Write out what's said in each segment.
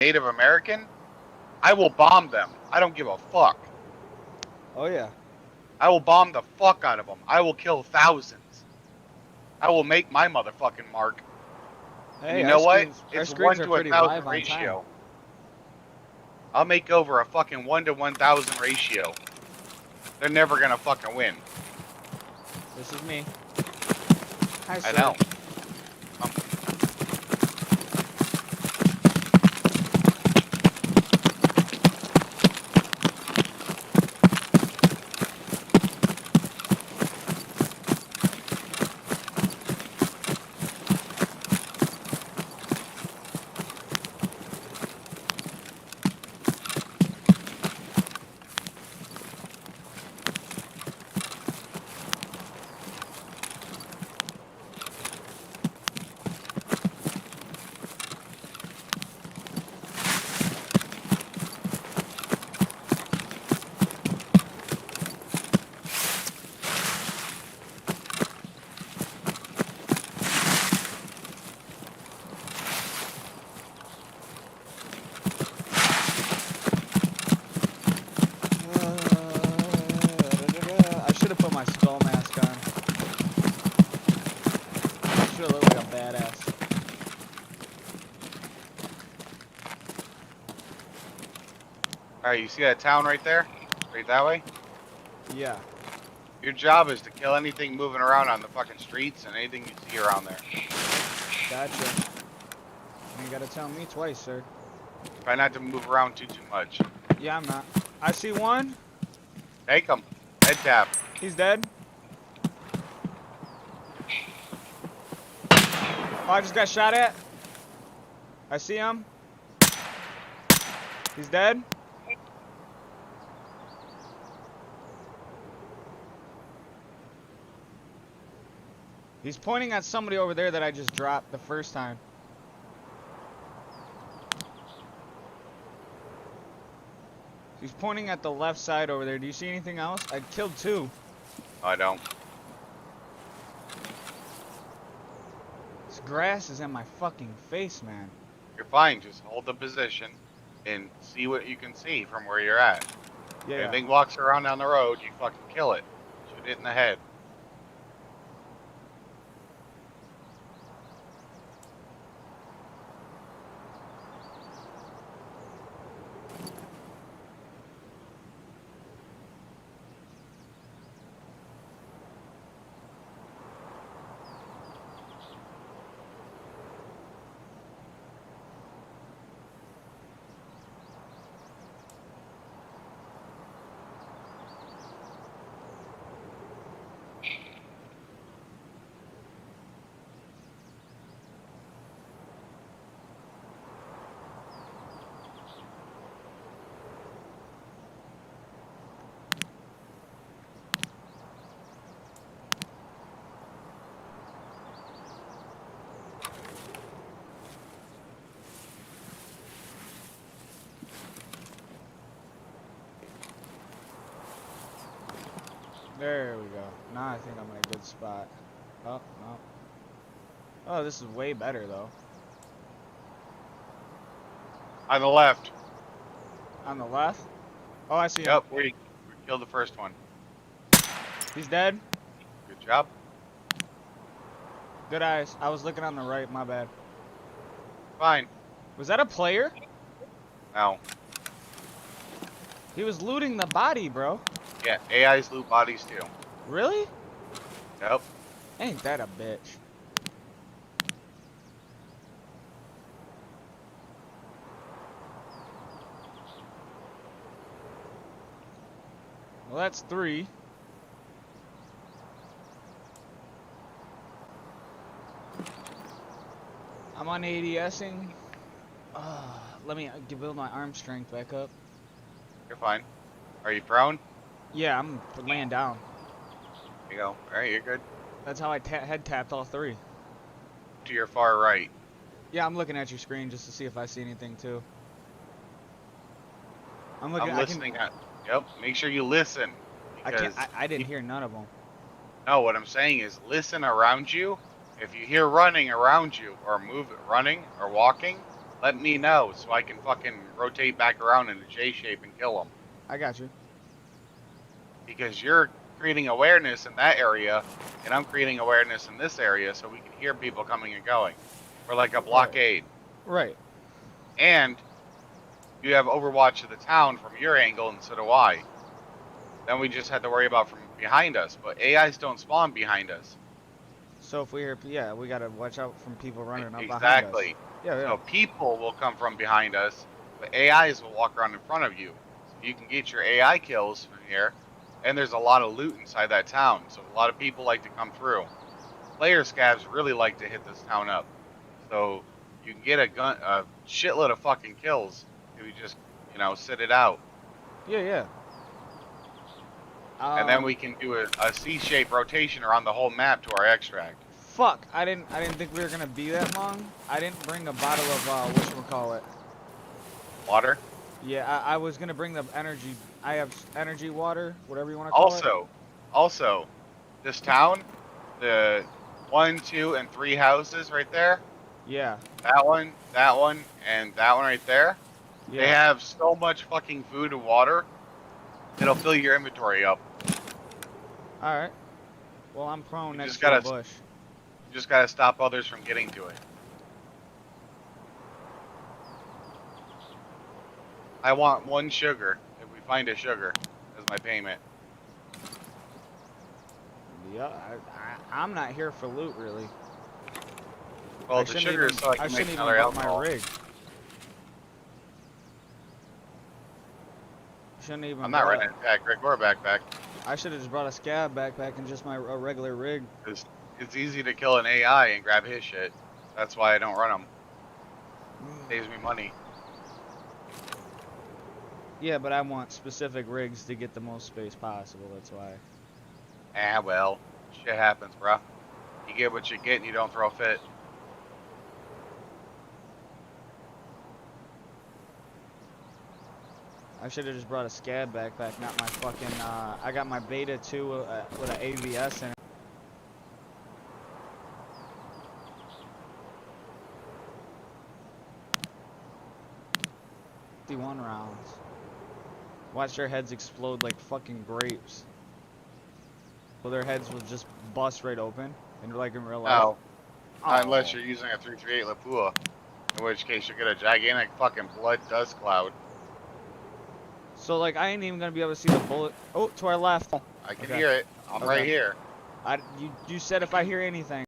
Native American, I will bomb them. I don't give a fuck. Oh yeah. I will bomb the fuck out of them. I will kill thousands. I will make my motherfucking mark. And Hey, you know what? our It's screens 1 are to pretty 1,000 live on time. ratio. I'll make over a fucking 1 to 1,000 ratio. They're never gonna fucking win. This is me. Hi, I sir. know. I should have put my skull mask on. Should have looked like a badass. Alright, you see that town right there? Right that way? Yeah. Your job is to kill anything moving around on the fucking streets and anything you see around there. Gotcha. You gotta tell me twice, sir. Try not to move around too much. Yeah, I'm not. I see one. Take him. Head tap. He's dead. Oh, I just got shot at. I see him. He's dead. He's pointing at somebody over there that I just dropped the first time. He's pointing at the left side over there. Do you see anything else? I killed two. I don't. This grass is in my fucking face, man. You're fine. Just hold the position and see what you can see from where you're at. Yeah. If anything walks around down the road, you fucking kill it. Shoot it in the head. There we go. Now I think I'm in a good spot. Oh, no. Oh, this is way better, though. On the left. On the left? Oh, I see him. Yep, where you killed the first one. He's dead. Good job. Good eyes. I was looking on the right, my bad. Fine. Was that a player? No. He was looting the body, bro. Yeah, AIs loot bodies too. Really? Yep. Ain't that a bitch? Well, that's 3. I'm on ADSing. Let me build my arm strength back up. You're fine. Are you prone? Yeah, I'm laying down. There you go. Alright, you're good. That's how I head tapped all 3. To your far right. Yeah, I'm looking at your screen just to see if I see anything too. I'm looking. I'm listening. Yep. Make sure you listen. I didn't hear none of them. No, what I'm saying is listen around you. If you hear running around you or running or walking, let me know so I can fucking rotate back around in a J shape and kill them. I got you. Because you're creating awareness in that area, and I'm creating awareness in this area, so we can hear people coming and going. We're like a blockade. Right. And you have overwatch of the town from your angle, and so do I. Then we just had to worry about from behind us, but AIs don't spawn behind us. So if we hear, yeah, we gotta watch out from people running up behind us. Exactly. Yeah, yeah. So people will come from behind us, but AIs will walk around in front of you. So you can get your AI kills from here, and there's a lot of loot inside that town, so a lot of people like to come through. Player scavs really like to hit this town up, so you can get a shitload of fucking kills if you just, sit it out. Yeah, yeah. And then we can do a C-shaped rotation around the whole map to our extract. Fuck! I didn't think we were gonna be that long. I didn't bring a bottle of whatchamacallit. Water? Yeah, I was gonna bring the energy. I have energy water, whatever you want to call it. Also, this town, the 1, 2, and 3 houses right there. Yeah. That one, and that one right there. Yeah. They have so much fucking food and water, it'll fill your inventory up. All right. Well, I'm prone next just to a gotta- bush. You just gotta stop others from getting to it. I want 1 sugar, if we find a sugar, as my payment. Yeah, I'm not here for loot, really. Well, the sugar is so I can make another alcohol. My rig. Shouldn't even. I'm not renting a backpack or a backpack. I should have just brought a scab backpack and just a regular rig. It's easy to kill an AI and grab his shit. That's why I don't run them. Saves me money. Yeah, but I want specific rigs to get the most space possible. That's why. Well, shit happens, bro. You get what you get and you don't throw a fit. I should have just brought a scab backpack, not my fucking, I got my Beta 2 with an AVS in it. $51 rounds. Watch their heads explode like fucking grapes. Well, their heads will just bust right open, and like in real life. No. Unless you're using a 338 Lapua, in which case you'll get a gigantic fucking blood dust cloud. So like I ain't even gonna be able to see the bullet. Oh, to our left. I can hear it. I'm right here. You said if I hear anything.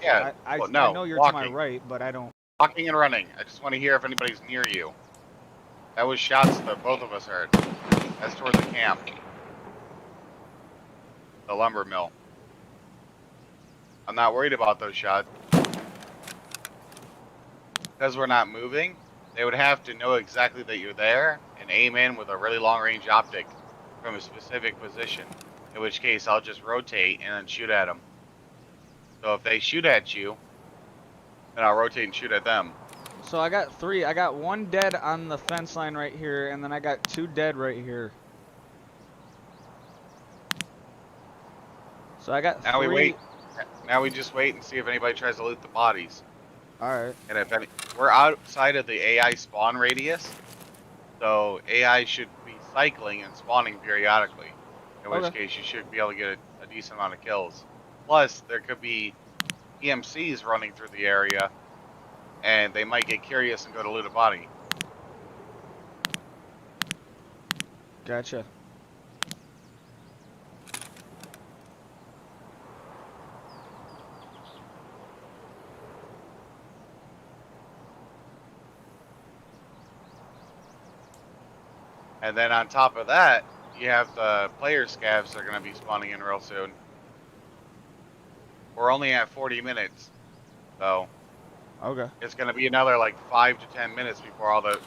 Yeah. I know you're walking. to my right, but I don't. Walking and running. I just want to hear if anybody's near you. That was shots that both of us heard. That's towards the camp. The lumber mill. I'm not worried about those shots. Because we're not moving, they would have to know exactly that you're there and aim in with a really long range optic from a specific position. In which case, I'll just rotate and then shoot at them. So if they shoot at you, then I'll rotate and shoot at them. So I got 3. I got 1 dead on the fence line right here, and then I got 2 dead right here. So I got 3. Now we wait. Now we just wait and see if anybody tries to loot the bodies. Alright. And if we're outside of the AI spawn radius, so AI should be cycling and spawning periodically. In which case you should be able to get a decent amount of kills. Plus, there could be EMCs running through the area, and they might get curious and go to loot a body. Gotcha. And then on top of that, you have the player scavs that are going to be spawning in real soon. We're only at 40 minutes, so Okay. it's going to be another like 5 to 10 minutes before all the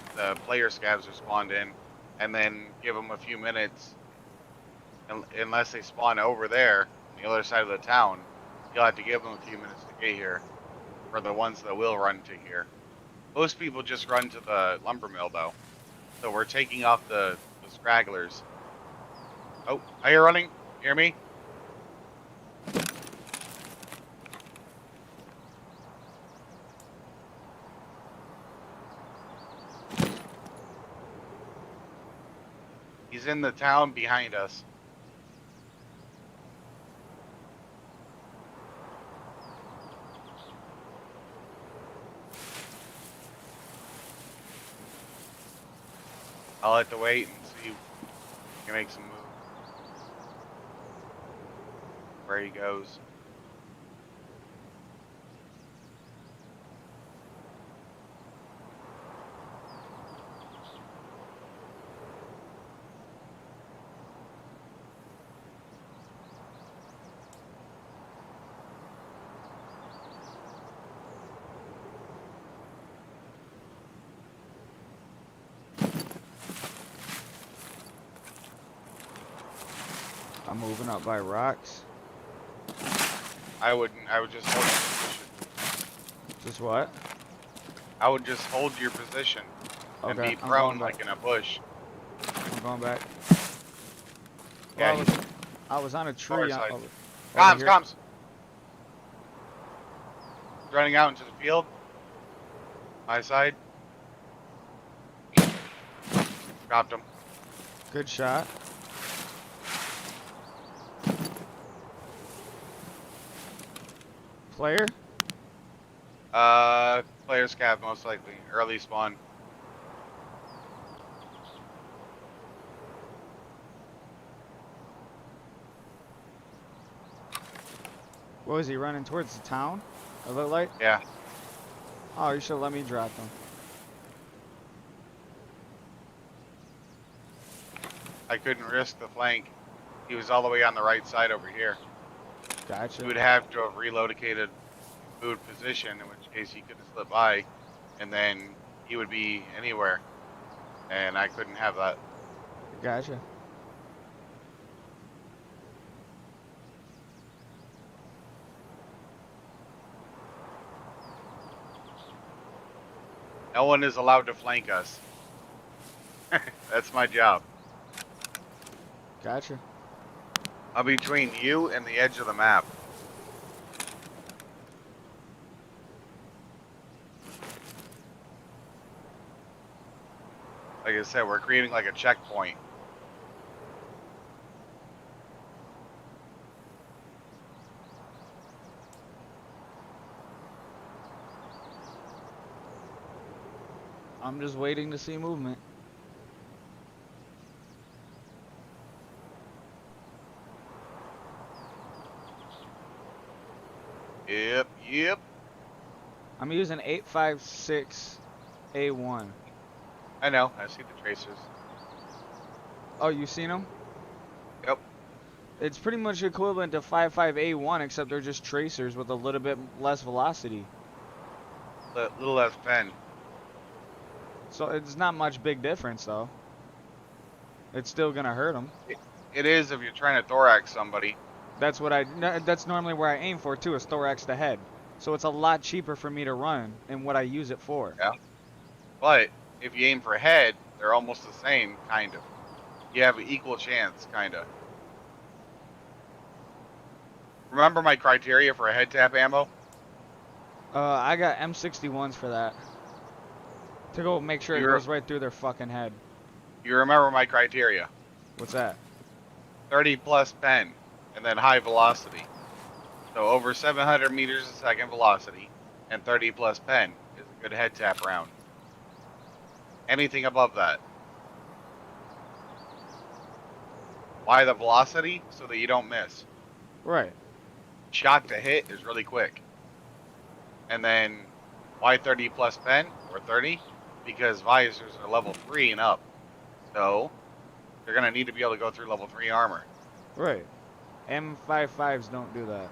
player scavs are spawned in, and then give them a few minutes, unless they spawn over there on the other side of the town. You'll have to give them a few minutes to get here, for the ones that will run to here. Most people just run to the lumber mill though, so we're taking off the scragglers. Oh, are you running? Hear me? He's in the town behind us. I'll have to wait and see if he can make some move. Where he goes. I'm moving up by rocks. I would just hold your position. Just what? I would just hold your position and Okay, be I'm prone going back. like in a bush. I'm going back. Yeah, Well, I was on a tree. side. Over Comms, here. comms. Running out into the field. My side. Dropped him. Good shot. Player? Player's cap most likely. Early spawn. What was he running towards the town? It looked like? Yeah. Oh, you should let me drop him. I couldn't risk the flank. He was all the way on the right side over here. Gotcha. You would have to have relocated food position, in which case he could have slipped by, and then he would be anywhere. And I couldn't have that. Gotcha. No one is allowed to flank us. That's my job. Gotcha. I'm between you and the edge of the map. Like I said, we're creating like a checkpoint. I'm just waiting to see movement. Yep. I'm using 856 A1. I know. I see the tracers. Oh, you seen them? Yep. It's pretty much equivalent to 55A1, except they're just tracers with a little bit less velocity. A little less pen. So it's not much big difference, though. It's still gonna hurt them. It is if you're trying to thorax somebody. That's what that's normally where I aim for too, is thorax to head. So it's a lot cheaper for me to run and what I use it for. Yeah. But if you aim for head, they're almost the same, kind of. You have an equal chance, kind of. Remember my criteria for a head tap ammo? I got M61s for that. To go make sure it goes right through their fucking head. You remember my criteria? What's that? 30 plus pen, and then high velocity. So over 700 meters a second velocity, and 30 plus pen is a good head tap round. Anything above that. Why the velocity? So that you don't miss. Right. Shot to hit is really quick. And then why 30 plus pen or 30? Because visors are level 3 and up. So they're going to need to be able to go through level 3 armor. Right. M55s don't do that.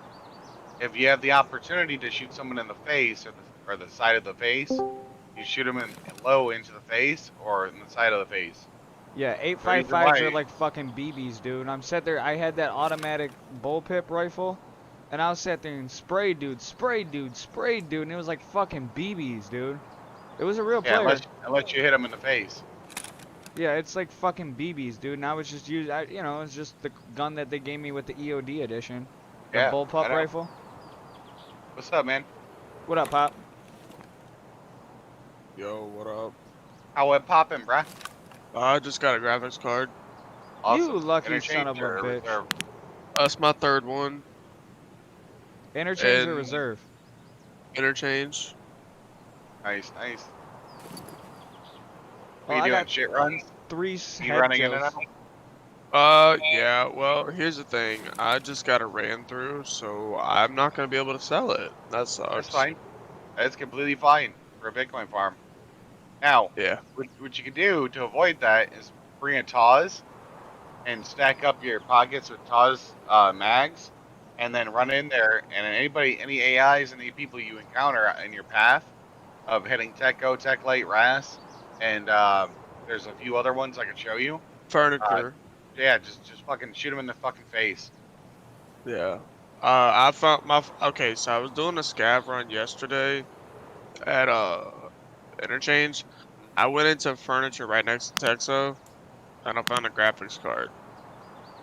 If you have the opportunity to shoot someone in the face or the side of the face, you shoot them in low into the face or in the side of the face. Yeah, 855s are like fucking BBs, dude. I'm sat there, I had that automatic bullpup rifle, and I was sat there and sprayed dude, and it was like fucking BBs, dude. It was a real player. Unless you hit them in the face. Yeah, it's like fucking BBs, dude. And I was just it's just the gun that they gave me with the EOD edition. The bullpup rifle. What's up, man? What up, Pop? Yo, what up? How it poppin', bruh? I just got a graphics card. You Awesome. lucky son Interchange of a or bitch. reserve? That's my third one. Interchange or And reserve? interchange. Nice, nice. Oh, What are you I doing? got Shit runs? three You head running in and kills. out? Yeah, well, here's the thing. I just got a ran through, so I'm not gonna be able to sell it. That That's sucks. fine. That's completely fine for a Bitcoin farm. Now, Yeah. what you can do to avoid that is bring a Taz and stack up your pockets with Taz mags, and then run in there. And any AIs, any people you encounter in your path of hitting Techco, Techlight, RAS, and there's a few other ones I can show you. Uh, Furniture. yeah, just fucking shoot them in the fucking face. Yeah. I found okay, so I was doing a scav run yesterday at interchange. I went into furniture right next to Texo and I found a graphics card.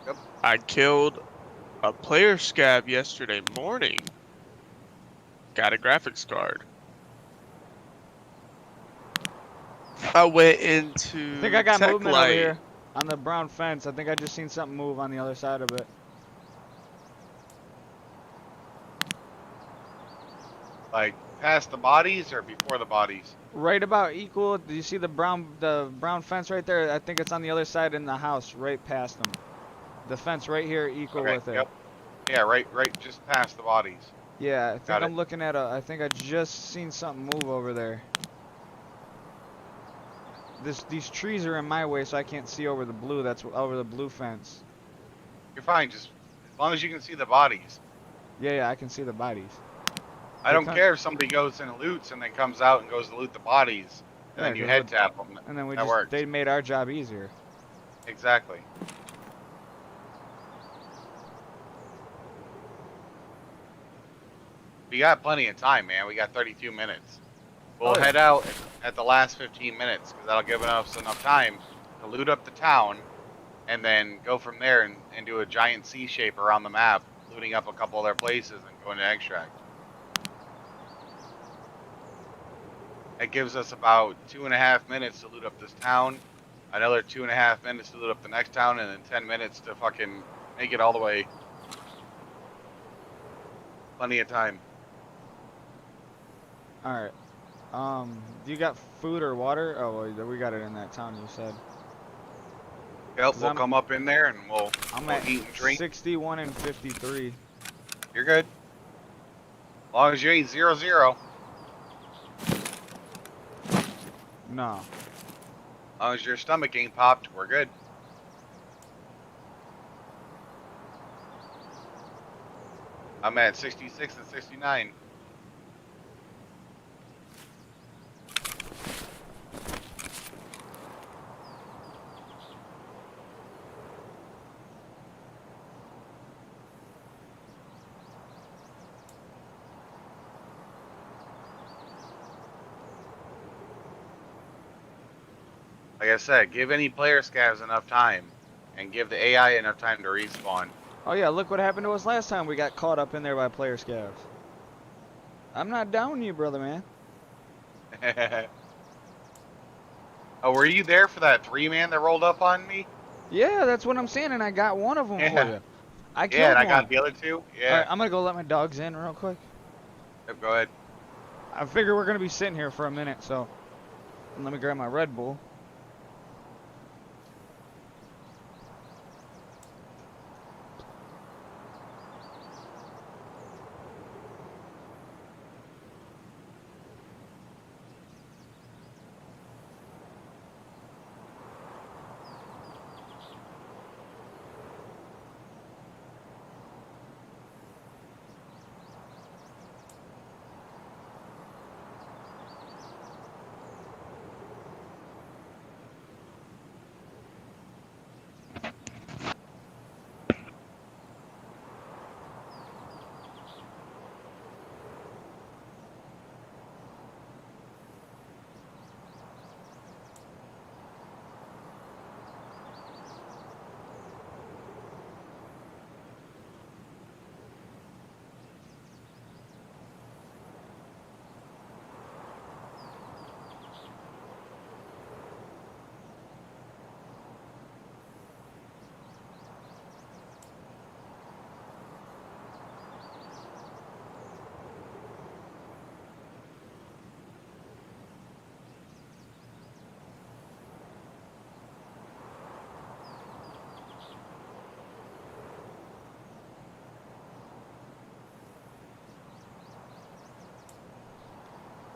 Yep. I killed a player scab yesterday morning. Got a graphics card. I went I think I into got Tech movement over Light. here on the brown fence. I think I just seen something move on the other side of it. Like past the bodies or before the bodies? Right about equal. Do you see the brown fence right there? I think it's on the other side in the house, right past them. The fence right here, equal Okay. with it. Yep. Yeah. Right. Just past the bodies. Yeah, I think Got it. I'm looking at a. I think I just seen something move over there. These trees are in my way, so I can't see over the blue. That's over the blue fence. You're fine. Just as long as you can see the bodies. Yeah, I can see the bodies. I don't care if somebody goes and loots and then comes out and goes to loot the bodies, and Yeah, then you head tap them. and then That works. they made our job easier. Exactly. We got plenty of time, man. We got 32 minutes. We'll head out at the last 15 minutes because that'll give us enough time to loot up the town and then go from there and do a giant C shape around the map, looting up a couple other places and going to extract. It gives us about 2.5 minutes to loot up this town, another 2.5 minutes to loot up the next town, and then 10 minutes to fucking make it all the way. Plenty of time. All right. You got food or water? Oh, well, we got it in that town you said. Yep, we'll come up in there and we'll at eat and drink. 61 and 53. You're good. As long as you ain't 0-0. No. As long as your stomach ain't popped, we're good. I'm at 66 and 69. Like I said, give any player scavs enough time, and give the AI enough time to respawn. Oh yeah, look what happened to us last time. We got caught up in there by player scavs. I'm not down you, brother man. Oh, were you there for that 3-man that rolled up on me? Yeah, that's what I'm saying, and I got one of them for you. I killed yeah, and I one. got the other two. Yeah. All right, I'm gonna go let my dogs in real quick. Yep, go ahead. I figure we're gonna be sitting here for a minute, so let me grab my Red Bull.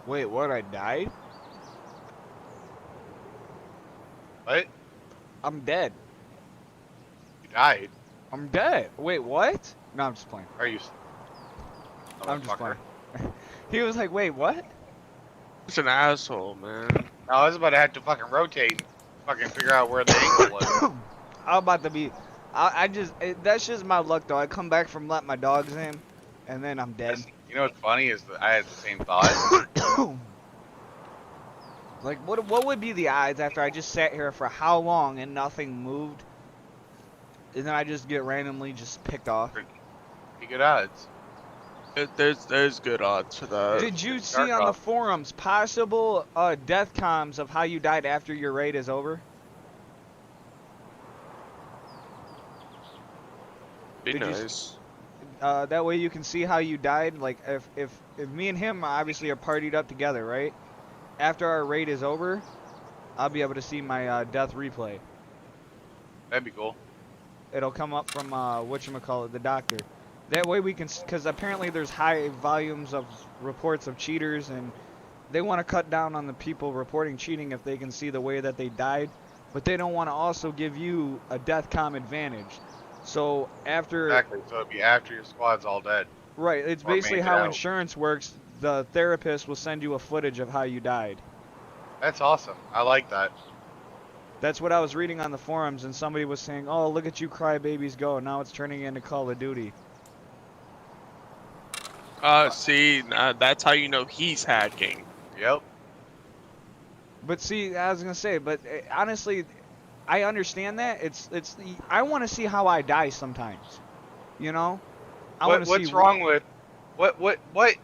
Wait, what? I died? What? I'm dead. You died? I'm dead. Wait, what? No, I'm just playing. Are you? I'm just Motherfucker. playing. He was like, wait, what? It's an asshole, man. No, I was about to have to fucking rotate and fucking figure out where the angle was. I'm about to be. That's just my luck though. I come back from letting my dogs in, and then I'm dead. You know what's funny is that I had the same thought. Like, what would be the odds after I just sat here for how long and nothing moved, and then I just get randomly just picked off? Pretty good odds. There's good odds for that. Did you see on the forums possible death comms of how you died after your raid is over? Be Did you nice. that way you can see how you died. Like if me and him obviously are partied up together, right? After our raid is over, I'll be able to see my death replay. That'd be cool. It'll come up from whatchamacallit, the doctor. That way we can, because apparently there's high volumes of reports of cheaters, and they want to cut down on the people reporting cheating if they can see the way that they died, but they don't want to also give you a death comm advantage. So after... Exactly, so it'd be after your squad's all dead. Right, it's basically how insurance works. The therapist will send you a footage of how you died. That's awesome. I like that. That's what I was reading on the forums, and somebody was saying, oh, look at you crybabies go, now it's turning into Call of Duty. See, that's how you know he's hacking. Yep. But see, I was gonna say, but honestly, I understand that. I want to see how I die sometimes. You know, What's wrong with what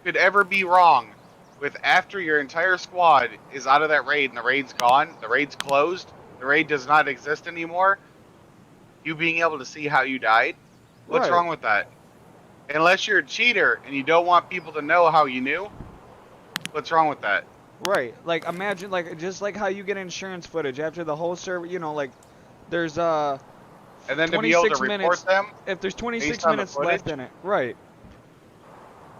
could ever be wrong with after your entire squad is out of that raid and the raid's gone, the raid's closed, the raid does not exist anymore, you being able to see how you died? What's wrong with that? Unless you're a cheater and you don't want people to know how you knew, what's wrong with that? Right. Like, imagine, like, just like how you get insurance footage after the whole server, you know, like, there's, and then to be able to report them, if there's 26 minutes left in it. Right.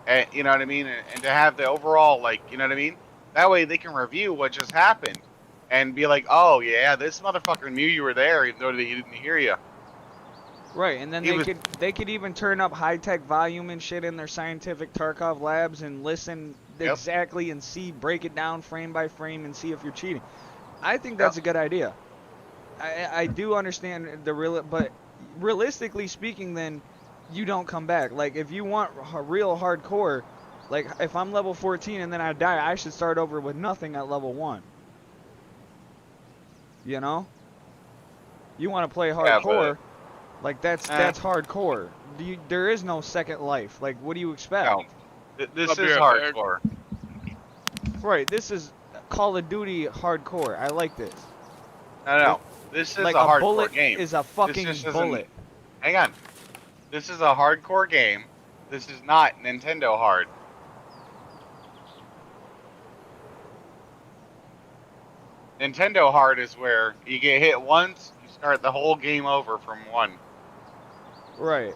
And, you know what I mean? And to have the overall, like, you know what I mean? That way they can review what just happened and be like, oh, yeah, this motherfucker knew you were there even though he didn't hear you. Right, and then they could even turn up high-tech volume and shit in their scientific Tarkov labs and listen exactly and break it down frame by frame and see if you're cheating. I think that's a good idea. I do understand but realistically speaking, then you don't come back. Like, if you want real hardcore, like, if I'm level 14 and then I die, I should start over with nothing at level 1. You know? You want to play hardcore. Like, that's hardcore. There is no second life. Like, what do you expect? No. This is hardcore. Right, this is Call of Duty hardcore. I like this. No. This is like a hardcore bullet game. Is a fucking bullet. Hang on. This is a hardcore game. This is not Nintendo hard. Nintendo hard is where you get hit once, you start the whole game over from 1. Right,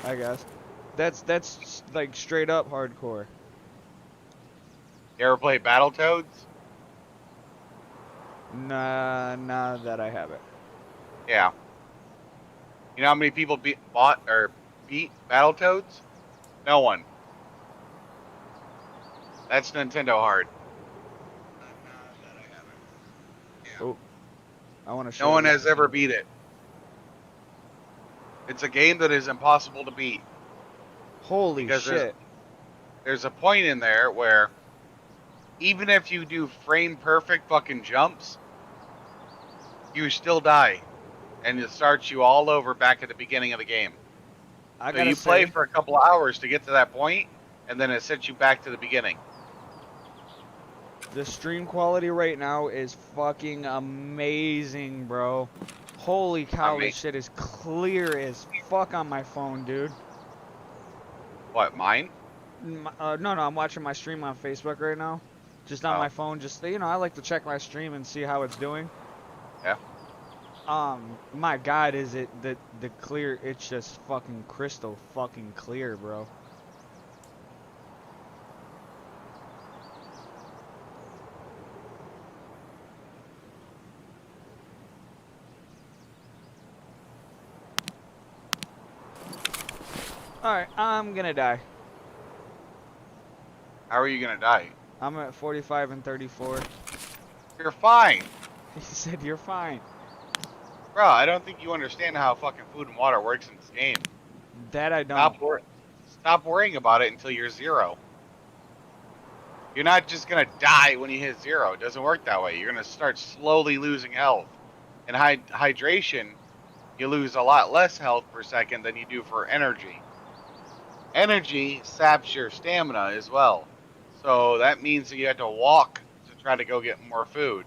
I guess. That's like straight up hardcore. You ever play Battletoads? Nah, that I haven't. Yeah. You know how many people beat Battletoads? No one. That's Nintendo hard. Oh, I want to show. No one has ever beat it. It's a game that is impossible to beat. Holy shit. There's a point in there where even if you do frame perfect fucking jumps, you still die. And it starts you all over back at the beginning of the game. So you play for a couple hours to get to that point, and then it sets you back to the beginning. The stream quality right now is fucking amazing, bro. Holy cow, this shit is clear as fuck on my phone, dude. What, mine? No, I'm watching my stream on Facebook right now. Just on my phone, I like to check my stream and see how it's doing. Yeah. My God, is it the clear, it's just fucking crystal fucking clear, bro. Alright, I'm gonna die. How are you gonna die? I'm at 45 and 34. You're fine. He said you're fine. Bro, I don't think you understand how fucking food and water works in this game. That I don't. Stop worrying about it until you're 0. You're not just gonna die when you hit 0. It doesn't work that way. You're gonna start slowly losing health. And hydration, you lose a lot less health per second than you do for energy. Energy saps your stamina as well. So that means that you have to walk to try to go get more food.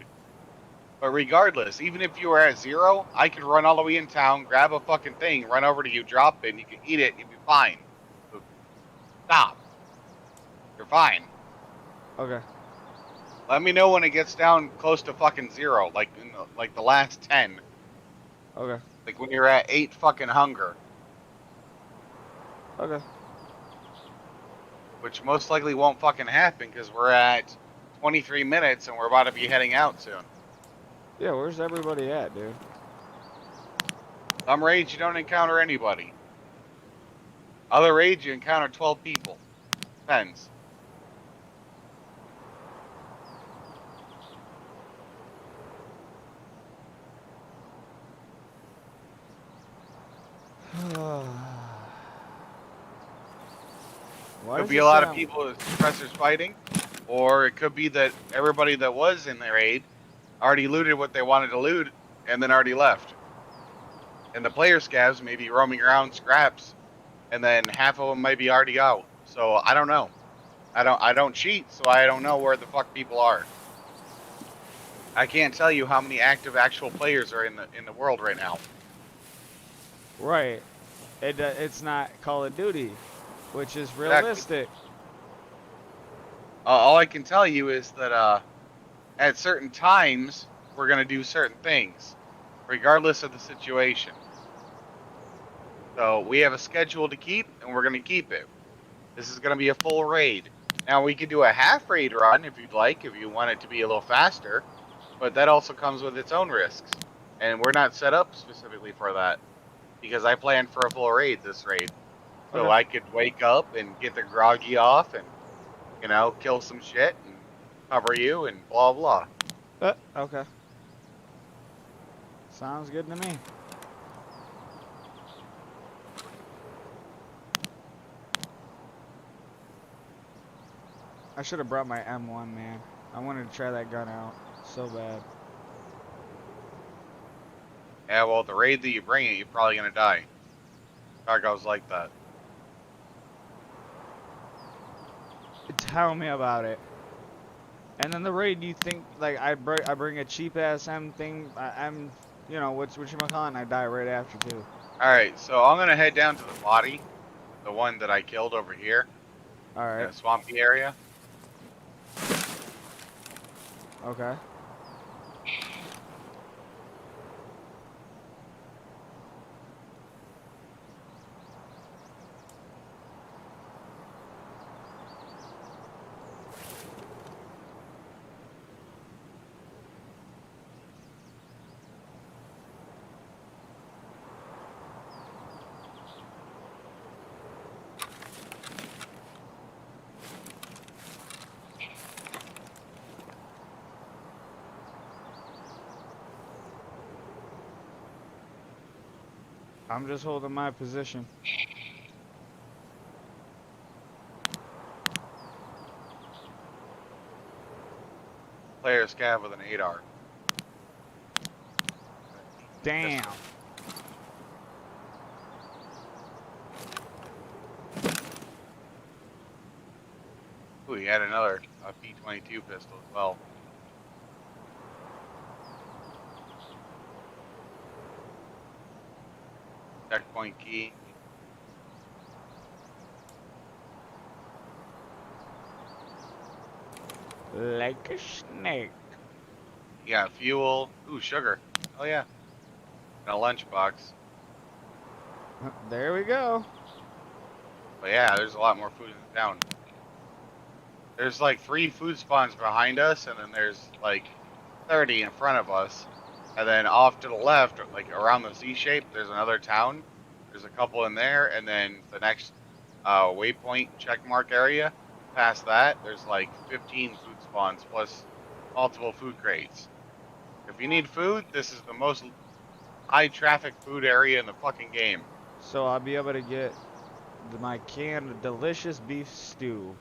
But regardless, even if you were at 0, I could run all the way in town, grab a fucking thing, run over to you, drop it, and you can eat it, and you'll be fine. So stop. You're fine. Okay. Let me know when it gets down close to fucking 0, like in the last 10. Okay. Like when you're at 8 fucking hunger. Okay. Which most likely won't fucking happen because we're at 23 minutes and we're about to be heading out soon. Yeah, where's everybody at, dude? Some raids you don't encounter anybody. Other raids you encounter 12 people. Depends. Could be a lot of people with suppressors fighting, or it could be that everybody that was in the raid already looted what they wanted to loot and then already left. And the player scavs may be roaming around scraps, and then half of them might be already out. So I don't know. I don't cheat, so I don't know where the fuck people are. I can't tell you how many active actual players are in the world right now. Right. It's not Call of Duty, which is realistic. Exactly. All I can tell you is that at certain times we're gonna do certain things, regardless of the situation. So we have a schedule to keep, and we're gonna keep it. This is gonna be a full raid. Now we could do a half raid run if you'd like, if you want it to be a little faster, but that also comes with its own risks, and we're not set up specifically for that because I planned for a full raid this raid, so Okay. I could wake up and get the groggy off and kill some shit and cover you and blah blah. Okay. Sounds good to me. I should have brought my M1, man. I wanted to try that gun out so bad. Yeah, well, the raid that you bring it, you're probably gonna die. Tarkov's like that. Tell me about it. And then the raid, you think like I bring a cheap ass M thing? I'm, what you call it? And I die right after too. All right, so I'm gonna head down to the body, the one that I killed over here, All right. in a swampy area. Okay. I'm just holding my position. Player scav with an 8R. Damn. Ooh, he had another P22 pistol as well. Checkpoint key. Like a snake. You got fuel. Ooh, sugar. Oh yeah. And a lunchbox. There we go. But yeah, there's a lot more food in the town. There's like 3 food spawns behind us, and then there's like 30 in front of us. And then off to the left, like around the Z shape, there's another town. There's a couple in there, and then the next waypoint checkmark area. Past that, there's like 15 food spawns plus multiple food crates. If you need food, this is the most high traffic food area in the fucking game. So I'll be able to get my canned delicious beef stew.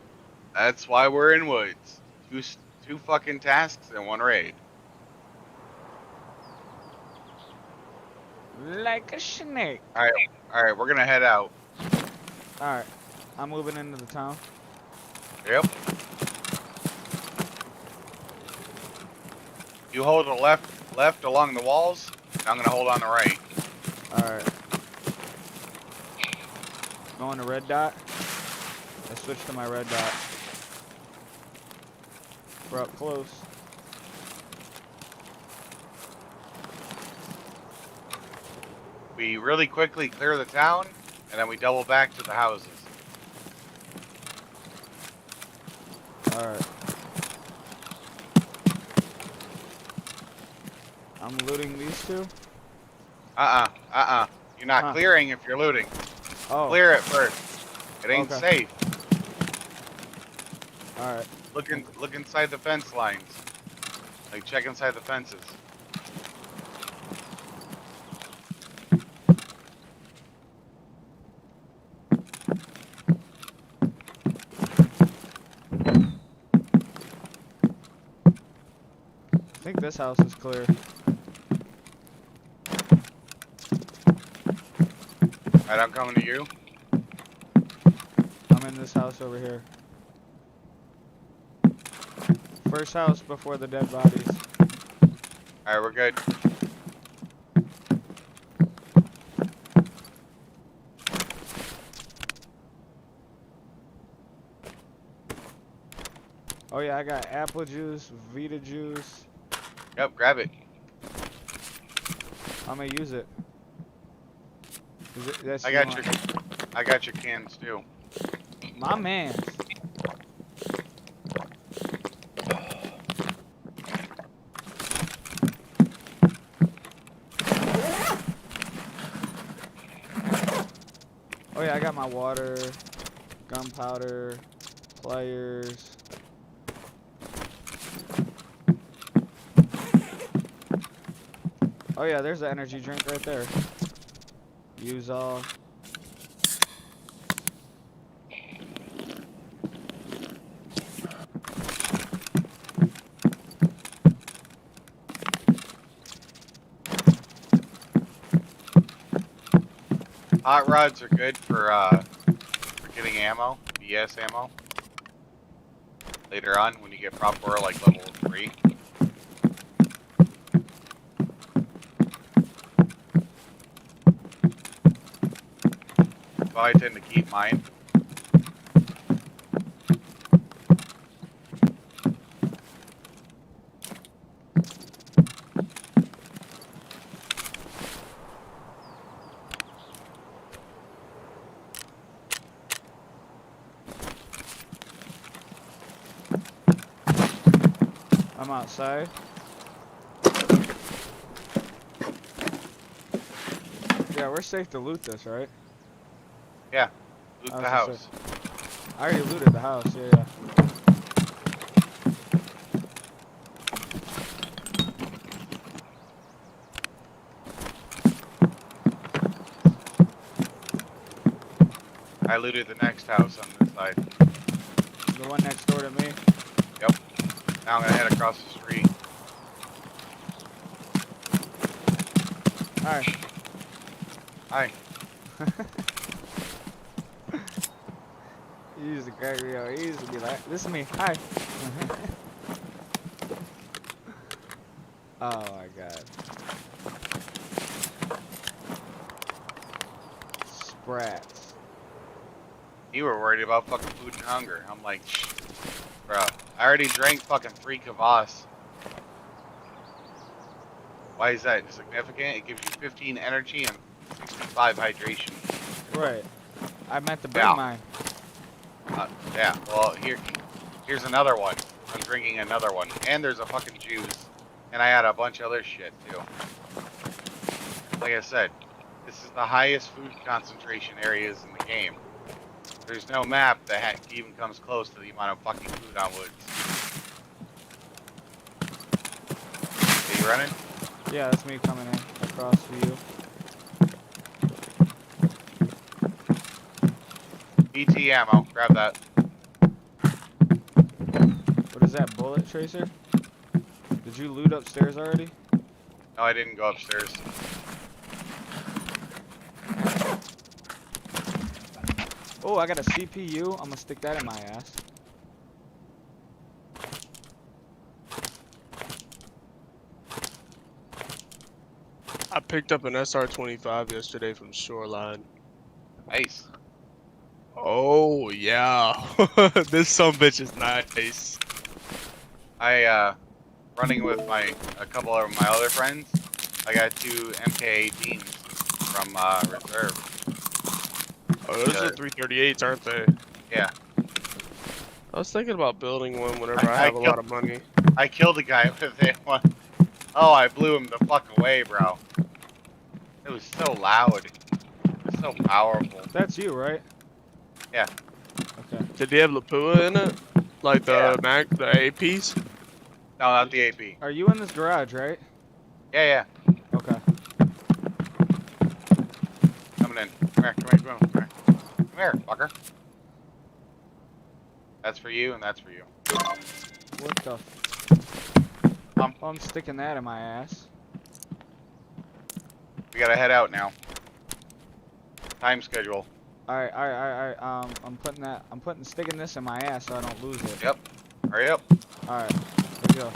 That's why we're in woods. Two fucking tasks and one raid. Like a snake. All right, we're gonna head out. Alright, I'm moving into the town. Yep. You hold the left along the walls. And I'm gonna hold on the right. Alright. Going to red dot. I switched to my red dot. We're up close. We really quickly clear the town, and then we double back to the houses. Alright. I'm looting these two. You're not clearing if you're looting. Oh. Clear it first. It ain't safe. Alright. Look inside the fence lines. Like, check inside the fences. I think this house is clear. Alright, I'm coming to you. I'm in this house over here. First house before the dead bodies. Alright, we're good. Oh yeah, I got apple juice, Vita juice. Yep, grab it. I'm gonna use it. I got your cans too. My man. Oh yeah, I got my water, gunpowder, pliers. Oh yeah, there's the energy drink right there. Use all. Hot rods are good for getting ammo, BS ammo. Later on, when you get proper like level 3. So I tend to keep mine. I'm outside. Yeah, we're safe to loot this, right? Yeah, loot the house. I already looted the house, yeah. I looted the next house on this side. The one next door to me? Yep. Now I'm gonna head across the street. Hi. Hi. You used to crack me out. He used to be like, this is me. Hi. Oh my god. Sprats. You were worried about fucking food and hunger. I'm like, bro, I already drank fucking 3 kvass. Why is that significant? It gives you 15 energy and 65 hydration. Right. I meant to bring mine. Yeah, well, here's another one. I'm drinking another one. And there's a fucking juice. And I had a bunch of other shit, too. Like I said, this is the highest food concentration areas in the game. There's no map that even comes close to the amount of fucking food on woods. Are you running? Yeah, that's me coming in across for you. ET ammo. Grab that. What is that, bullet tracer? Did you loot upstairs already? No, I didn't go upstairs. Oh, I got a CPU. I'm gonna stick that in my ass. I picked up an SR-25 yesterday from Shoreline. Nice. Oh yeah, this sumbitch is nice. Running with a couple of my other friends. I got 2 MK18s from reserve. Oh, those are 338s, aren't they? Yeah. I was thinking about building one whenever I have a lot of money. I killed a guy with it one. Oh, I blew him the fuck away, bro. It was so loud. It was so powerful. That's you, right? Yeah. Okay. Did they have Lapua in it? Like the the APs? No, not the AP. Are you in this garage, right? Yeah. Okay. Coming in. Come here, come here. Come here, fucker. That's for you, and that's for you. What the Oh, I'm sticking that in my ass. We gotta head out now. Time schedule. Alright. I'm sticking this in my ass so I don't lose it. Yep. Hurry up. Alright, let's go.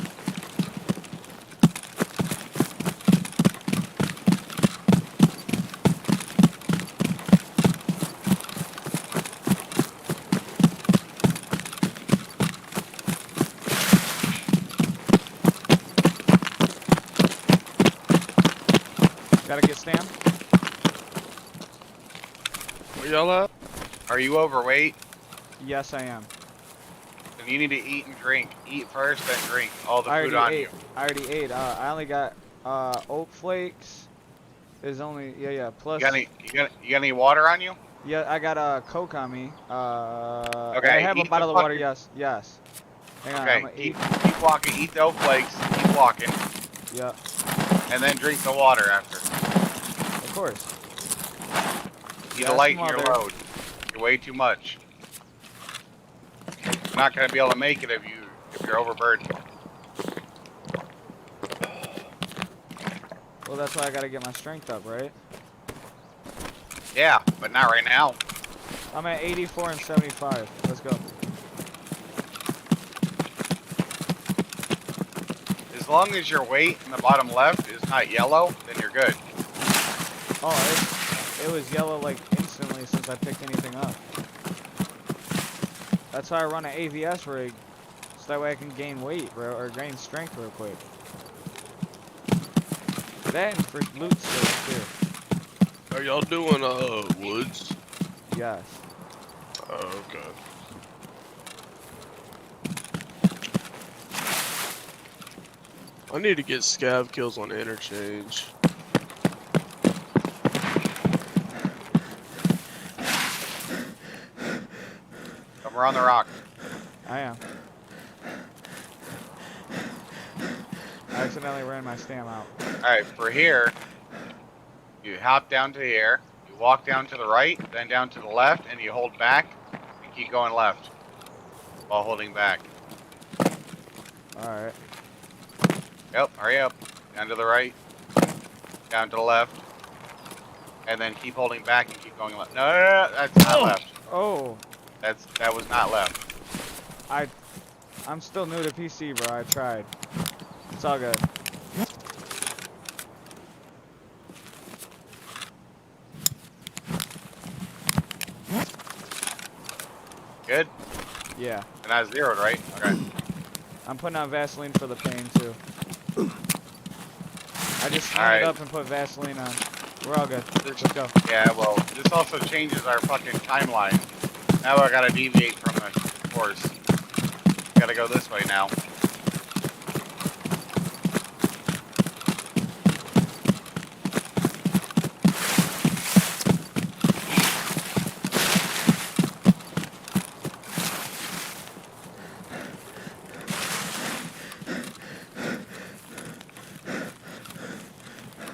Gotta get Stam. Where y'all at? Are you overweight? Yes, I am. Then you need to eat and drink. Eat first, then drink. All the food on you. I already ate. I only got oat flakes. There's only plus. You got any water on you? Yeah, I got Coke on me. Okay. I have a bottle of water. Yes. Hang on, I'm Okay. gonna Keep walking. Eat the oat flakes. Keep walking. Yeah. And then drink the water after. Of course. You need to lighten your load. You're way too much. You're not gonna be able to make it if you're overburdened. Well, that's why I gotta get my strength up, right? Yeah, but not right now. I'm at 84 and 75. Let's go. As long as your weight in the bottom left is not yellow, then you're good. Oh, it was yellow like instantly since I picked anything up. That's why I run an AVS rig, so that way I can gain weight, bro, or gain strength real quick. That and for loot still too. Are y'all doing woods? Yes. Oh, okay. I need to get scav kills on interchange. We're on the rock. I am. I accidentally ran my stam out. Alright, for here, you hop down to here, you walk down to the right, then down to the left, and you hold back, and keep going left, while holding back. Alright. Yep, hurry up. Down to the right, down to the left, and then keep holding back and keep going left. No, that's not left. Oh. That was not left. I'm still new to PC, bro. I tried. It's all good. Good? Yeah. And I zeroed, right? Okay. I'm putting on Vaseline for the pain, too. I just stand up and put Vaseline on. We're all good. Let's go. Yeah, well, this also changes our fucking timeline. Now I gotta deviate from the course. Gotta go this way now.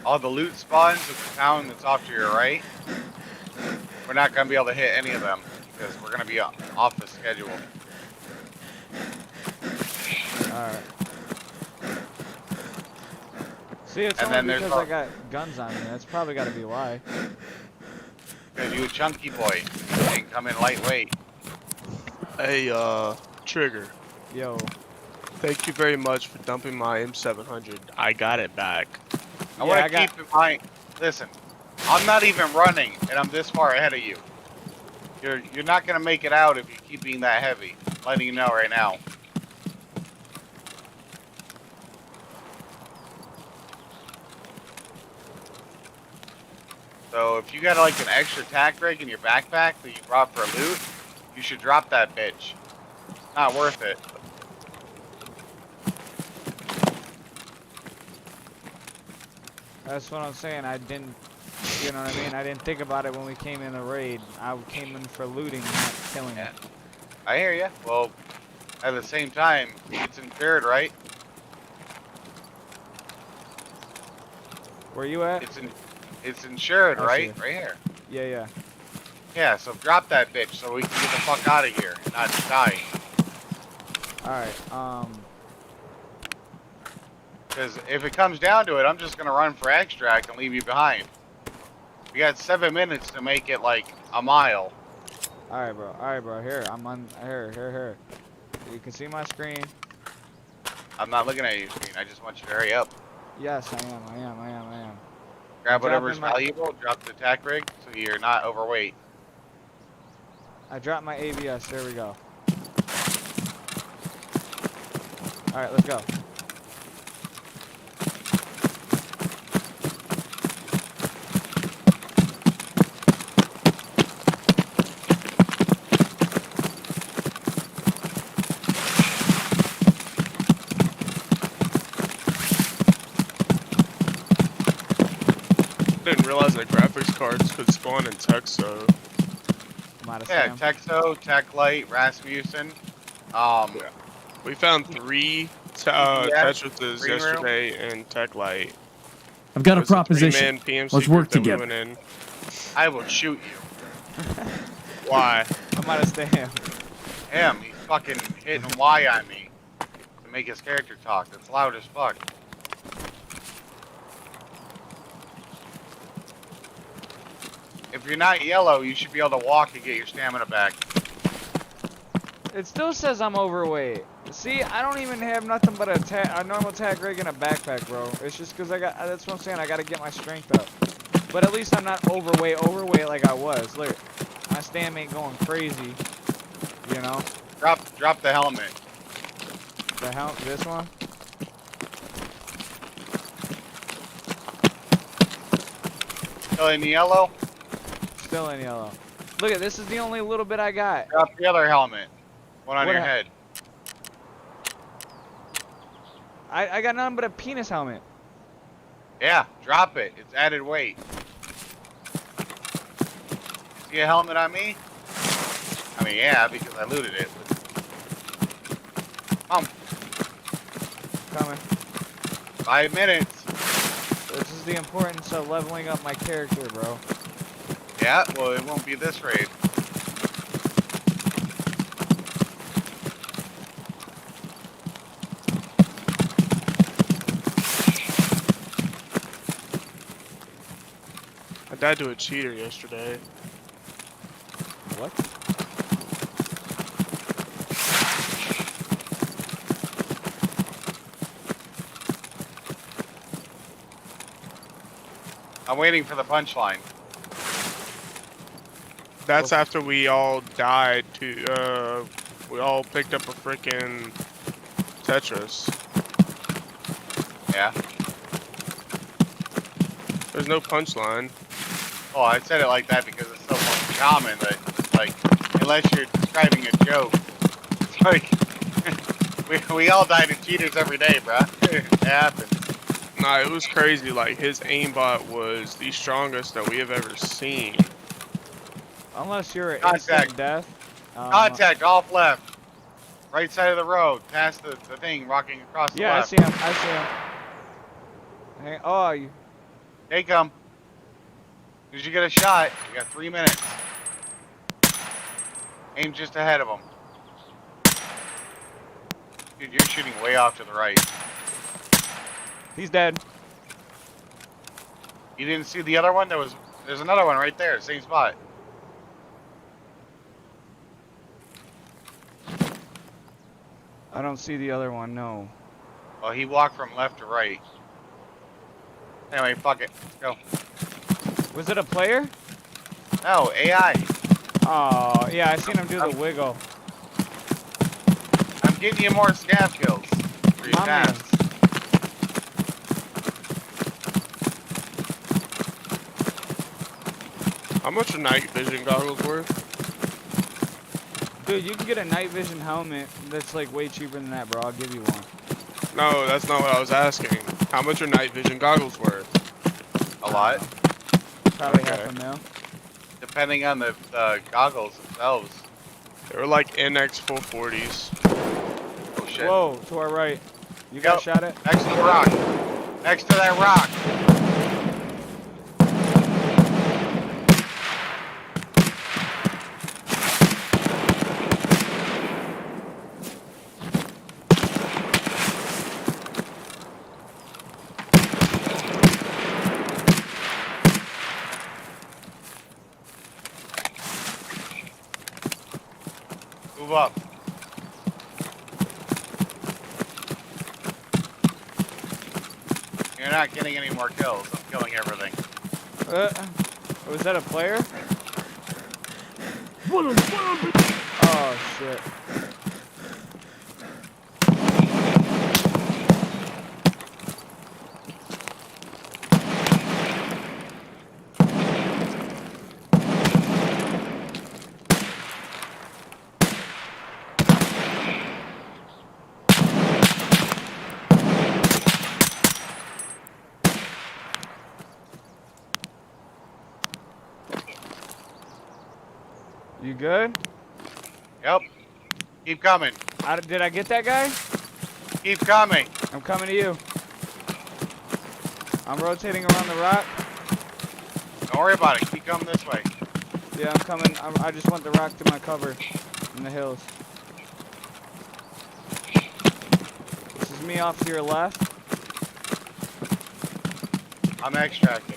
all the loot spawns of the town that's off to your right, we're not gonna be able to hit any of them because we're gonna be off the schedule. Alright. See, it's And only then because I got guns on me. That's probably got to be why. Because you a chunky boy, you ain't come in lightweight. Hey, Trigger. Yo. Thank you very much for dumping my M700. I got it back. I want to keep in mind. Listen, I'm not even running, and I'm this far ahead of you. You're not gonna make it out if you keep being that heavy. I'm letting you know right now. So if you got like an extra tack rig in your backpack that you brought for loot, you should drop that bitch. Not worth it. That's what I'm saying. I didn't, you know what I mean? I didn't think about it when we came in the raid. I came in for looting, not killing. Yeah. I hear ya. Well, at the same time, it's insured, right? Where you at? It's insured, right? See. Right here. Yeah, yeah. Yeah, so drop that bitch so we can get the fuck out of here and not die. Alright, Because if it comes down to it, I'm just gonna run for extract and leave you behind. We got 7 minutes to make it like a mile. Alright, bro. Alright, bro. Here, I'm on. Here. You can see my screen. I'm not looking at your screen. I just want you to hurry up. Yes, I am. Grab whatever's dropping valuable, drop the attack rig so you're not overweight. I dropped my ABS. There we go. Alright, let's go. I didn't realize that graphics cards could spawn in Texo. Yeah, Texo, Techlight, Rasmussen. Yeah. We found 3 Tetrises Green room. yesterday in Techlight. I've got a proposition. Let's work together. I will shoot you. Why? I might have stayed him. Him, he's fucking hitting Y on me to make his character talk. That's loud as fuck. If you're not yellow, you should be able to walk and get your stamina back. It still says I'm overweight. See, I don't even have nothing but a normal tag rig and a backpack, bro. It's just because that's what I'm saying, I gotta get my strength up. But at least I'm not overweight like I was. Look, my stamina ain't going crazy, you know? Drop the helmet. The hell, this one? Still in the yellow? Still in yellow. Look at this is the only little bit I got. Drop the other helmet. One on your head. I got nothing but a penis helmet. Yeah, drop it. It's added weight. See a helmet on me? I mean, yeah, because I looted it. Coming. 5 minutes. This is the importance of leveling up my character, bro. Yeah, well, it won't be this raid. I died to a cheater yesterday. What? I'm waiting for the punchline. That's after we all died to, we all picked up a freaking Tetris. Yeah. There's no punchline. Oh, I said it like that because it's so fucking common that, like, unless you're describing a joke, it's like, we all die to cheaters every day, bruh. It happens. Nah, it was crazy. Like, his aimbot was the strongest that we have ever seen. Unless you're an Contact. instant death. Contact off left. Right side of the road, past the thing rocking across the Yeah, left. I see him. Hey, oh, you. Take him. As you get a shot, you got 3 minutes. Aim just ahead of him. Dude, you're shooting way off to the right. He's dead. You didn't see the other one? There's another one right there, same spot. I don't see the other one, no. Well, he walked from left to right. Anyway, fuck it. Let's go. Was it a player? No, AI. Oh, yeah, I seen him do the wiggle. I'm getting you more scav kills for your My man. tasks. How much are night vision goggles worth? Dude, you can get a night vision helmet that's like way cheaper than that, bro. I'll give you one. No, that's not what I was asking. How much are night vision goggles worth? A lot. Probably Okay. half a mil. Depending on the goggles themselves. They were like NX 440s. Oh shit. Whoa, to our right. You got shot at? Next to the rock. Next to that rock. Move up. You're not getting any more kills. I'm killing everything. Was that a player? Oh, shit. You good? Yep. Keep coming. Did I get that guy? Keep coming. I'm coming to you. I'm rotating around the rock. Don't worry about it. Keep coming this way. Yeah, I'm coming. I just want the rock to my cover in the hills. This is me off to your left. I'm extracting.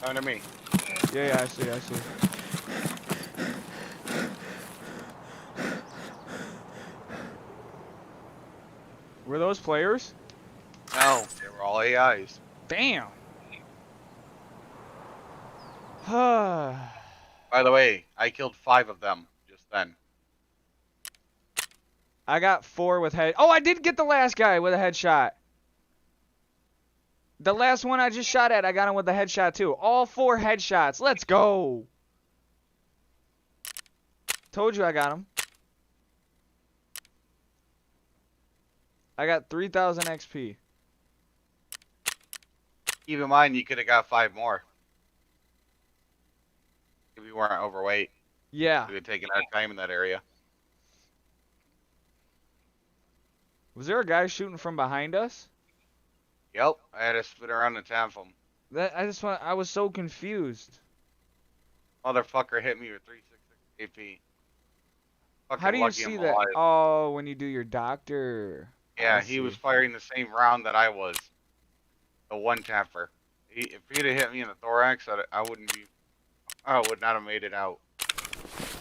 Come to me. Yeah, I see. Were those players? No, they were all AIs. Damn. I By the way, I killed 5 of them just then. got 4 with head. Oh, I did get the last guy with a headshot. The last one I just shot at, I got him with the headshot too. All 4 headshots. Let's go. Told you I got him. I got 3,000 XP. Keep in mind, you could have got 5 more. If you weren't overweight. Yeah. You had taken our time in that area. Was there a guy shooting from behind us? Yep, I had to spin around and tap him. I was so confused. Motherfucker hit me with 366 AP. Fucking How do you lucky see I'm that? alive. Oh, when you do your doctor. Yeah, I he was see. firing the same round that I was. The one tapper. If he'd have hit me in the thorax, I would not have made it out.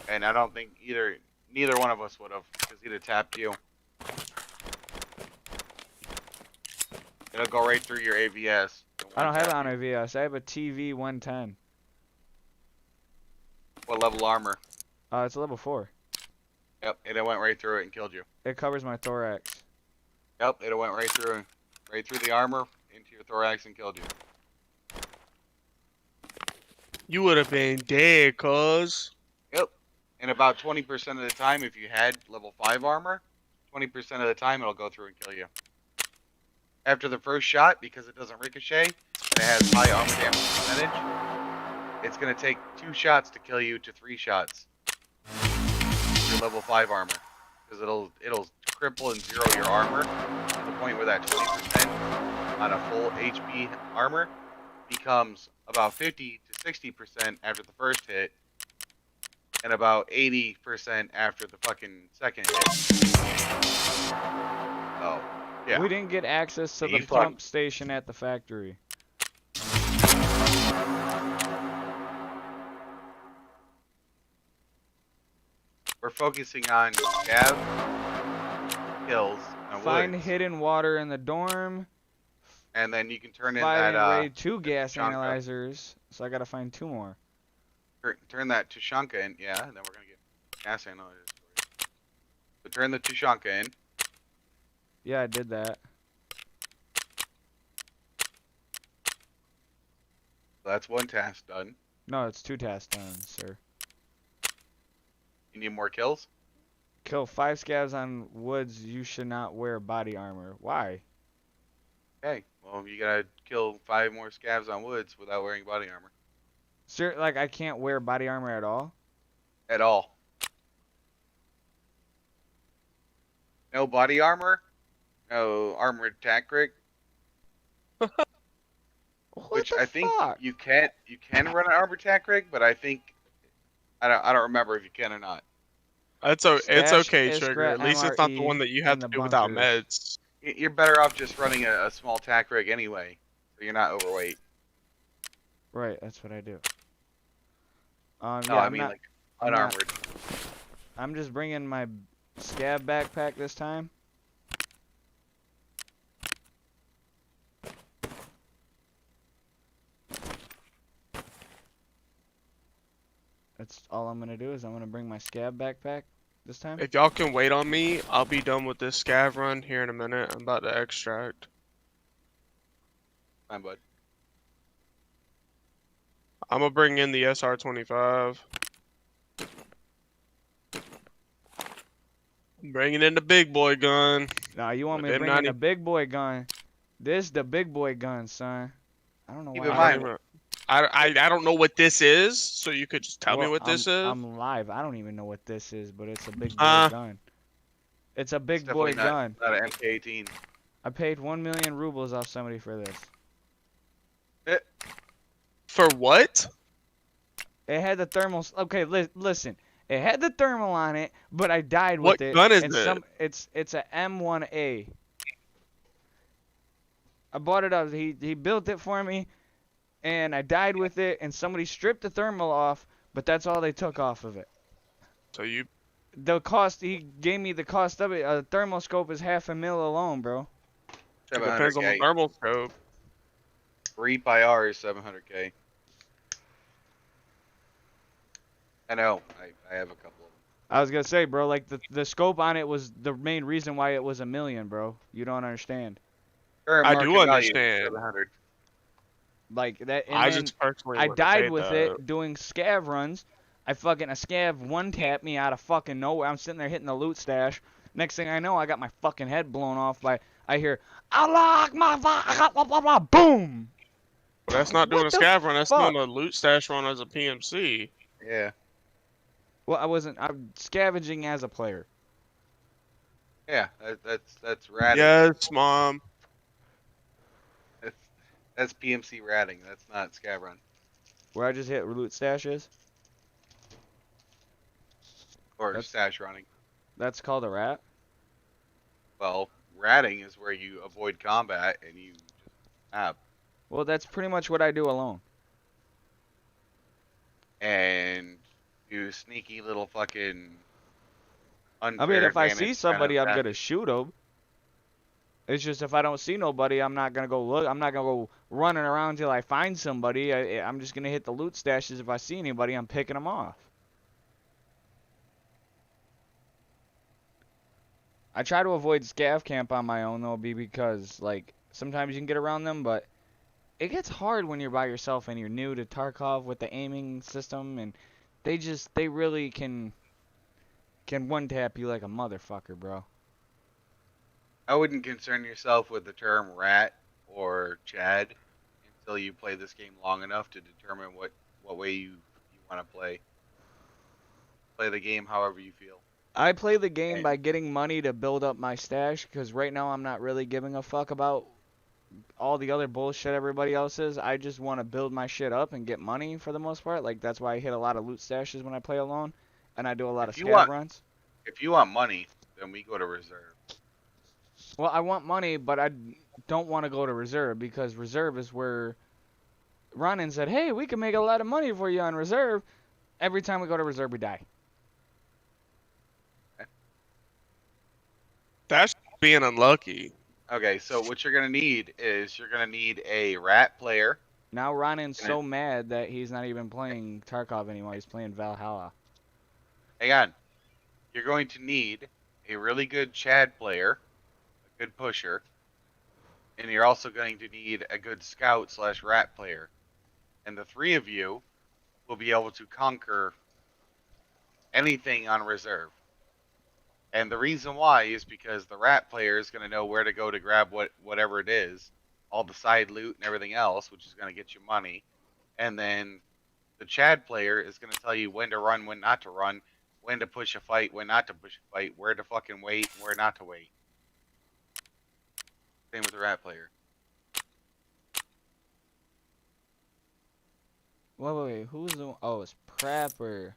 And I don't think neither one of us would have, because he'd have tapped you. It'll go right through your AVS. I don't have it on AVS. I have a TV 110. What level armor? It's a level 4. Yep, it went right through it and killed you. It covers my thorax. Yep, it went right through the armor into your thorax and killed you. You would have been dead, cuz. Yep. And about 20% of the time, if you had level 5 armor, 20% of the time it'll go through and kill you. After the first shot, because it doesn't ricochet, and it has high armor damage percentage, it's going to take 2 shots to kill you to 3 shots. Your level 5 armor. because it'll cripple and zero your armor to the point where that 20% on a full HP armor becomes about 50 to 60% after the first hit, and about 80% after the fucking second hit. Oh, yeah. We didn't get access to the pump station at the factory. We're focusing on scav, kills, and Find woods. hidden water in the dorm. And then you can turn in Find that, and raid 2 gas Tushonka. analyzers. So I gotta find 2 more. Turn that Tushonka in, yeah, and then we're gonna get gas analyzers for you. So turn the Tushonka in. Yeah, I did that. So that's one task done. No, it's 2 tasks done, sir. You need more kills? Kill 5 scavs on woods. You should not wear body armor. Why? Okay, well, you gotta kill 5 more scavs on woods without wearing body armor. Sir, like, I can't wear body armor at all? At all. No body armor, no armored attack rig. Which I think you can run an armored attack rig, but I think I don't remember if you can or not. It's okay, Trigger. At least it's not the one that you have to do without meds. You're better off just running a small attack rig anyway, so you're not overweight. Right, that's what I do. No, yeah, I mean like unarmored. I'm just bringing my scav backpack this time. That's all I'm gonna do is I'm gonna bring my scav backpack this time. If y'all can wait on me, I'll be done with this scav run here in a minute. I'm about to extract. Fine, bud. I'm gonna bring in the SR-25. I'm bringing in the big boy gun. Nah, you want me to bring in the big boy gun? This the big boy gun, son. I don't know Keep why. in mind, I don't know what this is, so you could just tell me what this is. I'm live. I don't even know what this is, but it's a big boy gun. It's a big boy gun. Not an MK18. I paid 1 million rubles off somebody for this. For what? It had the thermals. Okay, listen. It had the thermal on it, but I died with what it. What gun is it? It's a M1A. I bought it up. He built it for me, and I died with it. And somebody stripped the thermal off, but that's all they took off of it. So you. The cost he gave me the cost of it. A thermal scope is $500,000 alone, bro. It depends on the thermal scope. 3x is 700K. I know. I have a couple of them. I was gonna say, bro, like the scope on it was the main reason why it was $1 million, bro. You don't understand. I do understand. 700. Like that. And I just personally. I died with it doing scav runs. A scav one tapped me out of fucking nowhere. I'm sitting there hitting the loot stash. Next thing I know, I got my fucking head blown off by. I hear Allah, my boom. Well, that's not doing a scav run. That's doing a loot stash run as a PMC. Yeah. Well, I'm scavenging as a player. Yeah, that's ratting. Yes, Mom. That's PMC ratting. That's not scav run. Where I just hit loot stashes? Or stash running. That's called a rat? Well, ratting is where you avoid combat and you just map. Well, that's pretty much what I do alone. And do sneaky little fucking unfair I mean, if I advantage see somebody, kind of I'm gonna shoot them. It's just if I don't see nobody, I'm not gonna go look. I'm not gonna go running around till I find somebody. I'm just gonna hit the loot stashes. If I see anybody, I'm picking them off. I try to avoid scav camp on my own though, because like sometimes you can get around them, but it gets hard when you're by yourself and you're new to Tarkov with the aiming system, and they really can one tap you like a motherfucker, bro. I wouldn't concern yourself with the term rat or Chad until you play this game long enough to determine what way you want to play. Play the game however you feel. I play the game by getting money to build up my stash, because right now I'm not really giving a fuck about all the other bullshit everybody else is. I just want to build my shit up and get money for the most part. Like, that's why I hit a lot of loot stashes when I play alone, and I do a lot of scav runs. If you want money, then we go to reserve. Well, I want money, but I don't want to go to reserve, because reserve is where Ronan said, hey, we can make a lot of money for you on reserve. Every time we go to reserve, we die. That's being unlucky. Okay, so what you're gonna need is a rat player. Now Ronan's so mad that he's not even playing Tarkov anymore. He's playing Valhalla. Hang on. You're going to need a really good Chad player, a good pusher, and you're also going to need a good scout / rat player. And the three of you will be able to conquer anything on reserve. And the reason why is because the rat player is going to know where to go to grab whatever it is, all the side loot and everything else, which is going to get you money. And then the Chad player is going to tell you when to run, when not to run, when to push a fight, when not to push a fight, where to fucking wait, where not to wait. Same with the rat player. Wait, who's the... Oh, it's Prepper.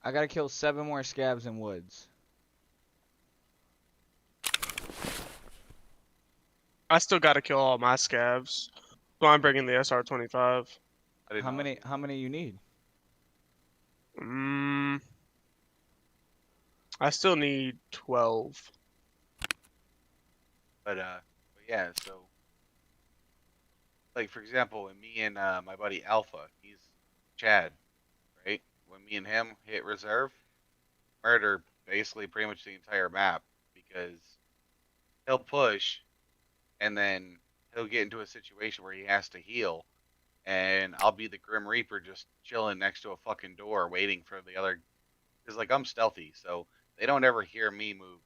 I gotta kill 7 more scabs in woods. I still gotta kill all my scabs. So I'm bringing the SR-25. How many you need? I still need 12. But yeah, so like for example, when me and my buddy Alpha, he's Chad, right? When me and him hit reserve, murder basically pretty much the entire map, because he'll push and then he'll get into a situation where he has to heal, and I'll be the Grim Reaper just chilling next to a fucking door waiting for the other, because like I'm stealthy, so they don't ever hear me move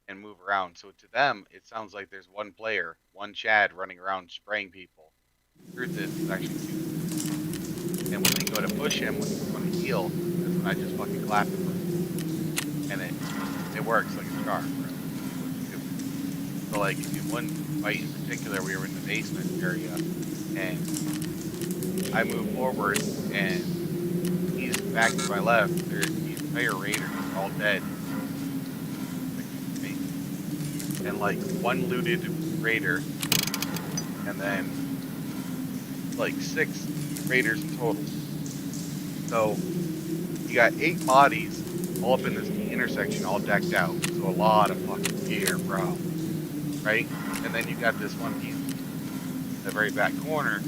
and move around. So to them, it sounds like there's one player, one Chad running around spraying people. Truth is, it's actually 2. And when they go to push him, when he's going to heal, that's when I just fucking clap him. And it works like a charm. So like in one fight in particular, we were in the basement area, and I moved forward, and he's back to my left. There's the entire raiders are all dead. And like one looted raider, and then like 6 raiders in total. So you got 8 bodies all up in this intersection, all decked out. So a lot of fucking gear, bro. Right? And then you got this one piece in the very back corner.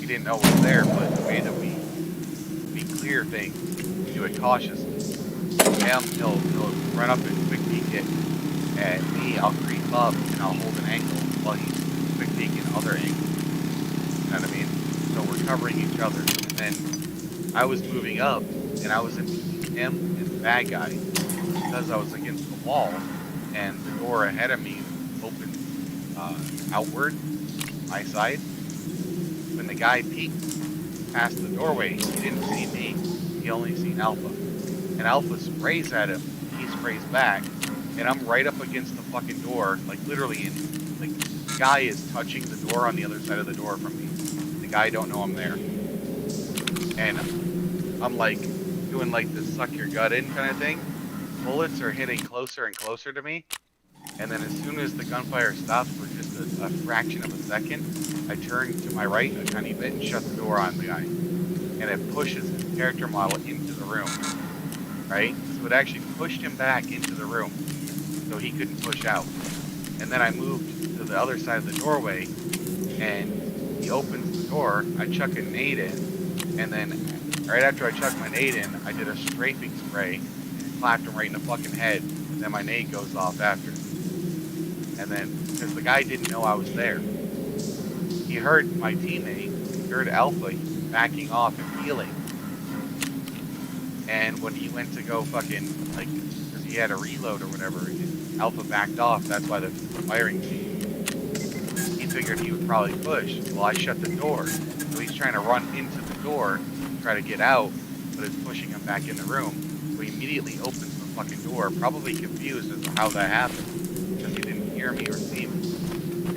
We didn't know what was there, but the way that we clear things, we do it cautiously. He'll run up and quick peek it. And me, I'll creep up and I'll hold an angle while he's quick peeking other angles. You know what I mean? So we're covering each other. And then I was moving up, and I was in between him and the bad guy, because I was against the wall, and the door ahead of me opened outward, my side. When the guy peeked past the doorway, he didn't see me. He only seen Alpha. And Alpha sprays at him. He sprays back. And I'm right up against the fucking door, like literally, like the guy is touching the door on the other side of the door from me. The guy don't know I'm there, and I'm like doing like this suck your gut in kind of thing. Bullets are hitting closer and closer to me, and then as soon as the gunfire stops for just a fraction of a second, I turn to my right a tiny bit and shut the door on the guy, and it pushes his character model into the room, right? So it actually pushed him back into the room, so he couldn't push out. And then I moved to the other side of the doorway, and he opens the door, I chuck a nade in, and then right after I chucked my nade in, I did a strafing spray, and clapped him right in the fucking head, and then my nade goes off after. And then, because the guy didn't know I was there, he heard my teammate, he heard Alpha backing off and healing. And when he went to go fucking, like, because he had a reload or whatever, Alpha backed off. That's why the firing ceased. He figured he would probably push. Well, I shut the door. So he's trying to run into the door, try to get out, but it's pushing him back in the room. So he immediately opens the fucking door, probably confused as to how that happened, because he didn't hear me or see me.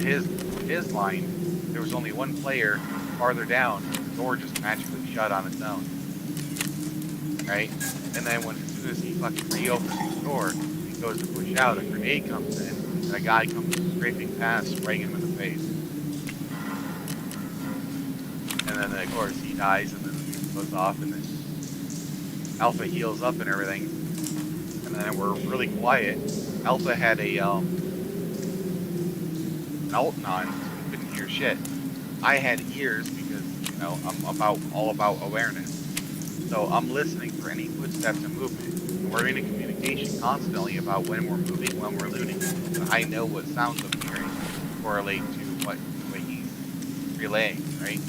His line, there was only one player farther down, the door just magically shut on its own. Right? And then as soon as he fucking reopens the door, he goes to push out, a grenade comes in, and a guy comes scraping past, spraying him in the face. And then, of course, he dies, and then the dude goes off, and then Alpha heals up and everything. And then we're really quiet. Alpha had an Alton on, so we couldn't hear shit. I had ears because, you know, I'm all about awareness. So I'm listening for any footsteps and movement. And we're in a communication constantly about when we're moving, when we're looting. So I know what sounds I'm hearing correlate to what he's relaying, right?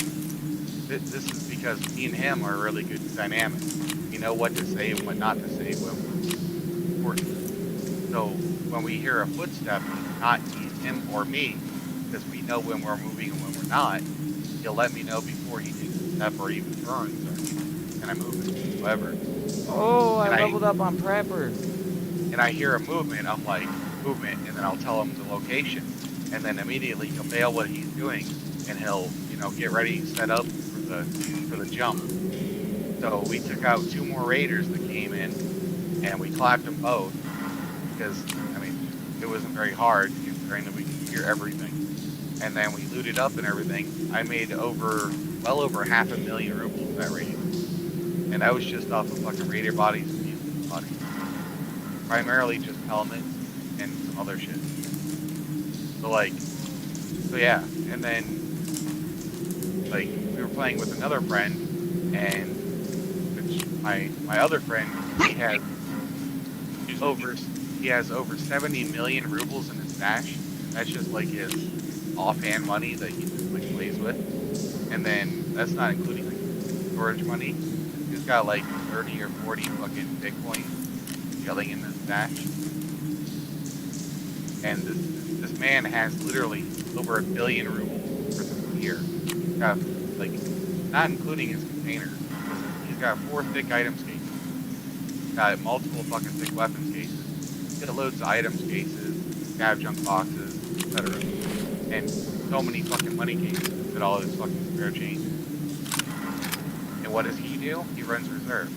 This is because me and him are a really good dynamic. We know what to say and what not to say when we're working. So when we hear a footstep, it's not him or me, because we know when we're moving and when we're not. He'll let me know before he takes a step or even turns or kind of movement, whatever. Oh, I leveled up on Prepper. And I hear a movement, I'm like, movement, and then I'll tell him the location. And then immediately he'll bail what he's doing, and he'll, you know, get ready, set up for the jump. So we took out 2 more raiders that came in, and we clapped them both, because, I mean, it wasn't very hard, considering that we could hear everything. And then we looted up and everything. I made well over 500,000 rubles that raid. And that was just off of fucking raider bodies and mutant bodies. Primarily just helmets and some other shit. So yeah, and then, like, we were playing with another friend, and my other friend, he has over 70 million rubles in his stash. That's just like his offhand money that he just like plays with, and then that's not including like storage money. He's got like 30 or 40 fucking Bitcoin chilling in his stash, and this man has literally over 1 billion rubles worth of gear. He's got, like, not including his containers. He's got 4 thick items cases. He's got multiple fucking thick weapons cases. He's got loads of items cases, scav junk boxes, etc. And so many fucking money cases to fit all his fucking spare change. And what does he do? He runs reserve.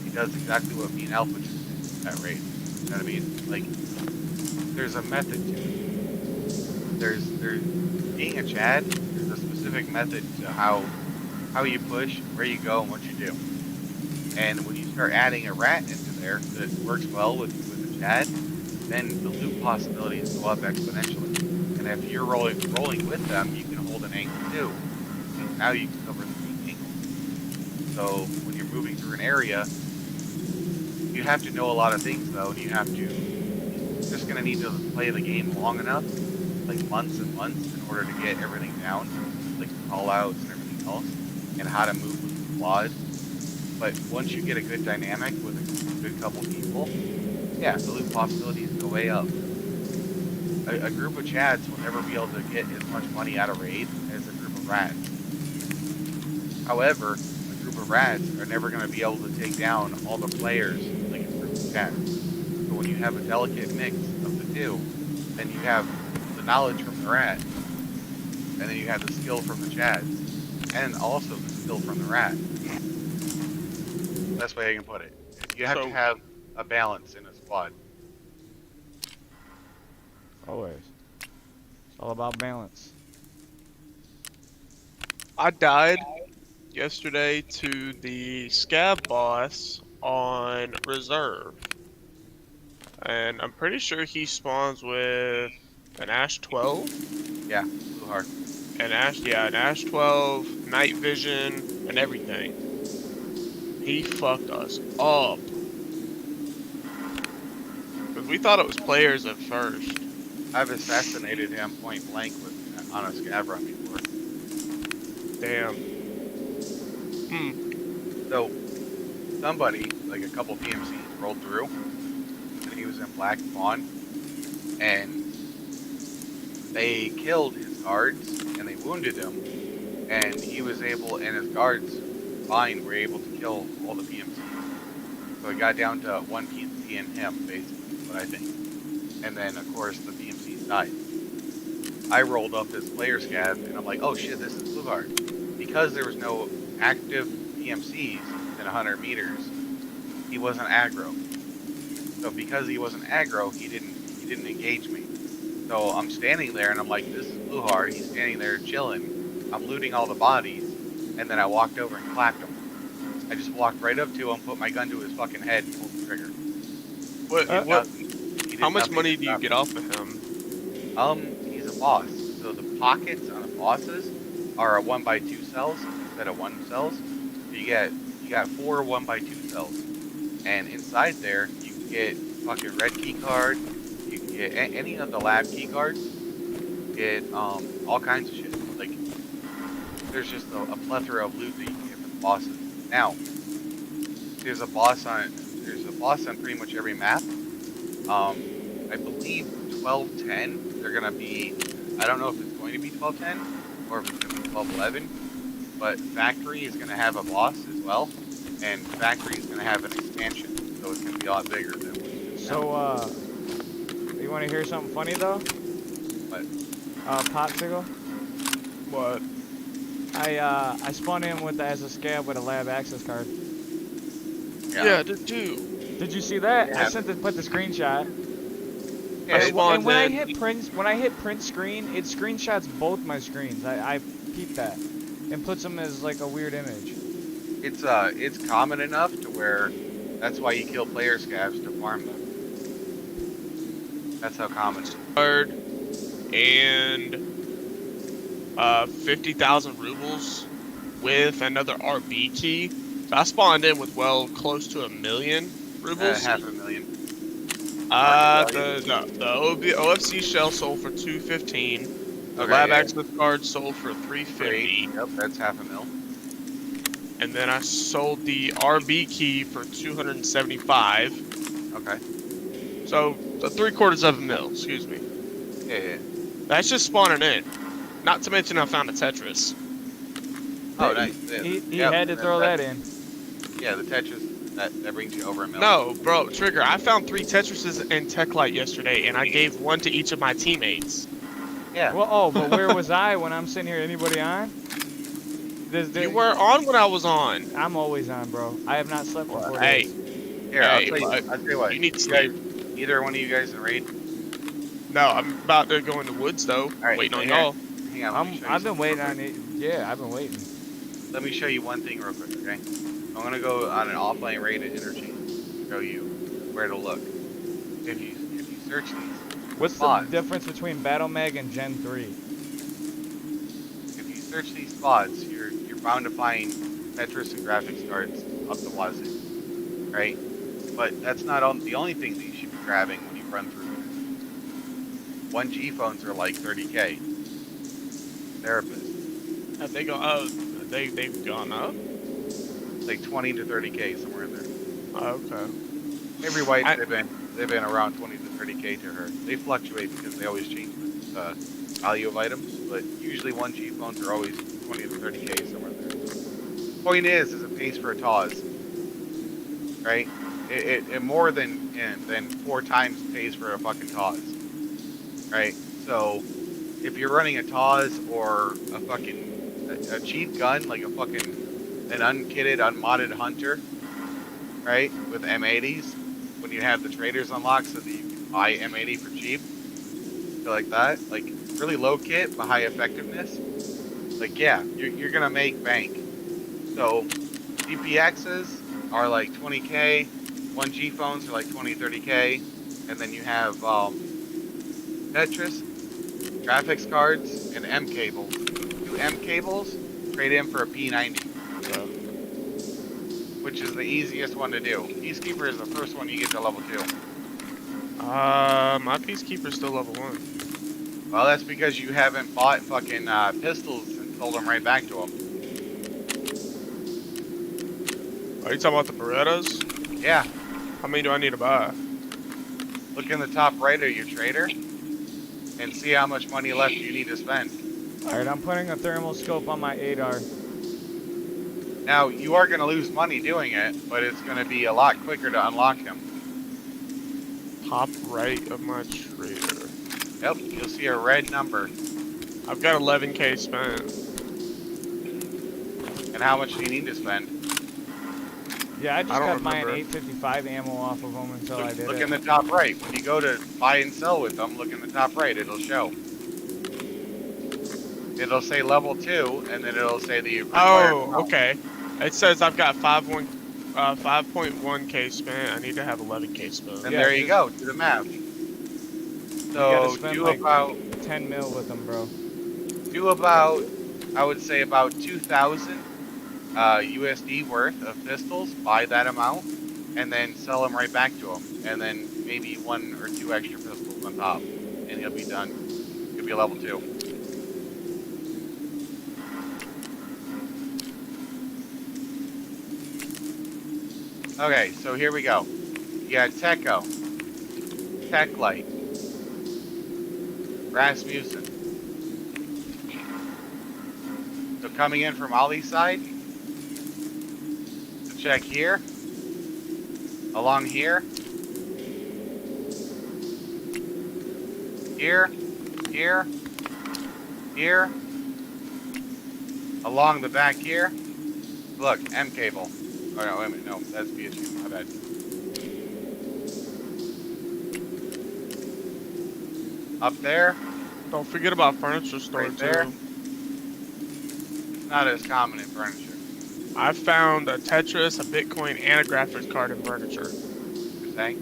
He does exactly what me and Alpha just did at raid. You know what I mean? Like, there's a method to it. There's being a Chad, there's a specific method to how you push, where you go, and what you do. And when you start adding a rat into there that works well with the Chad, then the loot possibilities go up exponentially. And if you're rolling with them, you can hold an angle too. And now you can cover 3 angles. So when you're moving through an area, you have to know a lot of things though, and you're just gonna need to play the game long enough, like months and months, in order to get everything down, like call outs and everything else, and how to move with the squad. But once you get a good dynamic with a good couple people, yeah, the loot possibilities go way up. A group of Chads will never be able to get as much money out of raid as a group of rats. However, a group of rats are never going to be able to take down all the players like a group of Chads. So when you have a delicate mix of the two, then you have the knowledge from the rat, and then you have the skill from the Chads, and also the skill from the rat. That's the way I can put it. You have to have a balance in a squad. Always. It's all about balance. I died yesterday to the scav boss on reserve. And I'm pretty sure he spawns with an Ash 12. Yeah, blue heart. An Ash 12, night vision, and everything. He fucked us up. Because we thought it was players at first. I've assassinated him point blank on a scav run before. Damn. So, somebody, like a couple PMCs, rolled through, and he was in black spawn, and they killed his guards, and they wounded him, and he was able, and his guards combined were able to kill all the PMCs. So it got down to one PMC and him, basically, is what I think. And then, of course, the PMCs died. I rolled up his player scav, and I'm like, oh shit, this is Blueheart. Because there was no active PMCs within 100 meters, he wasn't aggro. So because he wasn't aggro, he didn't engage me. So I'm standing there, and I'm like, this is Blueheart. He's standing there chilling. I'm looting all the bodies, and then I walked over and clapped him. I just walked right up to him, put my gun to his fucking head, and pulled the trigger. How much money do you get off of him? He's a boss. So the pockets on the bosses are a 1x2 cells instead of 1 cells. So you got 4 1x2 cells, and inside there you can get fucking red key card. You can get any of the lab key cards. Get all kinds of shit. Like there's just a plethora of loot that you can get from the bosses. Now there's a boss on pretty much every map. I believe 1210. They're gonna be. I don't know if it's going to be 1210 or if it's going to be 1211. But Factory is gonna have a boss as well, and Factory is gonna have an expansion, so it's gonna be a lot bigger than what it is now. So you want to hear something funny though? What? Popsicle. What? I spawned in as a scab with a lab access card. Yeah, I did too. Did you see that? Yeah. I put the screenshot. Yeah, And when I hit print screen, it screenshots both my screens. I peeped that and puts them as like a weird image. it's common enough to where that's why you kill player scavs to farm them. That's how common it is. Card and 50,000 rubles with another RB key. So I spawned in with close to 1 million rubles. 500,000. The OFC shell sold for 215. The Okay, lab yeah. access card sold for 350. Yep, that's 500,000. And then I sold the RB key for 275. Okay. So 3/4 mil, excuse me. Yeah. That's just spawning in. Not to mention I found a Tetris. Oh, nice. Yeah, He had to throw that in. Yeah, the Tetris that brings you over 1 million. No, bro, Trigger, I found 3 Tetrises in Tech Light yesterday, and I gave 1 to each of my teammates. Yeah. Well, but where was I when I'm sitting here? Anybody on? You were on when I was on. I'm always on, bro. I have not slept for 4 Hey, days. Here, I'll hey, tell you what. you need to sleep. Either one of you guys in raid? No, I'm about to go in the woods though. Alright, waiting on hang y'all. Hang on, let me show you I've been something waiting real on it. Yeah, I've been waiting. quick. Let me show you one thing real quick, okay? I'm gonna go on an offline raid at Interchange. Show you where to look. If you search these What's spots, the difference between Battle Mag and Gen 3? if you search these spots, you're bound to find Tetris and graphics cards up the wazoo, right? But that's not the only thing that you should be grabbing when you run through. 1G phones are like 30K. Therapists, They've gone up. like 20 to 30K, somewhere in there. Oh, okay. Every white they've been around 20 to 30K to her. They fluctuate because they always change the value of items, but usually 1G phones are always 20 to 30K, somewhere there. Point is it pays for a TAWS, right? It more than 4 times pays for a fucking TAWS, right? So if you're running a TAWS or a fucking a cheap gun like an unkitted, unmodded hunter, right, with M80s, when you have the traders unlocked so that you can buy M80 for cheap, so like that, like really low kit but high effectiveness, like yeah, you're gonna make bank. So DPXs are like 20K, 1G phones are like 20, 30K, and then you have Tetris, graphics cards, and M cables. 2 M cables, trade in for a P90. Which is the easiest one to do. Peacekeeper is the first one you get to level 2. My Peacekeeper's still level 1. Well, that's because you haven't bought fucking pistols and sold them right back to them. Are you talking about the Berettas? Yeah. How many do I need to buy? Look in the top right of your trader and see how much money left you need to spend. Alright, I'm putting a thermal scope on my ADAR. Now, you are going to lose money doing it, but it's going to be a lot quicker to unlock them. Top right of my trader. Yep, you'll see a red number. I've got 11K spent. And how much do you need to spend? Yeah, I just don't got buying remember. 855 ammo off of them until I did Look it. in the top right. When you go to buy and sell with them, look in the top right. It'll show. It'll say level 2, and then it'll say the required amount. Okay. It says I've got 5.1K spent. I need to have 11K spent. And there you go. Do the math. So do like about 10 mil with them, bro. Do about, I would say about 2,000 USD worth of pistols. Buy that amount, and then sell them right back to them, and then maybe 1 or 2 extra pistols on top, and you'll be done. You'll be level 2. Okay, so here we go. You got Techo, Tech Light, Rasmussen. So coming in from Ollie's side, to check here, along here, here, along the back here. Look, M cable. Oh no, wait a minute, no, that's BSU, my bad. Up there. Don't forget about furniture store Right there. too. It's not as common in furniture. I found a Tetris, a Bitcoin, and a graphics card in furniture. You're saying?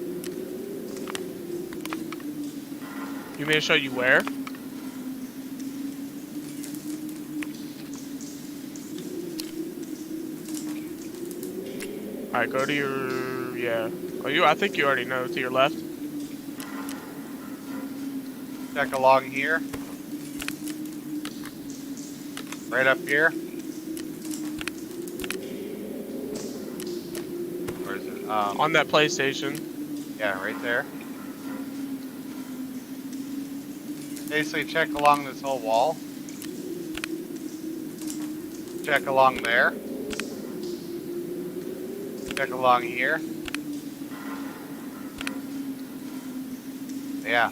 You may show you where? Alright, go to your, yeah. Oh, I think you already know, to your left. Check along here. Right up here. Where is it? On that PlayStation. Yeah, right there. Basically, check along this whole wall. Check along there. Check along here. Yeah.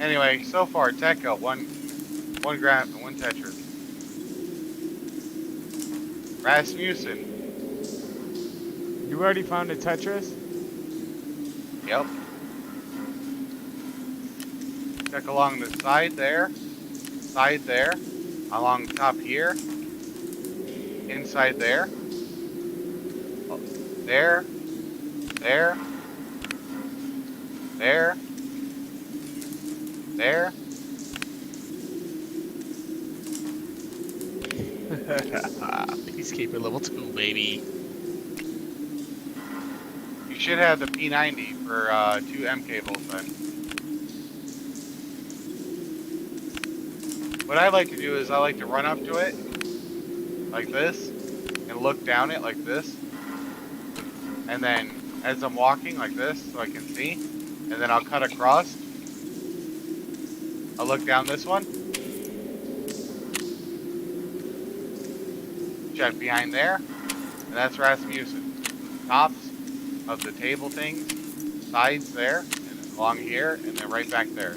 Anyway, so far, Techo, one graph and 1 Tetris. Rasmussen. You already found a Tetris? Yep. Check along the side there, along the top here, inside there, there, there, there, there. Peacekeeper level 2, baby. You should have the P90 for 2 M cables then. What I like to do is I like to run up to it like this and look down it like this, and then as I'm walking like this so I can see, and then I'll cut across. I'll look down this one, check behind there, and that's Rasmussen. Tops of the table things, sides there, and along here, and then right back there.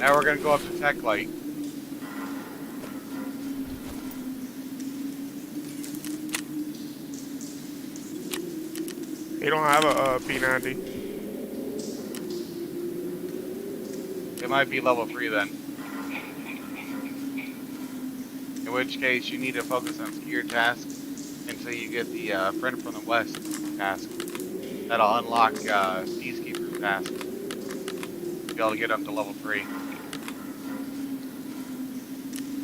Now we're going to go up to Tech Light. You don't have a P90. It might be level 3 then. In which case you need to focus on skier tasks until you get the Friend from the West task. That'll unlock Peacekeeper's task. Be able to get up to level 3.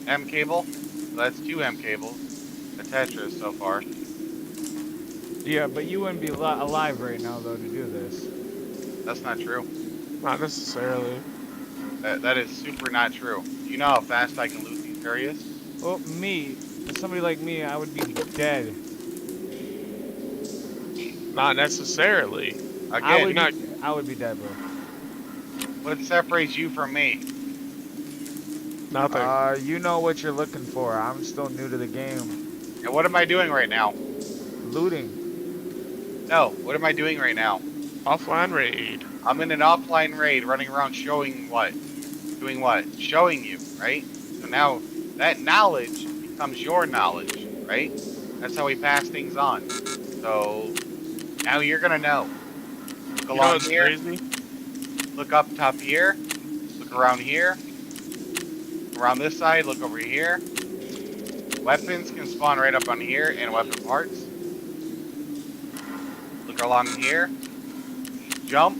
M cable, so that's 2 M cables. A Tetris so far. Yeah, but you wouldn't be alive right now though to do this. That's not true. Not necessarily. That is super not true. Do you know how fast I can loot these areas? Well, somebody like me, I would be dead. Not necessarily. Again, I would be dead, bro. what separates you from me? Nothing. You know what you're looking for. I'm still new to the game. And what am I doing right now? Looting. No, what am I doing right now? Offline raid. I'm in an offline raid running around showing what? Doing what? Showing you, right? So now that knowledge becomes your knowledge, right? That's how we pass things on. So now you're gonna know. Look along here. Crazy? Look up top here. Look around here. Around this side, look over here. Weapons can spawn right up on here and weapon parts. Look along here. Jump.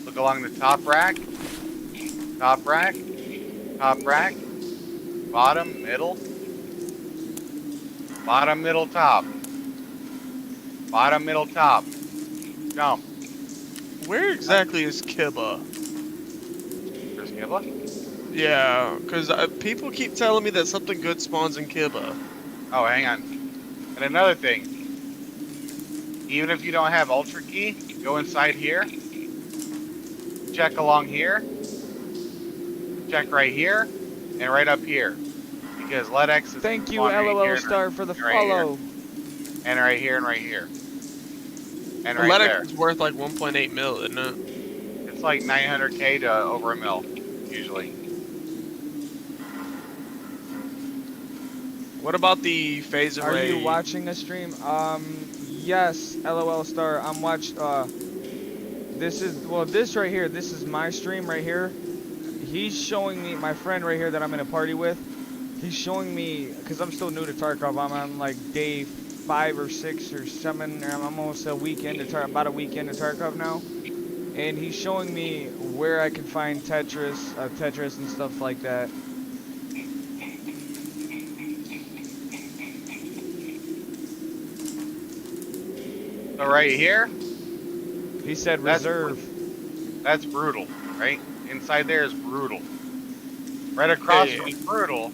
Look along the top rack. Top rack. Top rack. Bottom, middle. Bottom, middle, top. Bottom, middle, top. Jump. Where exactly is Kiba? There's Kibba? Yeah, because people keep telling me that something good spawns in Kiba. Oh, hang on. And another thing. Even if you don't have Ultra Key, go inside here. Check along here. Check right here. And right up here. Because LEDX is Thank you, LOL Star, for the follow. And right here and right here. And right there. LEDX is worth like 1.8 mil, isn't it? It's like 900k to over a mil, usually. What about the phase array? Are you watching a stream? Yes, LOL Star. I'm this right here, this is my stream right here. He's showing me, my friend right here that I'm in a party with, he's showing me, because I'm still new to Tarkov, I'm on like day 5 or 6 or 7, I'm almost about a week into Tarkov now. And he's showing me where I can find Tetris and stuff like that. So right here, he said reserve. That's brutal, right? Inside there is brutal. Right across from brutal,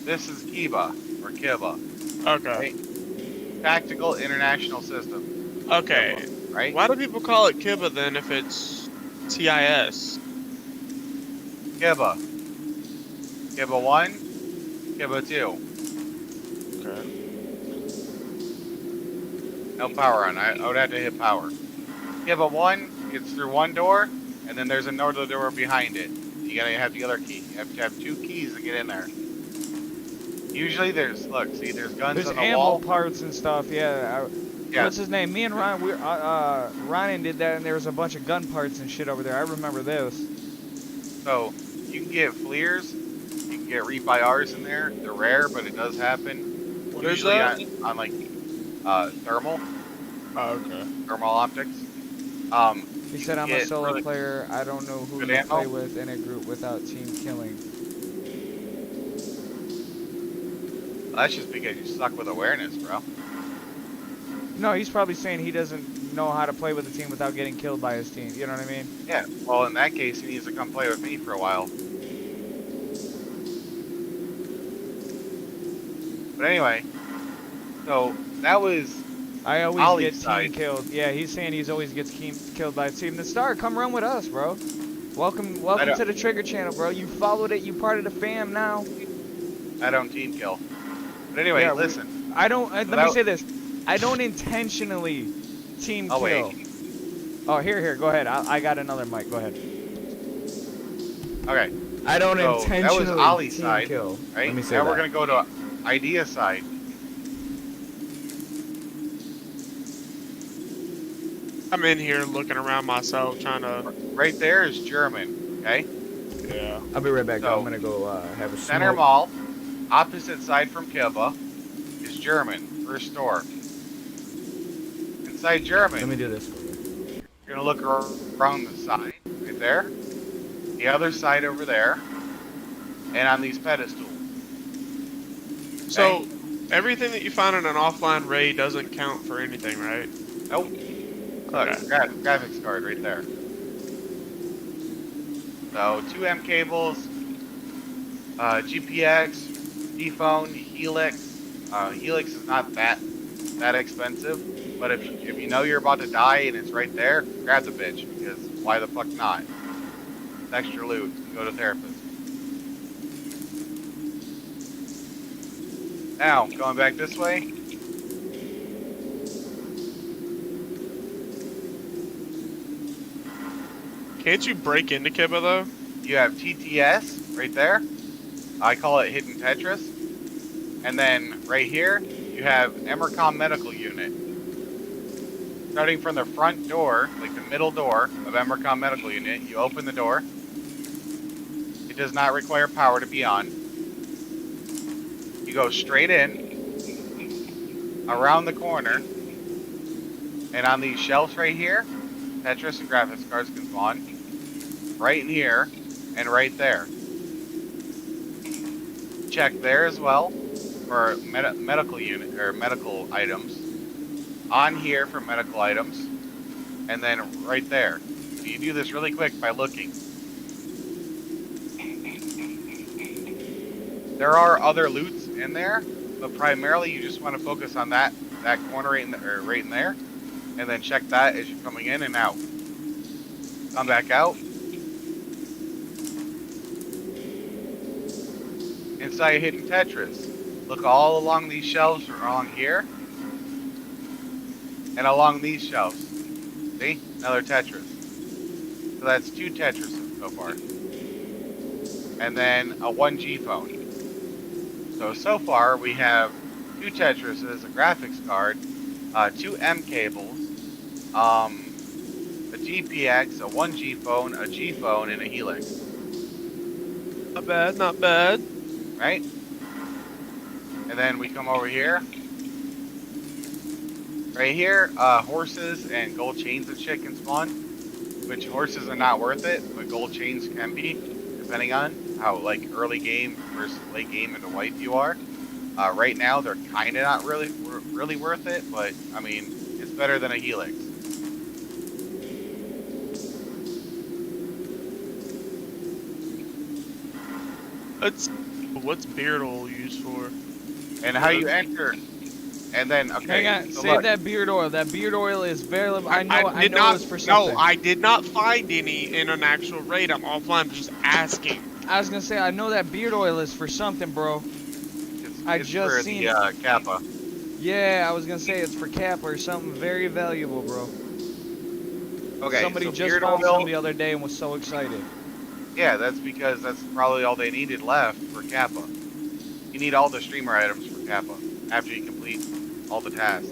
this is Kiba or Kiba. Okay. Right? Tactical International System. Okay. Kiba, right? Why do people call it Kiba then if it's TIS? Kiba. Kiba 1, Kiba 2. Okay. No power on. I would have to hit power. Kiba 1 gets through one door, and then there's another door behind it. You gotta have the other key. You have to have 2 keys to get in there. Usually there's guns on the wall. There's ammo parts and stuff, yeah. What's his name? Me and Ryan, Ryan did that, and there was a bunch of gun parts and shit over there. I remember this. So, you can get FLIRs, you can get rebuy-Rs in there. They're rare, but it does happen. What is Usually that? on like, thermal. Oh, okay. Thermal optics. He said, I'm a solo player. I don't know who to play with in a group without team killing. Well, that's just because you suck with awareness, bro. No, he's probably saying he doesn't know how to play with a team without getting killed by his team. You know what I mean? Yeah, well, in that case, he needs to come play with me for a while. But anyway, so that was I always Ollie's get side. team killed. Yeah, he's saying he's always gets killed by a team. The Star, come run with us, bro. Welcome to the Trigger channel, bro. You followed it. You part of the fam now. I don't team kill. But anyway, Yeah, listen. I don't. Let me say this. I don't intentionally team kill. Wait. Oh, here. Go ahead. I got another mic. Go ahead. Okay. I don't intentionally that was Ollie's team side, kill. right? Let me say now that. we're gonna go to Idea side. I'm in here looking around myself, trying to. Right there is German. Okay. Yeah. I'll be right back. So, I'm gonna go have a Center smoke. Mall, opposite side from Kiba, is German. First store. Inside German. Let me do this for you. You're gonna look around the side, right there, the other side over there, and on these pedestals. So, everything that you find in an offline raid doesn't count for anything, right? Nope. Look, Okay. graphics card right there. So 2M cables, GPX, D-phone, Helix. Helix is not that that expensive. But if you know you're about to die and it's right there, grab the bitch, because why the fuck not? It's extra loot. Go to therapist. Now, going back this way. Can't you break into Kibba though? You have TTS right there. I call it Hidden Tetris. And then right here, you have Emercom Medical Unit. Starting from the front door, like the middle door of Emercom Medical Unit, you open the door. It does not require power to be on. You go straight in, around the corner, and on these shelves right here, Tetris and graphics cards can spawn. Right in here, and right there. Check there as well for medical unit or medical items. On here for medical items, and then right there. So you do this really quick by looking. There are other loots in there, but primarily you just want to focus on that corner right in there, and then check that as you're coming in and out. Come back out. Inside Hidden Tetris, look all along these shelves along here, and along these shelves. See? Another Tetris. So that's 2 Tetris so far. And then a 1G phone. So far we have 2 Tetrises, a graphics card, 2 M cables, a GPX, a 1G phone, a G phone, and a Helix. Not bad, not bad. Right? And then we come over here. Right here, horses and gold chains and shit can spawn. Which horses are not worth it, but gold chains can be, depending on how like early game versus late game into white you are. Right now they're kinda not really worth it, but I mean it's better than a Helix. What's beard oil used for? And how you enter. And then, okay. Hang on, so save look. that beard oil. That beard oil is very. I know it's for No, something. I did not find any in an actual raid. I'm offline. I'm just asking. I was gonna say I know that beard oil is for something, bro. It's for seen the Kappa. Yeah, I was gonna say it's for Kappa or something very valuable, bro. Okay. Somebody so just found some the other day and was so excited. Yeah, that's because that's probably all they needed left for Kappa. You need all the streamer items for Kappa after you complete all the tasks.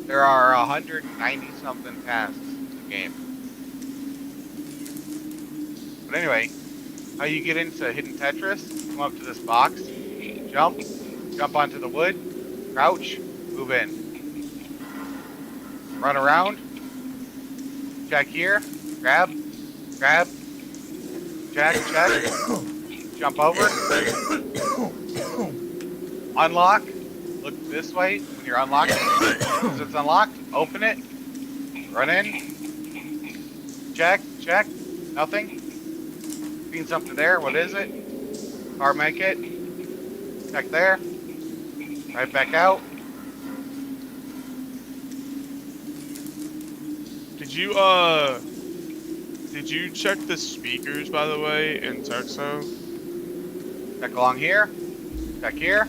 There are 190 something tasks in the game. But anyway, how you get into Hidden Tetris, come up to this box, jump onto the wood, crouch, move in. Run around, check here, grab, check, jump over, unlock, look this way when you're unlocking. As it's unlocked, open it, run in, check, nothing. Seen something there, what is it? Car make it, check there, right back out. Did you check the speakers, by the way, in Texo? Check along here. Check here.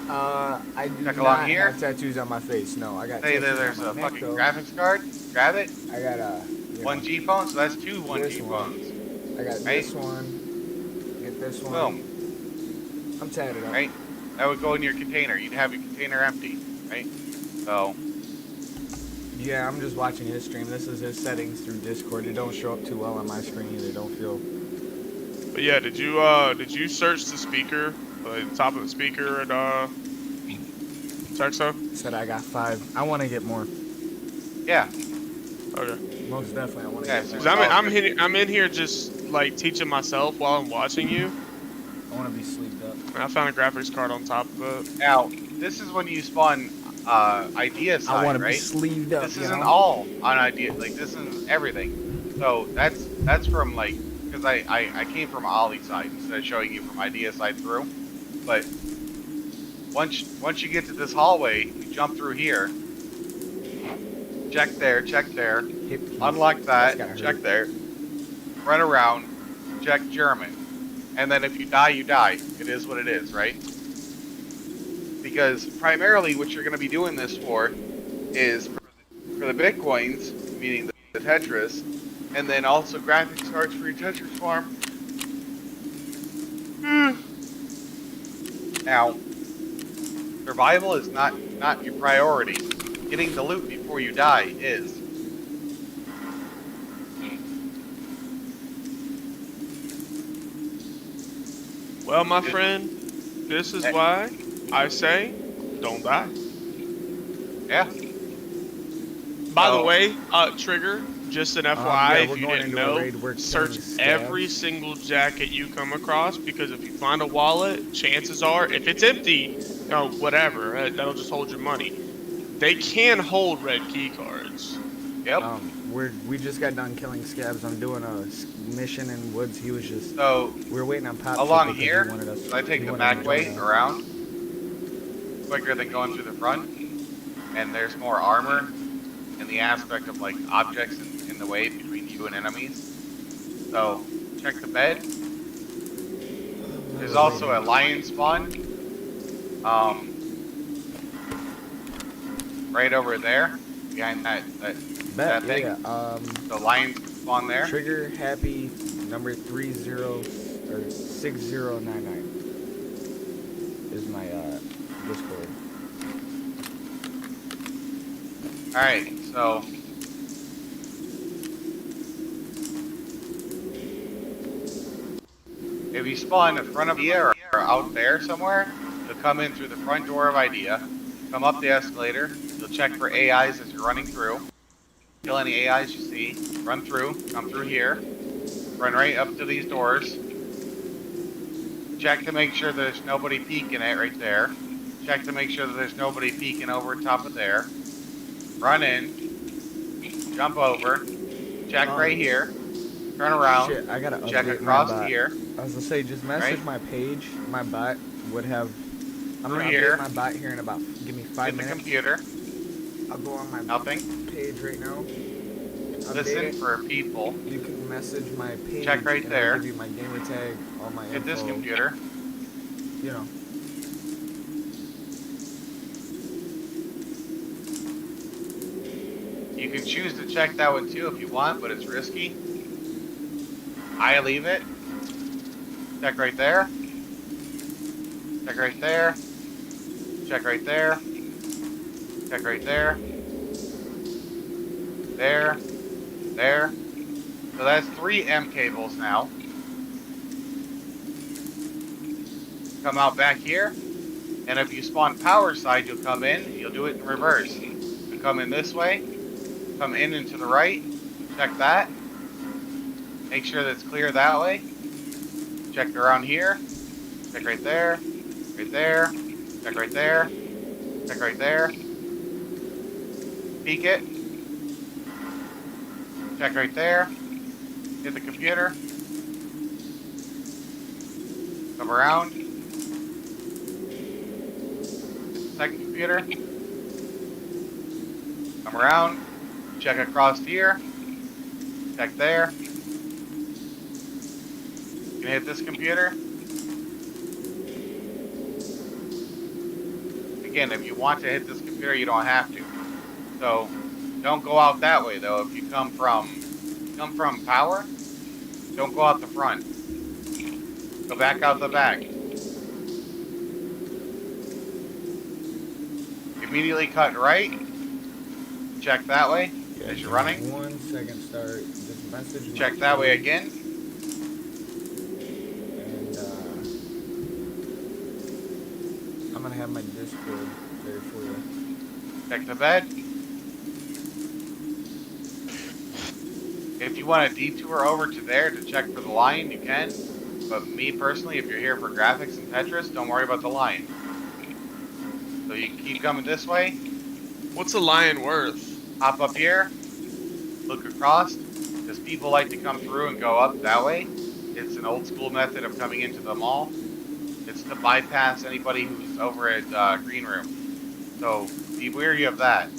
I do Check not along here. have tattoos on my face. No, I got Hey, tattoos there's on my a neck, fucking though. graphics card. Grab it. I got a 1G phone, so that's 2 1G This one. phones. I got Right? this one. Get this one. Boom. I'm tatted up. Right? That would go in your container. You'd have your container empty. Right? So, Yeah, I'm just watching his stream. This is his settings through Discord. It don't show up too well on my screen. They don't feel. But yeah, did you search the speaker, the top of the speaker at Texo? Said I got 5. I want to get more. yeah. Okay. Most definitely, I want to Yeah, get so more. Cause I'm in here just like teaching myself while I'm watching you. I want to be sleeved up. And I found a graphics card on top of it. Now, this is when you spawn idea side, I want to right? be sleeved up. This you isn't know? all on idea. Like, this isn't everything. So, that's from, like, because I came from Ollie side instead of showing you from idea side through. But once you get to this hallway, you jump through here. Check there, unlock that, check there, run around, check German, and then if you die, you die. It is what it is, right? Because primarily what you're going to be doing this for is for the Bitcoins, meaning the Tetris, and then also graphics cards for your Tetris farm. Now, survival is not your priority. Getting the loot before you die is. Well, my friend, this is why I say don't die. Yeah. By the way, Trigger, just an FYI, if you didn't know, search every single jacket you come across, because if you find a wallet, chances are, if it's empty, no, whatever, that'll just hold your money. They can hold red key cards. Yep. We just got done killing scabs. I'm doing a mission in Woods. He was just we're waiting on Pop. Along here, I take the back way around quicker than going through the front, and there's more armor in the aspect of like objects in the way between you and enemies. So check the bed. There's also a lion spawn. Right over there, behind that thing. Yeah, the lion spawn there. Trigger Happy number 6099 is my Discord. Alright, so if you spawn in front of you or out there somewhere, you'll come in through the front door of Idea, come up the escalator, you'll check for AIs as you're running through, kill any AIs you see, run through, come through here, run right up to these doors, check to make sure there's nobody peeking it right there, check to make sure that there's nobody peeking over top of there, run in, jump over, check right here, turn around, shit, I gotta check update across my bot. here. I was gonna say, just message my page. My bot would have. I'm gonna here. update my bot here in about. Give me 5 In the minutes. computer, I'll go on my nothing. page right now. Listen for people. You can message my page. Check right and there. I'll give you my gamer tag, all my Hit this info, computer. You know. You can choose to check that one too if you want, but it's risky. I leave it. Check right there. Check right there. Check right there. Check right there. There. There. So that's 3 M cables now. Come out back here. And if you spawn power side, you'll come in. You'll do it in reverse. You come in this way. Come in and to the right. Check that. Make sure that's clear that way. Check around here. Check right there. Right there. Check right there. Check right there. Peek it. Check right there. Hit the computer. Come around. Hit the second computer. Come around. Check across here. Check there. You can hit this computer. Again, if you want to hit this computer, you don't have to. So don't go out that way though. If you come from power, don't go out the front. Go back out the back. Immediately cut right. Check that way as you're running. 1 second start. Just message. Check that way again. And I'm gonna have my Discord there for you. Check the bed. If you want to detour over to there to check for the lion, you can. But me personally, if you're here for graphics and Tetris, don't worry about the lion. So you can keep coming this way. What's a lion worth? Hop up here. Look across. Because people like to come through and go up that way. It's an old school method of coming into the mall. It's to bypass anybody who's over at Green Room. So be wary of that.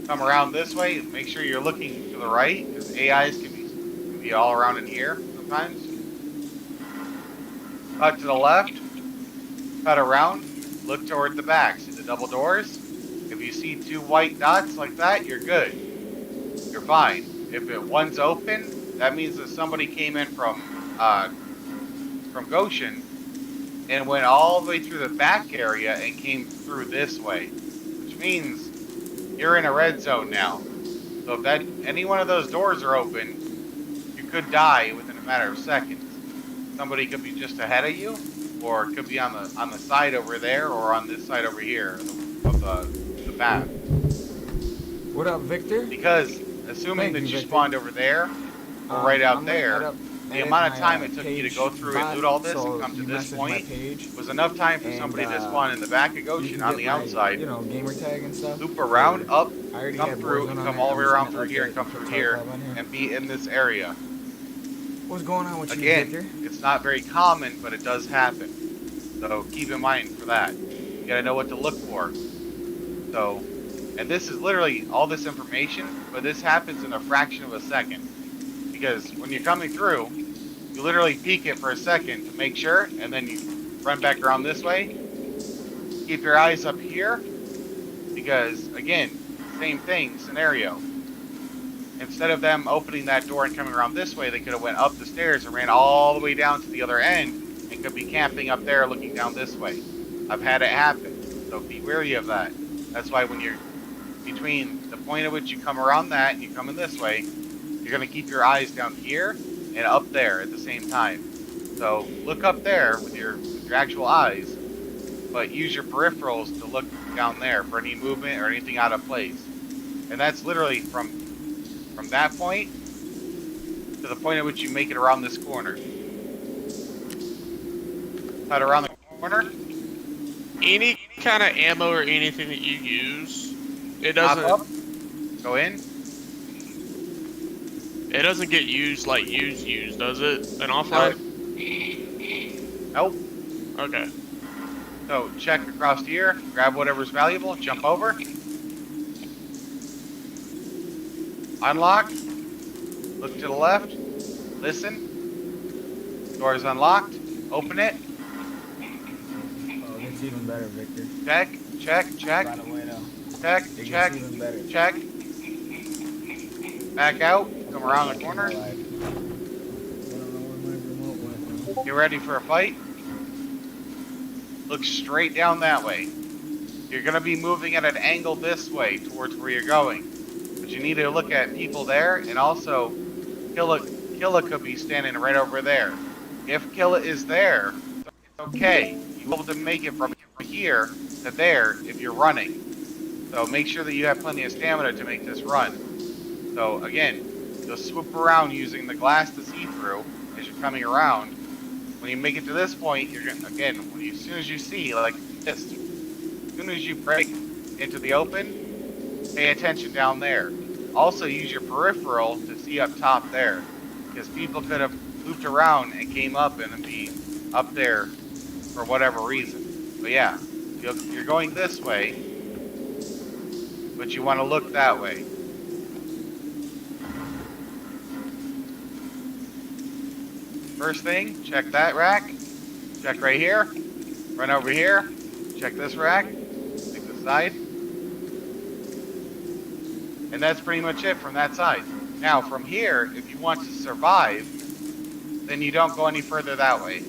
Come around this way. Make sure you're looking to the right, because AIs can be all around in here sometimes. Cut to the left. Cut around. Look toward the back. See the double doors? If you see 2 white dots like that, you're good. You're fine. If one's open, that means that somebody came in from Goshen and went all the way through the back area and came through this way, which means you're in a red zone now. So if any one of those doors are open, you could die within a matter of seconds. Somebody could be just ahead of you, or it could be on the side over there, or on this side over here of the map. What up, Victor? Because assuming that you spawned over there, or right out there, the amount of time it took you to go through and loot all this and come to this point was enough time for somebody to spawn in the back of Goshen on the outside, you know, gamer tag and stuff. loop around, up, come through, and come all the way around through here and come through here, and be in this area. What's going on with you, Again, Victor? it's not very common, but it does happen. So keep in mind for that. You gotta know what to look for. So, and this is literally all this information, but this happens in a fraction of a second. Because when you're coming through, you literally peek it for a second to make sure, and then you run back around this way. Keep your eyes up here, because again, same thing, scenario. Instead of them opening that door and coming around this way, they could have went up the stairs and ran all the way down to the other end, and could be camping up there looking down this way. I've had it happen, so be wary of that. That's why when you're between the point at which you come around that and you come in this way, you're going to keep your eyes down here and up there at the same time. So look up there with your actual eyes, but use your peripherals to look down there for any movement or anything out of place. And that's literally from that point to the point at which you make it around this corner. Cut around the corner. Any kind of ammo or anything that you use, it doesn't go in. It doesn't get used like used, does it? An offline? Nope. Okay. So check across here, grab whatever's valuable, jump over. Unlock. Look to the left. Listen. Door is unlocked. Open it. Oh, that's even better, Victor. Check. By the way, though. Check. Back out. Come around the corner. Get ready for a fight. Look straight down that way. You're going to be moving at an angle this way towards where you're going. But you need to look at people there, and also Killa could be standing right over there. If Killa is there, it's okay. You'll be able to make it from here to there if you're running. So make sure that you have plenty of stamina to make this run. So again, just swoop around using the glass to see through as you're coming around. When you make it to this point, you're gonna, again, as soon as you see like this, as soon as you break into the open, pay attention down there. Also use your peripheral to see up top there, because people could have looped around and came up and be up there for whatever reason. But yeah, you're going this way, but you want to look that way. First thing, check that rack. Check right here. Run over here. Check this rack. Take the side. And that's pretty much it from that side. Now from here, if you want to survive, then you don't go any further that way.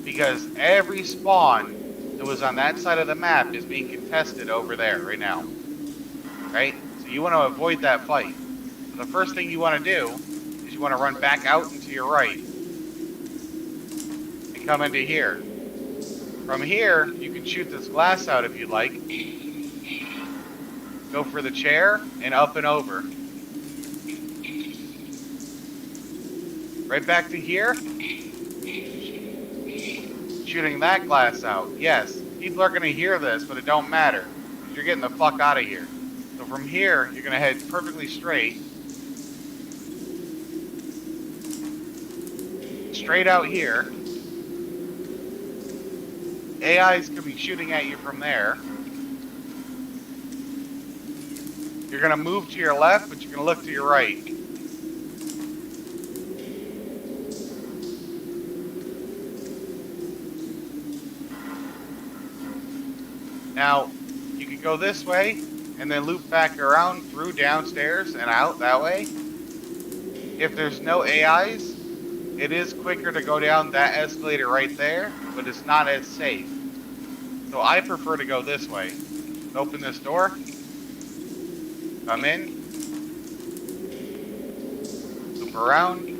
Because every spawn that was on that side of the map is being contested over there right now. Right? So you want to avoid that fight. So the first thing you want to do is you want to run back out and to your right. And come into here. From here, you can shoot this glass out if you'd like. Go for the chair and up and over. Right back to here. Shooting that glass out. Yes, people are going to hear this, but it don't matter. You're getting the fuck out of here. So from here, you're going to head perfectly straight. Straight out here. AIs could be shooting at you from there. You're gonna move to your left, but you're gonna look to your right. Now, you could go this way, and then loop back around through downstairs and out that way. If there's no AIs, it is quicker to go down that escalator right there, but it's not as safe. So I prefer to go this way. Open this door, come in, loop around.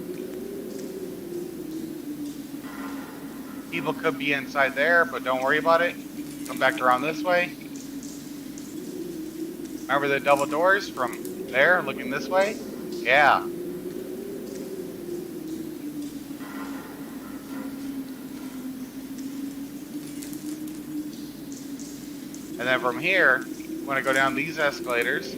People could be inside there, but don't worry about it. Come back around this way. Remember the double doors from there, looking this way? Yeah. And then from here, you want to go down these escalators.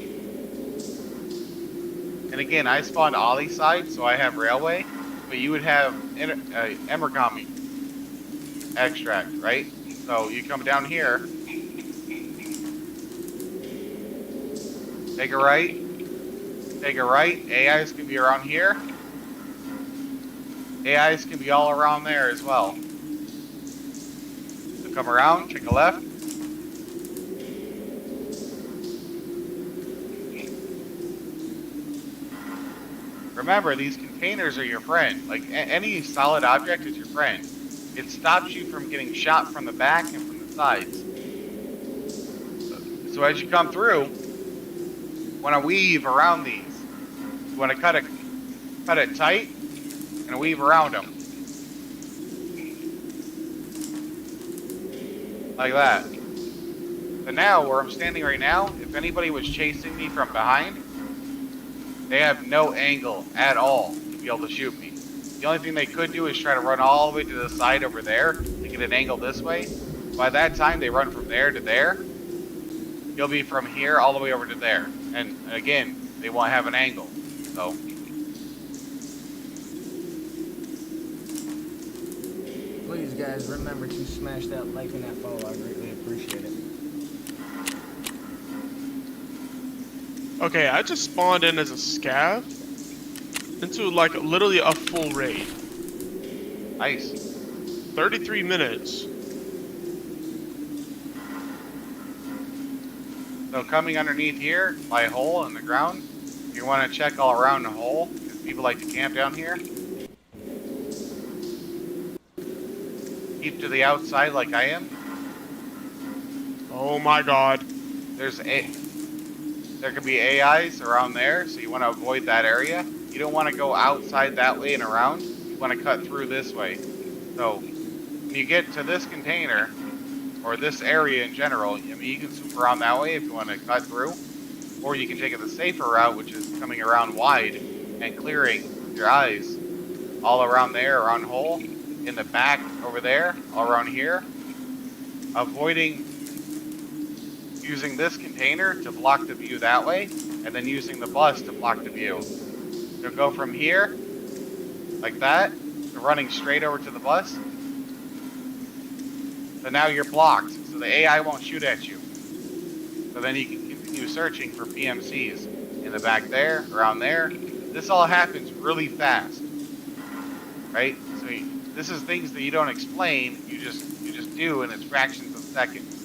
And again, I spawned Ollie side, so I have railway, but you would have Emergami extract, right? So you come down here, take a right, AIs can be around here. AIs can be all around there as well. So come around, take a left. Remember, these containers are your friend. Like, any solid object is your friend. It stops you from getting shot from the back and from the sides. So as you come through, you want to weave around these. You want to cut it tight and weave around them. Like that. But now, where I'm standing right now, if anybody was chasing me from behind, they have no angle at all to be able to shoot me. The only thing they could do is try to run all the way to the side over there to get an angle this way. By that time, they run from there to there. You'll be from here all the way over to there. And again, they won't have an angle. So. Please, guys, remember to smash that like and that follow. I greatly appreciate it. Okay, I just spawned in as a scav into like literally a full raid. Nice. 33 minutes. So coming underneath here by a hole in the ground, you want to check all around the hole because people like to camp down here. Keep to the outside like I am. Oh my god. There could be AIs around there, so you want to avoid that area. You don't want to go outside that way and around. You want to cut through this way. So when you get to this container, or this area in general, I mean, you can swoop around that way if you want to cut through. Or you can take it the safer route, which is coming around wide and clearing your eyes all around there, around the hole, in the back over there, all around here. Avoiding using this container to block the view that way, and then using the bus to block the view. So go from here, like that, to running straight over to the bus. So now you're blocked, so the AI won't shoot at you. So then you can continue searching for PMCs in the back there, around there. This all happens really fast, right? So this is things that you don't explain, you just do, and it's fractions of seconds.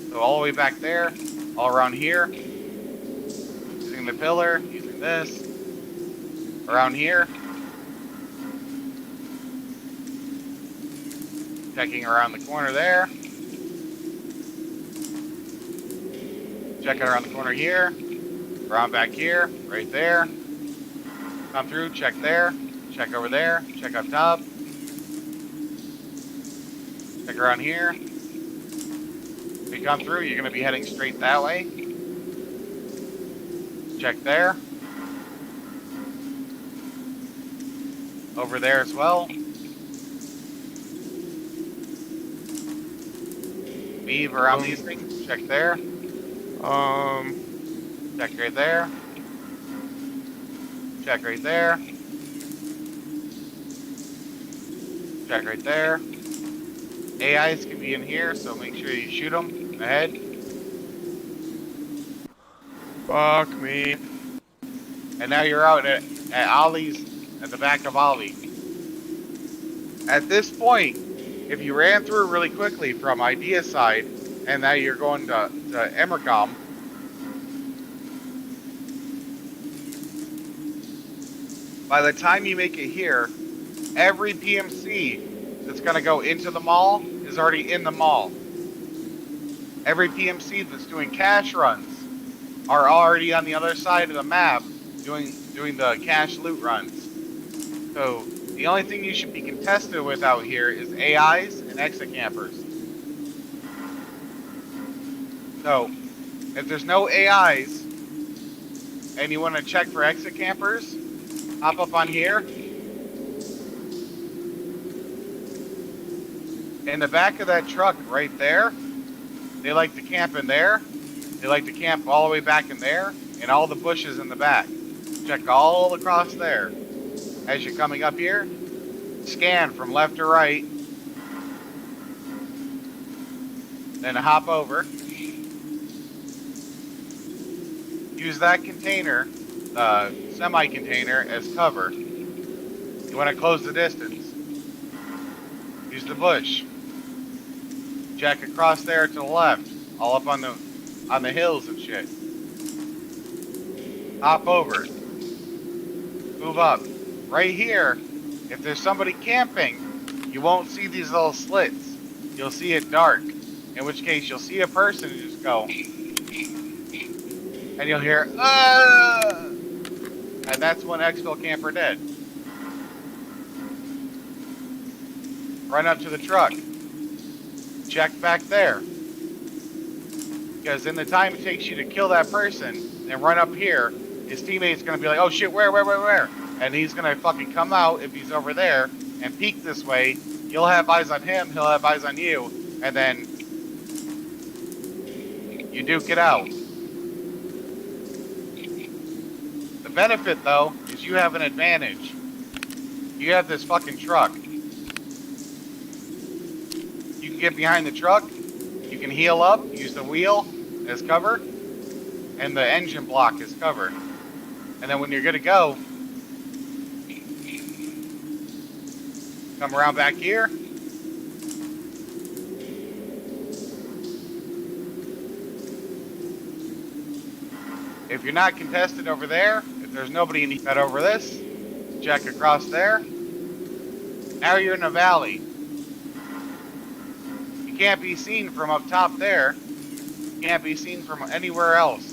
So all the way back there, all around here, using the pillar, using this, around here, checking around the corner there, checking around the corner here, around back here, right there, come through, check there, check over there, check up top, check around here. If you come through, you're going to be heading straight that way. Check there. Over there as well. Weave around these things. Check there. Check right there. Check right there. Check right there. AIs can be in here, so make sure you shoot them in the head. Fuck me. And now you're out at Ollie's, at the back of Ollie. At this point, if you ran through really quickly from Idea side, and now you're going to Emercom, by the time you make it here, every PMC that's going to go into the mall is already in the mall. Every PMC that's doing cash runs are already on the other side of the map doing the cash loot runs. So the only thing you should be contested with out here is AIs and exit campers. So if there's no AIs and you want to check for exit campers, hop up on here. In the back of that truck right there, they like to camp in there. They like to camp all the way back in there, and all the bushes in the back. Check all across there. As you're coming up here, scan from left to right. Then hop over. Use that container, the semi-container, as cover. You want to close the distance. Use the bush. Check across there to the left, all up on the hills and shit. Hop over. Move up. Right here, if there's somebody camping, you won't see these little slits. You'll see it dark. In which case, you'll see a person just go, and you'll hear, ah! And that's when exfil camper dead. Run up to the truck. Check back there. Because in the time it takes you to kill that person and run up here, his teammate's gonna be like, oh shit, where? And he's gonna fucking come out if he's over there and peek this way. You'll have eyes on him, he'll have eyes on you, and then you duke it out. The benefit though is you have an advantage. You have this fucking truck. You can get behind the truck, you can heal up, use the wheel as cover, and the engine block as cover. And then when you're good to go, come around back here. If you're not contested over there, if there's nobody in the head over this, check across there. Now you're in a valley. You can't be seen from up top there. You can't be seen from anywhere else.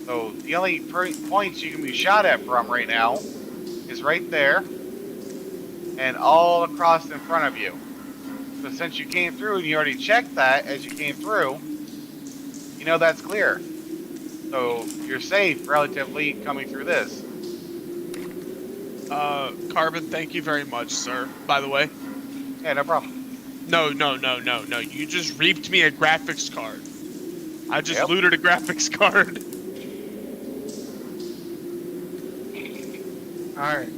So the only points you can be shot at from right now is right there and all across in front of you. So since you came through and you already checked that as you came through, you know that's clear. So you're safe relatively coming through this. Carbon, thank you very much, sir, by the way. Yeah, no problem. No. You just reaped me a graphics card. I just looted a graphics card. Alright.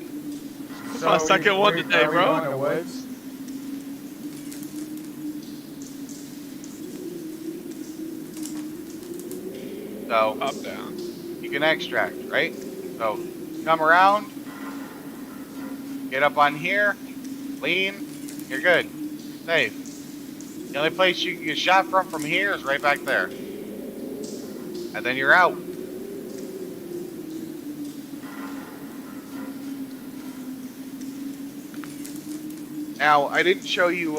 That's my second one today, bro. So, up, down. You can extract, right? So, come around, get up on here, lean, you're good. Safe. The only place you can get shot from here is right back there. And then you're out. Now, I didn't show you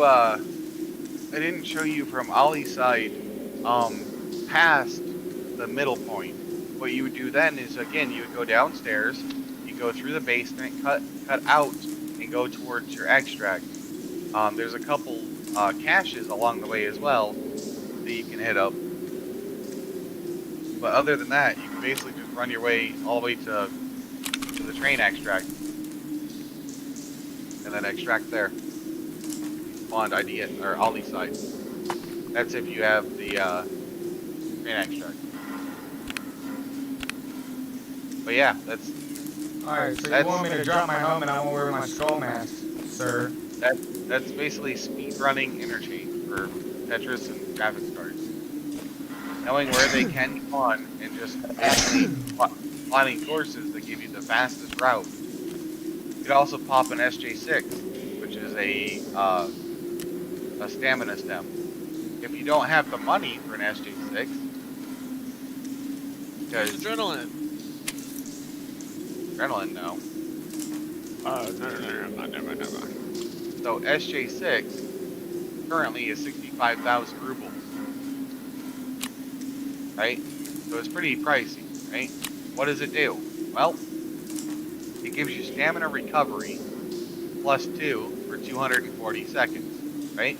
from Ollie's side, past the middle point. What you would do then is, again, you would go downstairs, you go through the basement, cut out, and go towards your extract. There's a couple caches along the way as well that you can hit up. But other than that, you can basically just run your way all the way to the train extract. And then extract there. On idea or Ollie side. That's if you have the train extract. But yeah, that's alright, so you want me to drop my helmet, I won't wear my skull mask, sir. That's basically speed running interchange for Tetris and graphics cards. Knowing where they can spawn and just basically spawning courses that give you the fastest route. You could also pop an SJ6, which is a stamina stem. If you don't have the money for an SJ6, because adrenaline. Adrenaline, no. No, never mind. So SJ6 currently is 65,000 rubles, right? So it's pretty pricey, right? What does it do? Well, it gives you stamina recovery plus 2 for 240 seconds, right?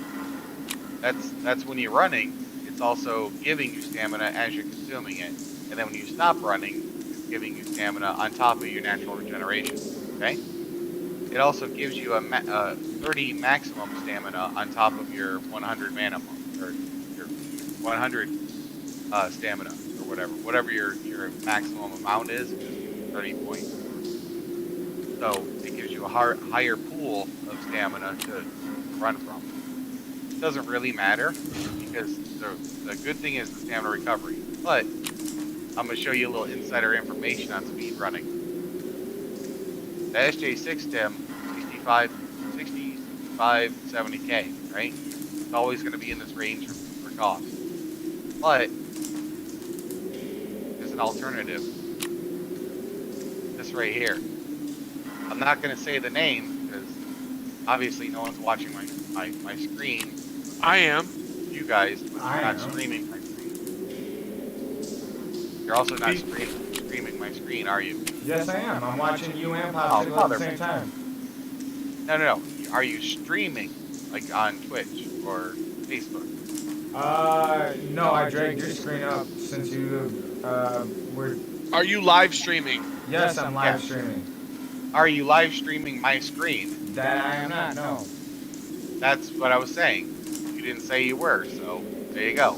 That's when you're running. It's also giving you stamina as you're consuming it, and then when you stop running, it's giving you stamina on top of your natural regeneration. Okay. It also gives you a 30 maximum stamina on top of your 100 mana or your 100 stamina or whatever your maximum amount is 30 points. So it gives you a higher pool of stamina to run from. It doesn't really matter because the good thing is the stamina recovery. But I'm going to show you a little insider information on speed running. The SJ6 stem, 65, 70k, right? It's always going to be in this range for cost. But there's an alternative. This right here. I'm not going to say the name because obviously no one's watching my screen. I am. You guys, but you're not streaming my screen. You're also not streaming my screen, are you? Yes, I am. I'm watching you and Popsicle at the same time. No. Are you streaming, like on Twitch or Facebook? No, I dragged your screen up since you were. Are you live streaming? Yes, I'm live streaming. Are you live streaming my screen? That I am not, no. That's what I was saying. You didn't say you were, so there you go.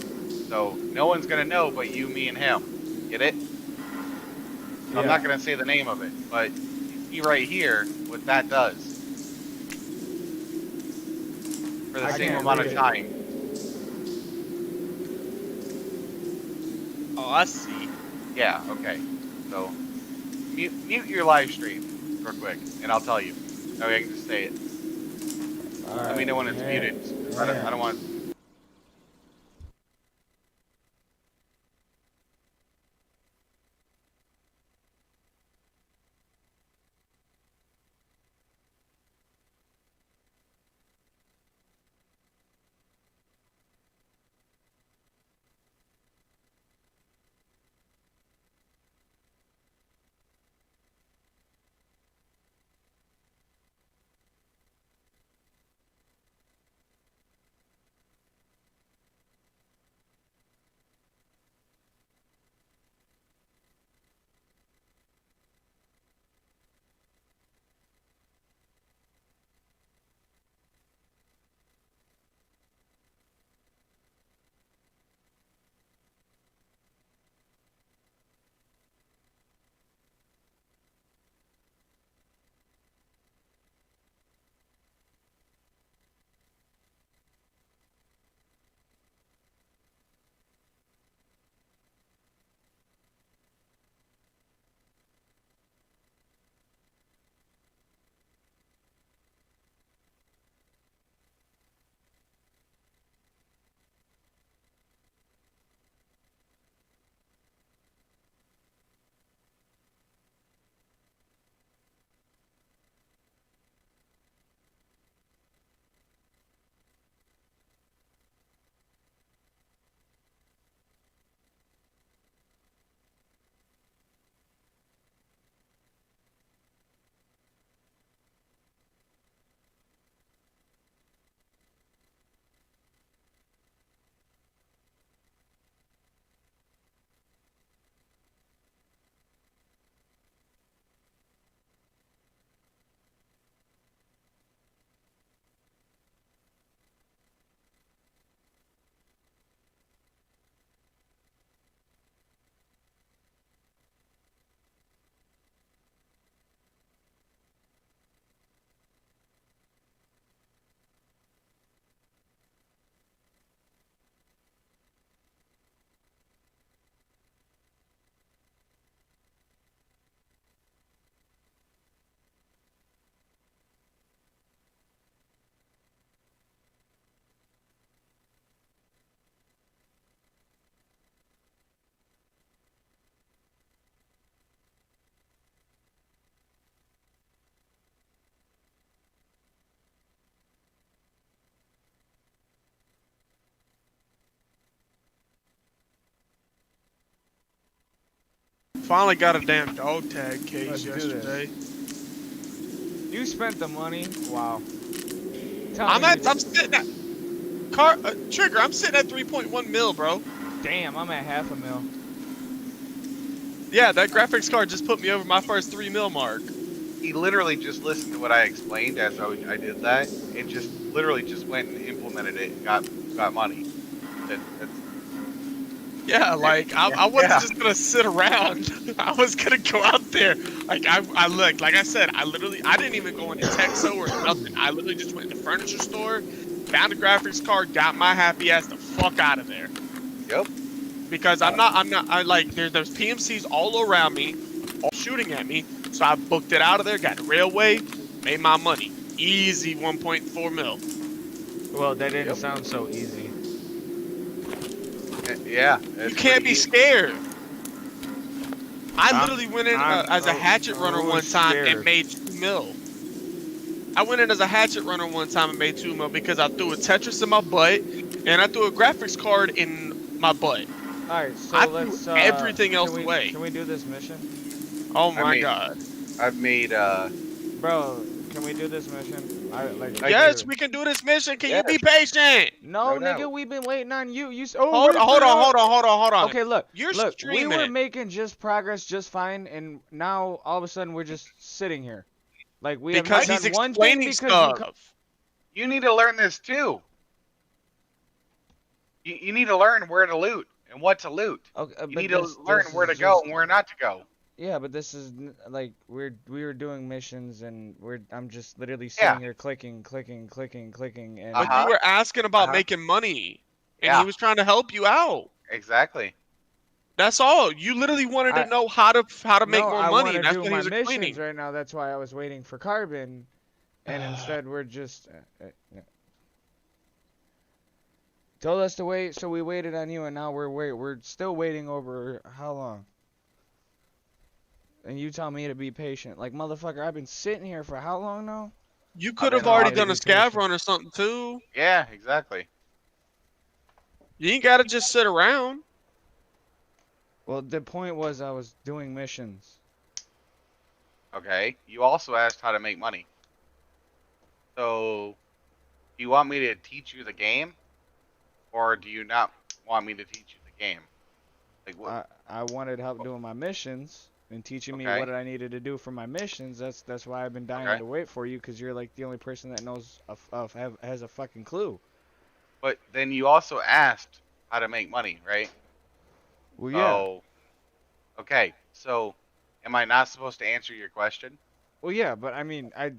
So no one's gonna know but you, me, and him. Get it? Yeah. I'm not gonna say the name of it, but you see right here what that does. For the same amount of time. Oh, I see. Yeah, okay. So mute your live stream real quick, and I'll tell you. That way I can just say it. Let me know when it's muted. I don't want. finally got a damn dog tag case Let's do yesterday. You spent the money. Wow. Tell I'm me sitting at Trigger. I'm sitting at 3.1 mil, bro. Damn, I'm at half a mil. Yeah, that graphics card just put me over my first 3 mil mark. He literally just listened to what I explained as I did that, and just literally just went and implemented it and got money. That's Yeah, like I wasn't yeah. just gonna sit around. I was gonna go out there. Like I looked, like I said, I didn't even go into Texo or nothing. I literally just went in the furniture store, found a graphics card, got my happy ass the fuck out of there. Yep. Because there's PMCs all around me, all shooting at me. So I booked it out of there, got the railway, made my money. Easy 1.4 mil. Well, that didn't sound so easy. Yeah. You can't be scared. I literally went in as a hatchet runner one time and made 2 mil. I went in as a hatchet runner one time and made 2 mil because I threw a Tetris in my butt and I threw a graphics card in my butt. Alright, so I let's threw everything else away. Can we do this mission? Oh my god. I've made Bro, can we do this mission? Yes, we can do this mission. Can you be patient? No, No nigga, doubt. we've been waiting on you. Hold on. Okay, look. You're Look, streaming. we were making just progress just fine, and now all of a sudden we're just sitting here. Like we have not done one thing because you need to learn this too. You need to learn where to loot and what to loot. Okay, you need to learn where to go and where not to go. Yeah, but this is like we were doing missions and I'm just literally sitting here clicking, and But you were asking about making money, and he was trying to help you out. Exactly. That's all. You literally wanted to know how to make more money. That's what he was explaining. Missions right now. That's why I was waiting for Carbon, and instead we're just told us to wait, so we waited on you, and now we're still waiting over how long? And you tell me to be patient. Like, motherfucker, I've been sitting here for how long now? You could have already done a scav run or something, too. Yeah, exactly. You ain't got to just sit around. Well, the point was I was doing missions. Okay. You also asked how to make money. So, do you want me to teach you the game? Or do you not want me to teach you the game? Like what? I wanted help doing my missions. And teaching me what I needed to do for my missions. That's why I've been dying to wait for you, because you're like the only person that knows has a fucking clue. But then you also asked how to make money, right? Well, yeah. Oh. Okay, so am I not supposed to answer your question? Well, yeah, but I mean, I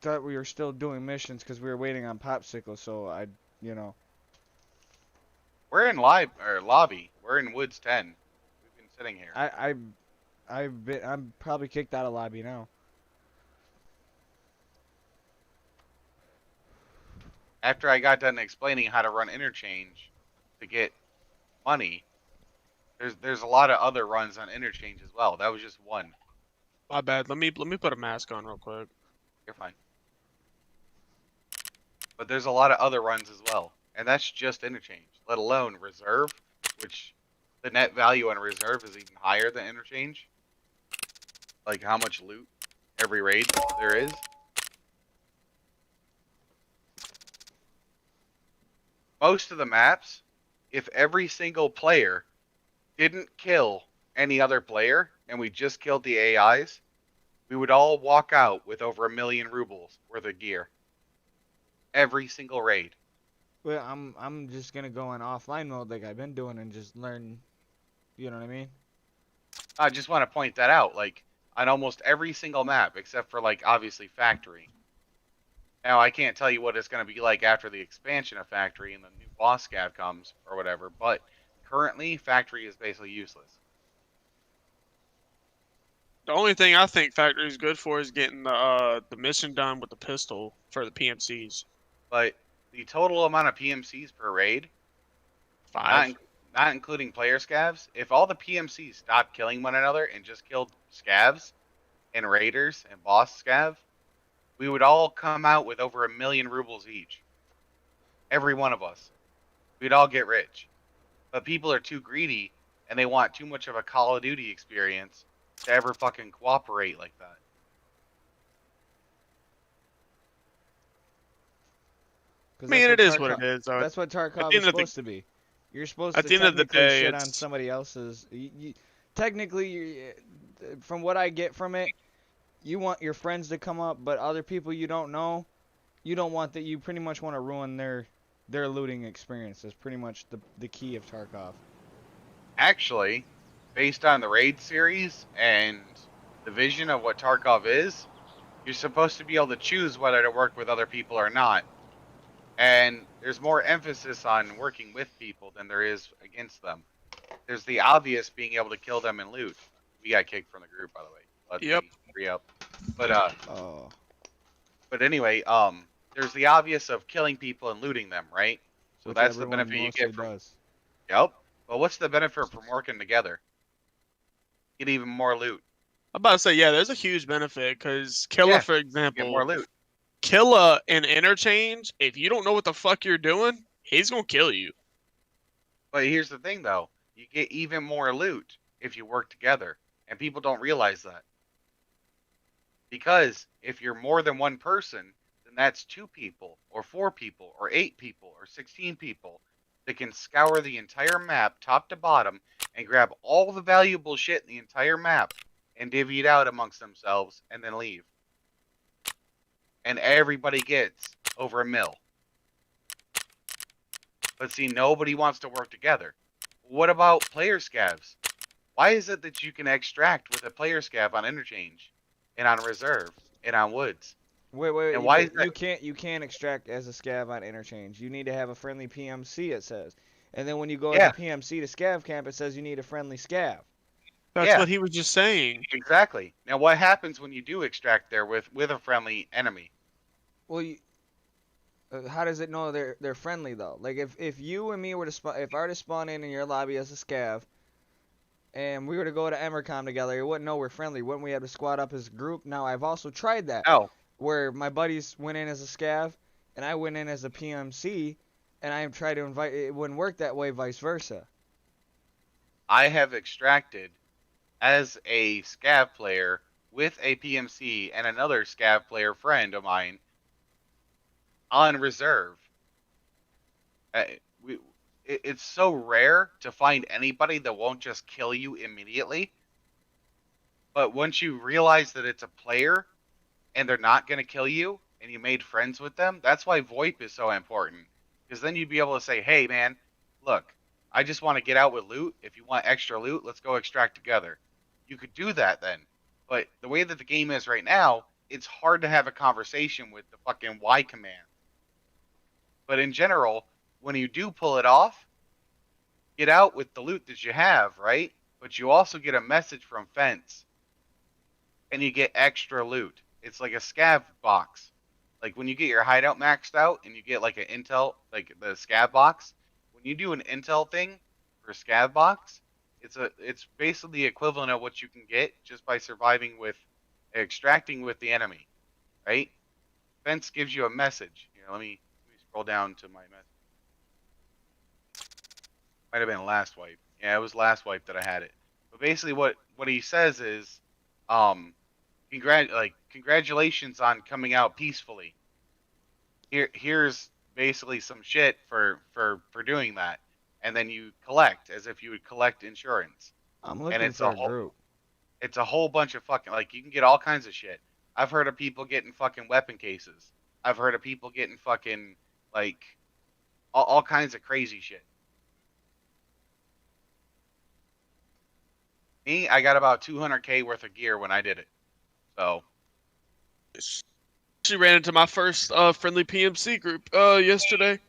thought we were still doing missions because we were waiting on Popsicle, so We're in lobby. We're in Woods 10. We've been sitting here. I'm probably kicked out of lobby now. After I got done explaining how to run interchange to get money, there's a lot of other runs on interchange as well. That was just one. My bad. Let me put a mask on real quick. You're fine. But there's a lot of other runs as well, and that's just interchange, let alone reserve, which the net value on reserve is even higher than interchange. Like how much loot every raid there is. Most of the maps, if every single player didn't kill any other player and we just killed the AIs, we would all walk out with over 1 million rubles worth of gear. Every single raid. Well, I'm just gonna go in offline mode like I've been doing and just learn. You know what I mean? I just want to point that out. Like, on almost every single map, except for, like, obviously Factory. Now, I can't tell you what it's going to be like after the expansion of Factory and the new boss scav comes, or whatever, but currently, Factory is basically useless. The only thing I think Factory is good for is getting the mission done with the pistol for the PMCs. But the total amount of PMCs per raid, 5. Not including player scavs, if all the PMCs stopped killing one another and just killed scavs and raiders and boss scav, we would all come out with over 1 million rubles each. Every one of us. We'd all get rich. But people are too greedy and they want too much of a Call of Duty experience to ever fucking cooperate like that. I mean, it is what it is. Though. That's what Tarkov is supposed to be. You're supposed to at the end of the technically day, shit on somebody else's. Technically, from what I get from it, you want your friends to come up, but other people you don't know, you don't want that. You pretty much want to ruin their looting experience. That's pretty much the key of Tarkov. Actually, based on the Raid series and the vision of what Tarkov is, you're supposed to be able to choose whether to work with other people or not. And there's more emphasis on working with people than there is against them. There's the obvious being able to kill them and loot. We got kicked from the group, by the way. Let me re-up. But anyway, there's the obvious of killing people and looting them, right? So which that's the benefit you get from. Yep. Well, what's the benefit from working together? Get even more loot. I'm about to say, yeah, there's a huge benefit because Killer, for example, get more loot. Killer in Interchange, if you don't know what the fuck you're doing, he's gonna kill you. But here's the thing, though. You get even more loot if you work together, and people don't realize that. Because if you're more than one person, then that's 2 people, or 4 people, or 8 people, or 16 people that can scour the entire map, top to bottom, and grab all the valuable shit in the entire map, and divvy it out amongst themselves, and then leave. And everybody gets over $1 mil. But see, nobody wants to work together. What about player scavs? Why is it that you can extract with a player scav on Interchange, and on Reserve, and on Woods? Wait. And why you can't extract as a scav on Interchange. You need to have a friendly PMC, it says. And then when you go as a PMC to scav camp, it says you need a friendly scav. That's what he was just saying. Exactly. Now, what happens when you do extract there with a friendly enemy? Well, how does it know they're friendly though? Like if you and me were to if I were to spawn in your lobby as a scav, and we were to go to Emercom together, you wouldn't know we're friendly. Wouldn't we have to squad up as a group? Now I've also tried that. No. Where my buddies went in as a scav, and I went in as a PMC, and I tried to invite. It wouldn't work that way, vice versa. I have extracted as a scav player with a PMC and another scav player friend of mine on Reserve. It's so rare to find anybody that won't just kill you immediately. But once you realize that it's a player and they're not going to kill you and you made friends with them, that's why VoIP is so important. Because then you'd be able to say, hey, man, look, I just want to get out with loot. If you want extra loot, let's go extract together. You could do that then. But the way that the game is right now, it's hard to have a conversation with the fucking Y command. But in general, when you do pull it off, get out with the loot that you have, right? But you also get a message from Fence. And you get extra loot. It's like a scav box. Like when you get your hideout maxed out and you get like an intel, like the scav box, when you do an intel thing for a scav box, it's basically the equivalent of what you can get just by surviving with extracting with the enemy, right? Fence gives you a message. Here, let me scroll down to my message. Might have been last wipe. Yeah, it was last wipe that I had it. But basically what he says is congratulations on coming out peacefully. Here's basically some shit for doing that, and then you collect as if you would collect insurance. I'm looking for a group. It's a whole bunch of fucking, like, you can get all kinds of shit. I've heard of people getting fucking weapon cases. I've heard of people getting fucking, like, all kinds of crazy shit. Me, I got about 200K worth of gear when I did it. So. She ran into my first friendly PMC group yesterday.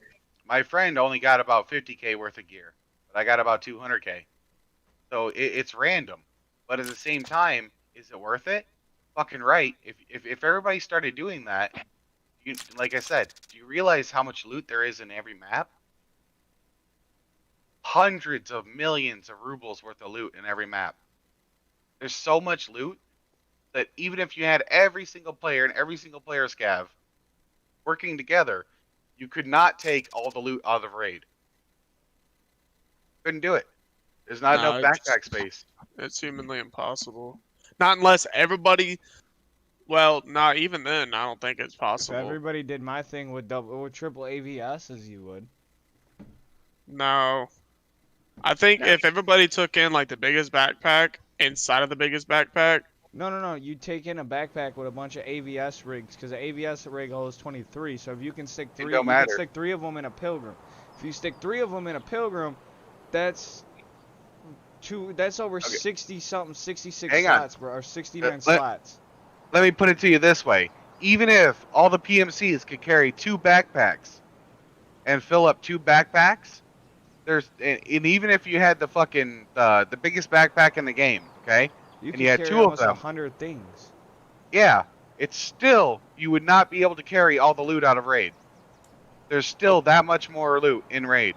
My friend only got about 50K worth of gear, but I got about 200K. So it's random. But at the same time, is it worth it? Fucking right. If everybody started doing that, like I said, do you realize how much loot there is in every map? Hundreds of millions of rubles worth of loot in every map. There's so much loot that even if you had every single player and every single player scav working together, you could not take all the loot out of the raid. Couldn't do it. There's not enough backpack space. It's humanly impossible. Not unless everybody. Well, not even then. I don't think it's If possible. everybody did my thing with triple AVS as you would. No. I think if everybody took in like the biggest backpack inside of the biggest backpack. No. You take in a backpack with a bunch of AVS rigs because the AVS rig holds 23. So if you can stick three, you can stick 3 of them in a Pilgrim. If you stick 3 of them in a Pilgrim, that's over 60 something, 66 slots, bro, or 69 slots. Let me put it to you this way: even if all the PMCs could carry 2 backpacks and fill up 2 backpacks, and even if you had the fucking the biggest backpack in the game, okay, and you had 2 of them, 100 things. Yeah, it's still, you would not be able to carry all the loot out of raid. There's still that much more loot in raid.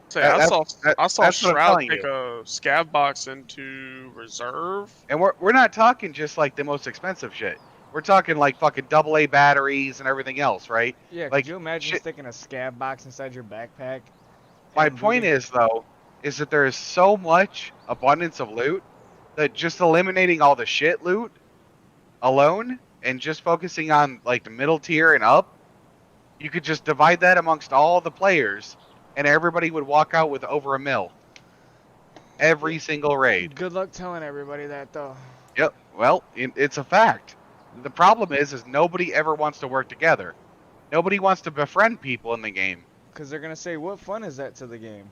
So I saw Shroud take a scav box into reserve. And we're not talking just like the most expensive shit. We're talking like fucking AA batteries and everything else, right? Yeah, like, could you imagine sticking a scav box inside your backpack? My point is, though, is that there is so much abundance of loot that just eliminating all the shit loot alone and just focusing on like the middle tier and up, you could just divide that amongst all the players and everybody would walk out with over $1 million. Every single raid. Good luck telling everybody that, though. Yep. Well, it's a fact. The problem is nobody ever wants to work together. Nobody wants to befriend people in the game. Because they're going to say, what fun is that to the game?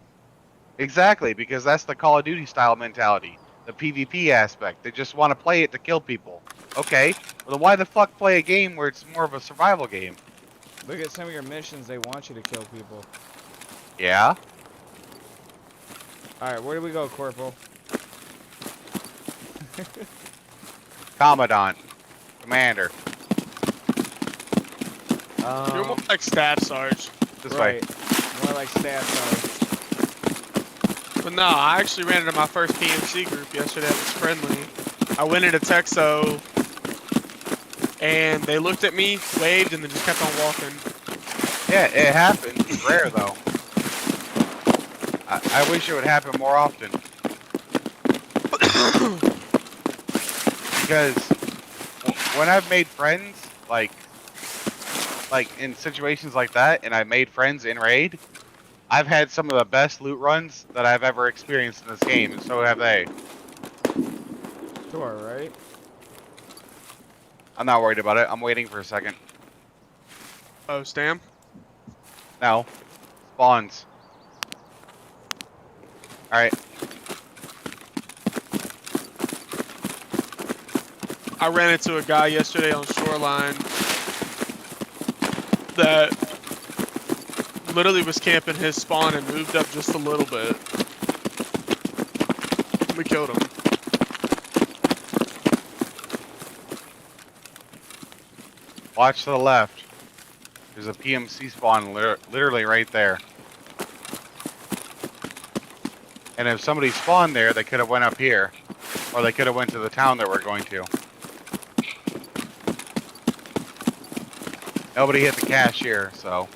Exactly, because that's the Call of Duty style mentality. The PvP aspect. They just want to play it to kill people. Okay, well then why the fuck play a game where it's more of a survival game? Look at some of your missions, they want you to kill people. Yeah? Alright, where do we go, Corporal? Commandant. Commander. You're more like Staff Sarge. This way. More like Staff Sarge. But no, I actually ran into my first PMC group yesterday that was friendly. I went into Texo, and they looked at me, waved, and then just kept on walking. Yeah, it happens. It's rare, though. I wish it would happen more often. Because when I've made friends, like in situations like that, and I made friends in raid, I've had some of the best loot runs that I've ever experienced in this game, and so have they. Sure, right? I'm not worried about it. I'm waiting for a second. Oh, Stam? No. Spawns. Alright. I ran into a guy yesterday on Shoreline that literally was camping his spawn and moved up just a little bit. We killed him. Watch to the left. There's a PMC spawn literally right there. And if somebody spawned there, they could have went up here. Or they could have went to the town that we're going to. Nobody hit the cashier, so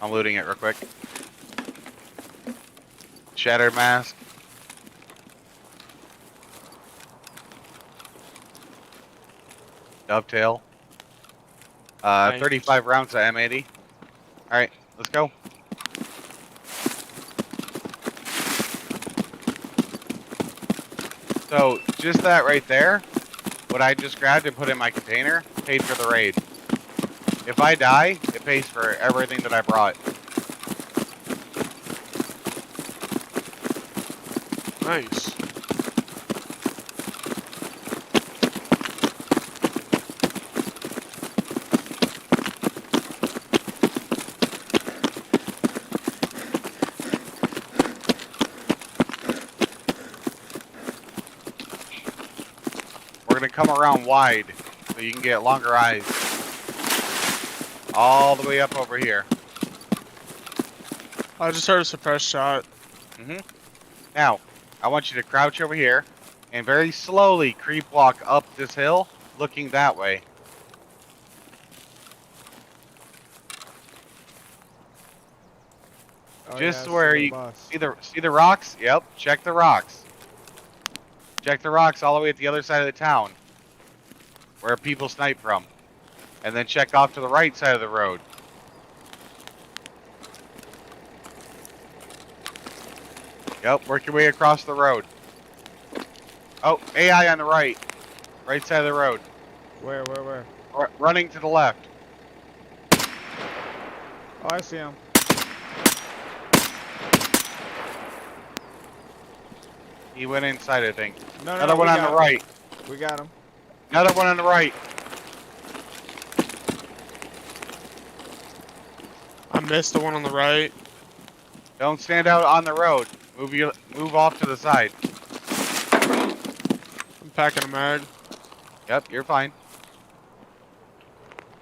I'm looting it real quick. Shattered mask. Dovetail. Nice. 35 rounds of M80. Alright, let's go. So, just that right there, what I just grabbed and put in my container, paid for the raid. If I die, it pays for everything that I brought. Nice. We're gonna come around wide, so you can get longer eyes. All the way up over here. I just heard a suppressed shot. Now, I want you to crouch over here, and very slowly creep walk up this hill, looking that way. Oh, Just yeah, where you see the rocks. Yep, check the rocks. Check the rocks all the way at the other side of the town, where people snipe from. And then check off to the right side of the road. Yep, work your way across the road. Oh, AI on the right. Right side of the road. Where? Running to the left. Oh, I see him. He went inside, I think. No, Another one on the right. We got him. Another one on the right. I missed the one on the right. Don't stand out on the road. Move off to the side. I'm packing a mag. Yep, you're fine.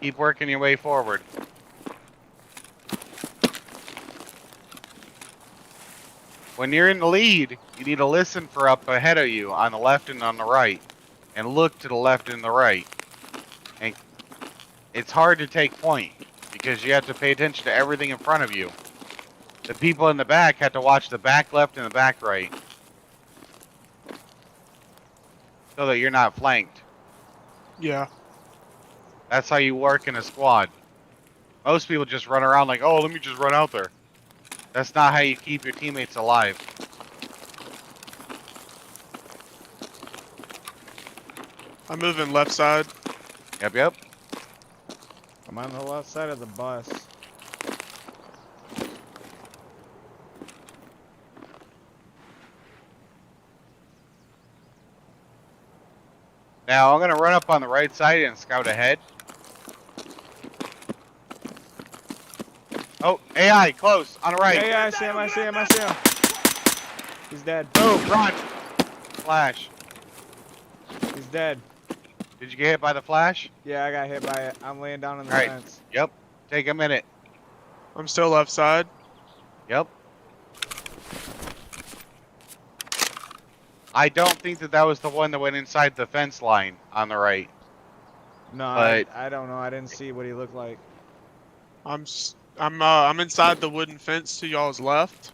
Keep working your way forward. When you're in the lead, you need to listen for up ahead of you on the left and on the right. And look to the left and the right. And it's hard to take point because you have to pay attention to everything in front of you. The people in the back have to watch the back left and the back right. So that you're not flanked. Yeah. That's how you work in a squad. Most people just run around like, oh, let me just run out there. That's not how you keep your teammates alive. I'm moving left side. Yep. I'm on the left side of the bus. Now I'm gonna run up on the right side and scout ahead. Oh, AI, close, on the right. Yeah, I see him. He's dead. Oh, run! Flash. He's dead. Did you get hit by the flash? Yeah, I got hit by it. I'm laying down on the All right. fence. Yep. Take a minute. I'm still left side. Yep. I don't think that was the one that went inside the fence line on the right. No, But I don't know. I didn't see what he looked like. I'm inside the wooden fence to y'all's left.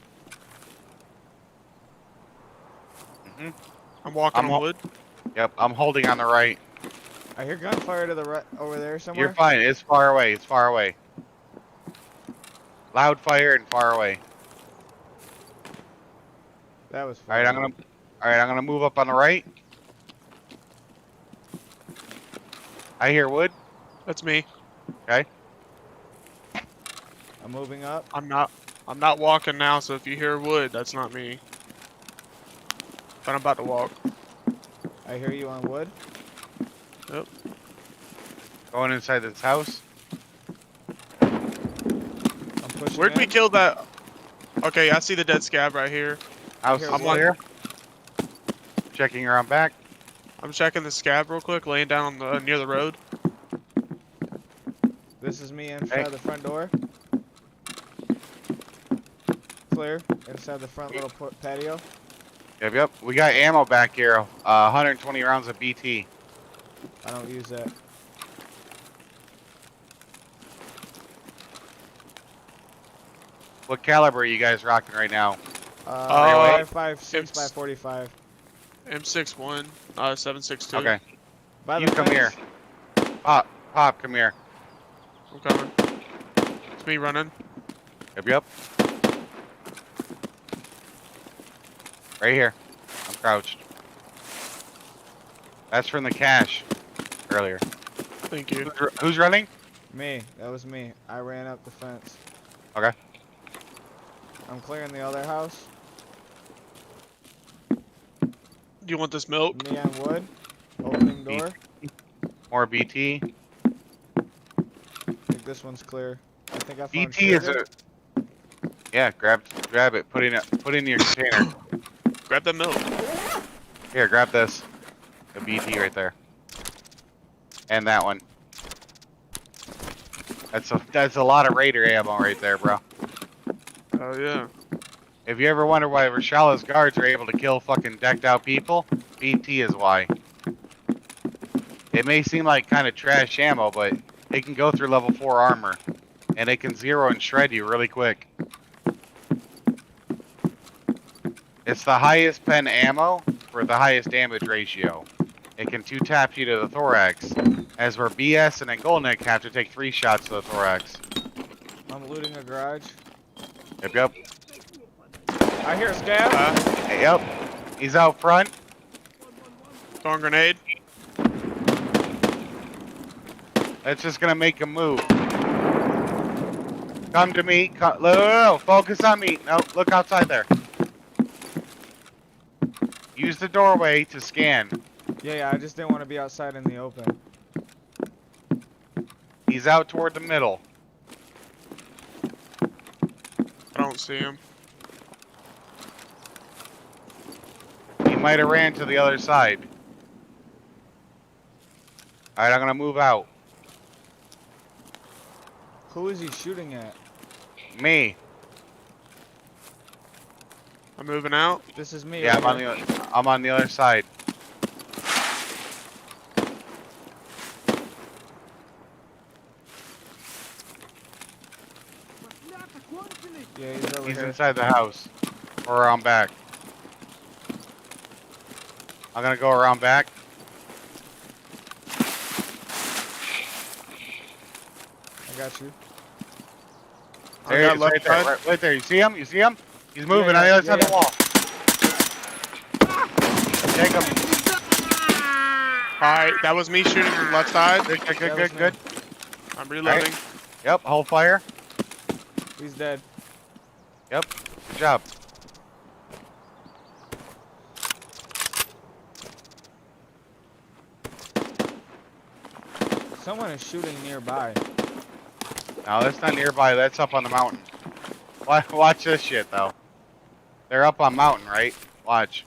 Mhm. I'm walking on wood. Yep, I'm holding on the right. I hear gunfire to the right over there somewhere. You're fine. It's far away. It's far away. Loud fire and far away. That was All fire. right, I'm gonna move up on the right. I hear wood. That's me. Okay. I'm moving up. I'm not walking now, so if you hear wood, that's not me. But I'm about to walk. I hear you on wood. Yep. Going inside this house. I'm pushing Where'd we in. kill that? Okay, I see the dead scab right here. House Here, is wood. clear. Checking around back. I'm checking the scab real quick, laying down on the near the road. This is me inside the front door. Clear. Inside the front little patio. Yep. We got ammo back here. 120 rounds of BT. I don't use that. What caliber are you guys rocking right now? 5.56 by it's- 45. M61, 7.62. Okay. By You the come fence. here. Pop, come here. I'm coming. It's me running. Yep. Right here. I'm crouched. That's from the cache earlier. Thank you. Who's running? Me. That was me. I ran up the fence. Okay. I'm clearing the other house. Do you want this milk? Me on wood. Opening door. More BT. I think this one's clear. I think I found BT is sugar. a. Yeah, grab it. Put in your container. Grab that milk. Here, grab this. The BT right there. And that one. That's a lot of Raider ammo right there, bro. Oh yeah. If you ever wonder why Rashala's guards are able to kill fucking decked out people, BT is why. It may seem like kind of trash ammo, but it can go through level 4 armor. And it can zero and shred you really quick. It's the highest pen ammo for for the highest damage ratio. It can 2-tap you to the thorax, as where BS and Angolnik have to take 3 shots to the thorax. I'm looting a garage. Yep. I hear a scab. Yep. He's out front. Throwing grenade. That's just gonna make him move. Come to me. No. Focus on me. No, look outside there. Use the doorway to scan. Yeah, I just didn't want to be outside in the open. He's out toward the middle. I don't see him. He might have ran to the other side. Alright, I'm gonna move out. Who is he shooting at? Me. I'm moving out. This is me. Yeah, right I'm on the other side. Yeah, he's over He's here. inside the house. Or around back. I'm gonna go around back. I got you. There he is, right there, right there. You see him? You see him? He's moving on the other side of the wall. Take him. Alright, that was me shooting from the left side. Good. I'm reloading. Right. Yep, hold fire. He's dead. Yep, good job. Someone is shooting nearby. No, that's not nearby. That's up on the mountain. Watch this shit, though. They're up on mountain, right? Watch.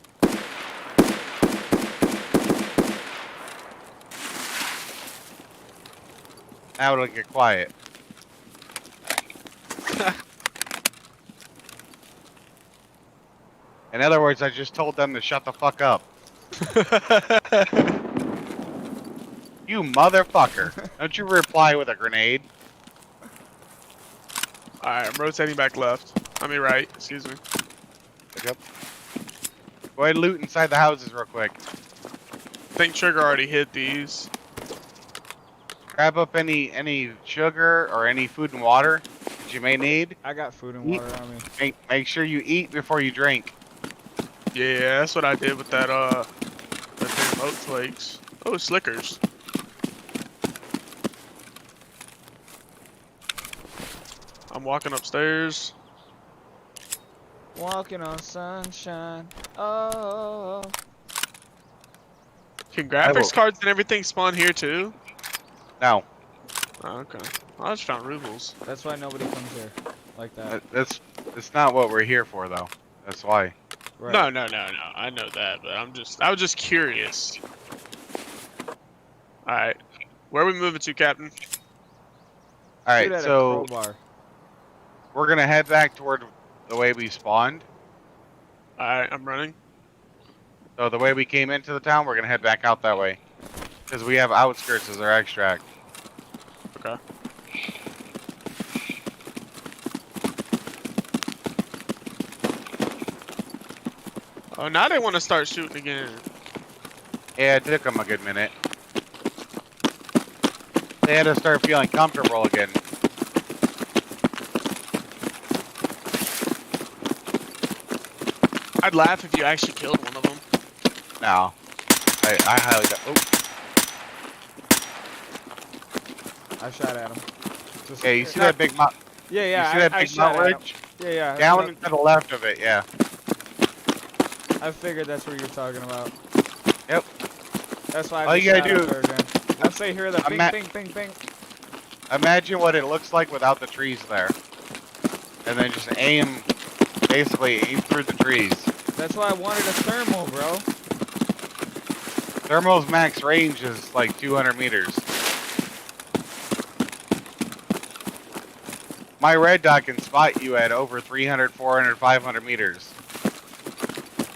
Now it'll get quiet. In other words, I just told them to shut the fuck up. You motherfucker. Don't you reply with a grenade. Alright, I'm rotating back left. I mean right, excuse me. Yep. Go ahead and loot inside the houses real quick. I think Trigger already hit these. Grab up any sugar or any food and water that you may need. I got food and water on me. Make sure you eat before you drink. Yeah, that's what I did with that damn oat flakes. Oh, Slickers. I'm walking upstairs. Walking on sunshine. Oh. Can graphics cards and everything spawn here too? No. Oh, okay. I just found rubles. That's why nobody comes here like that. That's not what we're here for, though. That's why. Right. No. I know that, but I was just curious. All right, where are we moving to, Captain? All Shoot right, at a so crowbar. we're gonna head back toward the way we spawned. All right, I'm running. So the way we came into the town, we're gonna head back out that way, because we have outskirts as our extract. Okay. Oh, now they want to start shooting again. Yeah, it took them a good minute. They had to start feeling comfortable again. I'd laugh if you actually killed one of them. No, I highly doubt. Oh, I shot at him. Just yeah, you see that big mountain? Yeah. You see that I big shot mountain at him. ridge? Yeah. Down and to the left of it, yeah. I figured that's what you're talking about. Yep. That's why I All just you gotta shot do- up there again. Once they hear the ping. Imagine what it looks like without the trees there. And then just basically aim through the trees. That's why I wanted a thermal, bro. Thermal's max range is like 200 meters. My red dot can spot you at over 300, 400, 500 meters.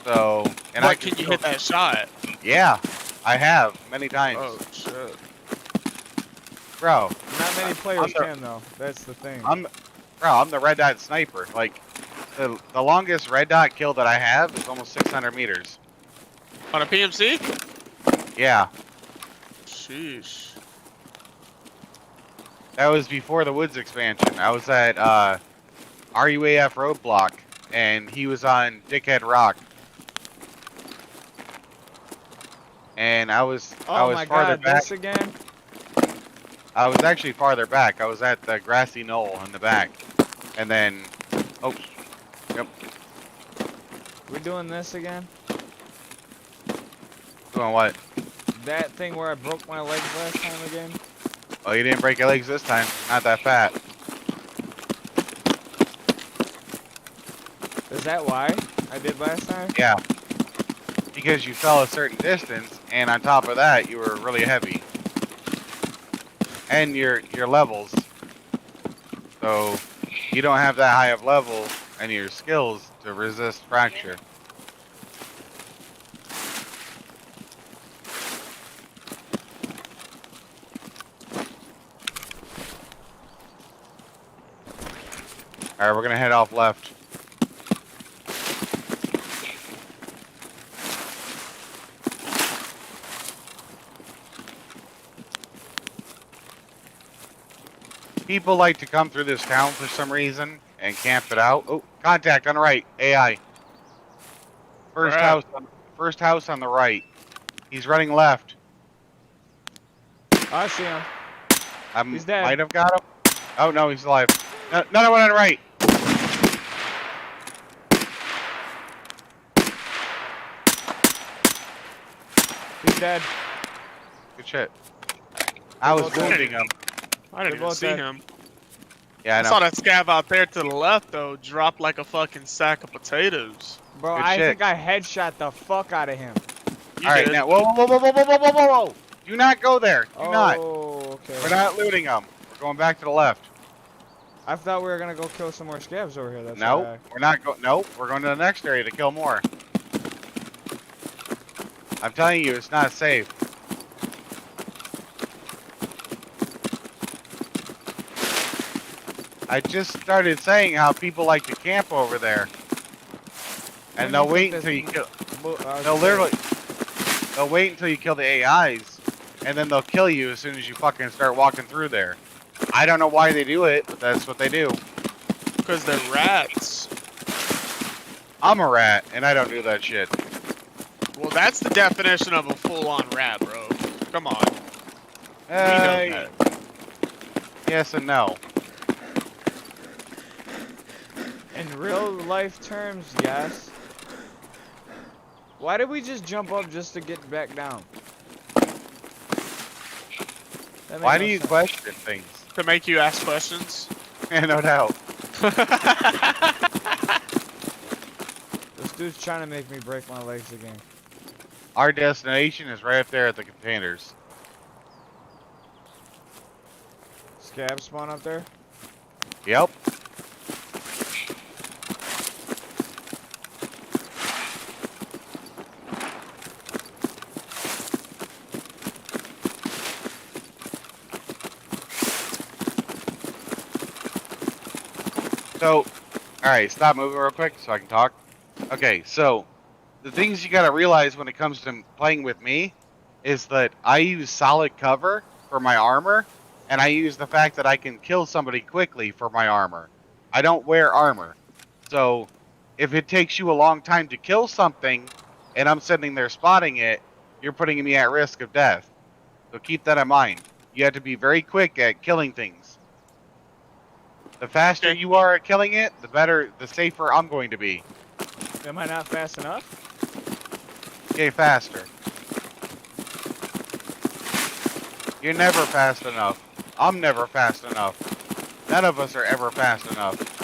So, and What, can you hit that shot? Yeah, I have many times. Oh shit. Bro, Not many players can though. That's the thing. I'm the red dot sniper. Like, the longest red dot kill that I have is almost 600 meters. On a PMC? Yeah. Sheesh. That was before the Woods expansion. I was at RUAF Roadblock, and he was on Dickhead Rock. And I was farther God, back. this again? I was actually farther back. I was at the grassy knoll in the back. And then, oh, yep. We doing this again? Doing what? That thing where I broke my legs last time again? Oh, you didn't break your legs this time. Not that fat. Is that why I did last time? Yeah. Because you fell a certain distance, and on top of that, you were really heavy. And your levels. So, you don't have that high of level and your skills to resist fracture. Alright, we're gonna head off left. People like to come through this town for some reason and camp it out. Oh, contact on the right. AI. First house on the right. He's running left. I see him. He's dead. Might have got him. Oh no, he's alive. No, another one on the right. He's dead. Good shit. I was wounding him. I didn't even see him. Yeah, I know. I saw that scav out there to the left, though, drop like a fucking sack of potatoes. Bro, Good I shit. think I headshot the fuck out of him. Alright, now, whoa. Do not go there. Do not. Okay. We're not looting them. We're going back to the left. I thought we were gonna go kill some more scavs over here. That's No, why we're not going. Nope, we're going to the next area to kill more. I'm telling you, it's not safe. I just started saying how people like to camp over there, and they'll wait until you kill. They'll wait until you kill the AIs, and then they'll kill you as soon as you fucking start walking through there. I don't know why they do it, but that's what they do. Because they're rats. I'm a rat, and I don't do that shit. Well, that's the definition of a full-on rat, bro. Come on. We know that. Yes and no. in real life terms, yes. Why did we just jump up just to get back down? Why do you question things? To make you ask questions? Yeah, no doubt. This dude's trying to make me break my legs again. Our destination is right up there at the containers. Scab spawn up there? Yep. So, alright, stop moving real quick so I can talk. Okay, so, the things you gotta realize when it comes to playing with me is that I use solid cover for my armor, and I use the fact that I can kill somebody quickly for my armor. I don't wear armor. So, if it takes you a long time to kill something, and I'm sitting there spotting it, you're putting me at risk of death. So keep that in mind. You have to be very quick at killing things. The faster you are at killing it, the better, the safer I'm going to be. Am I not fast enough? Okay, faster. You're never fast enough. I'm never fast enough. None of us are ever fast enough.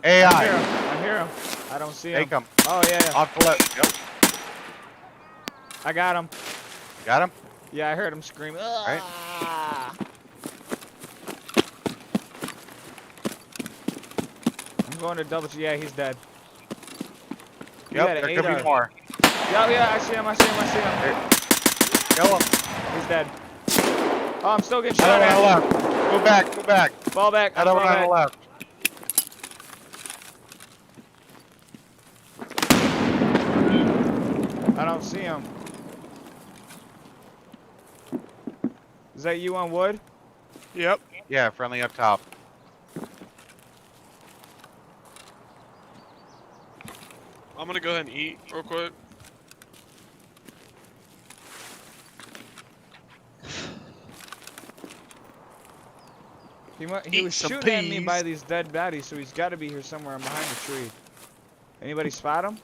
AI. I hear him. I don't see him. Take him. Oh, yeah. Off the left. Yep. I got him. Got him? Yeah, I heard him scream. Right. going to double. Yeah, he's dead. Yep, there could be more. Yeah, I see him. Kill him. He's dead. Oh, I'm still getting shot at. Left. Go back. Fall back. Head over on the left. I don't see him. Is that you on wood? Yep. Yeah, friendly up top. I'm gonna go ahead and eat real quick. He was shooting at me by these dead bodies, so he's got to be here somewhere. I'm behind the tree. Anybody spot him?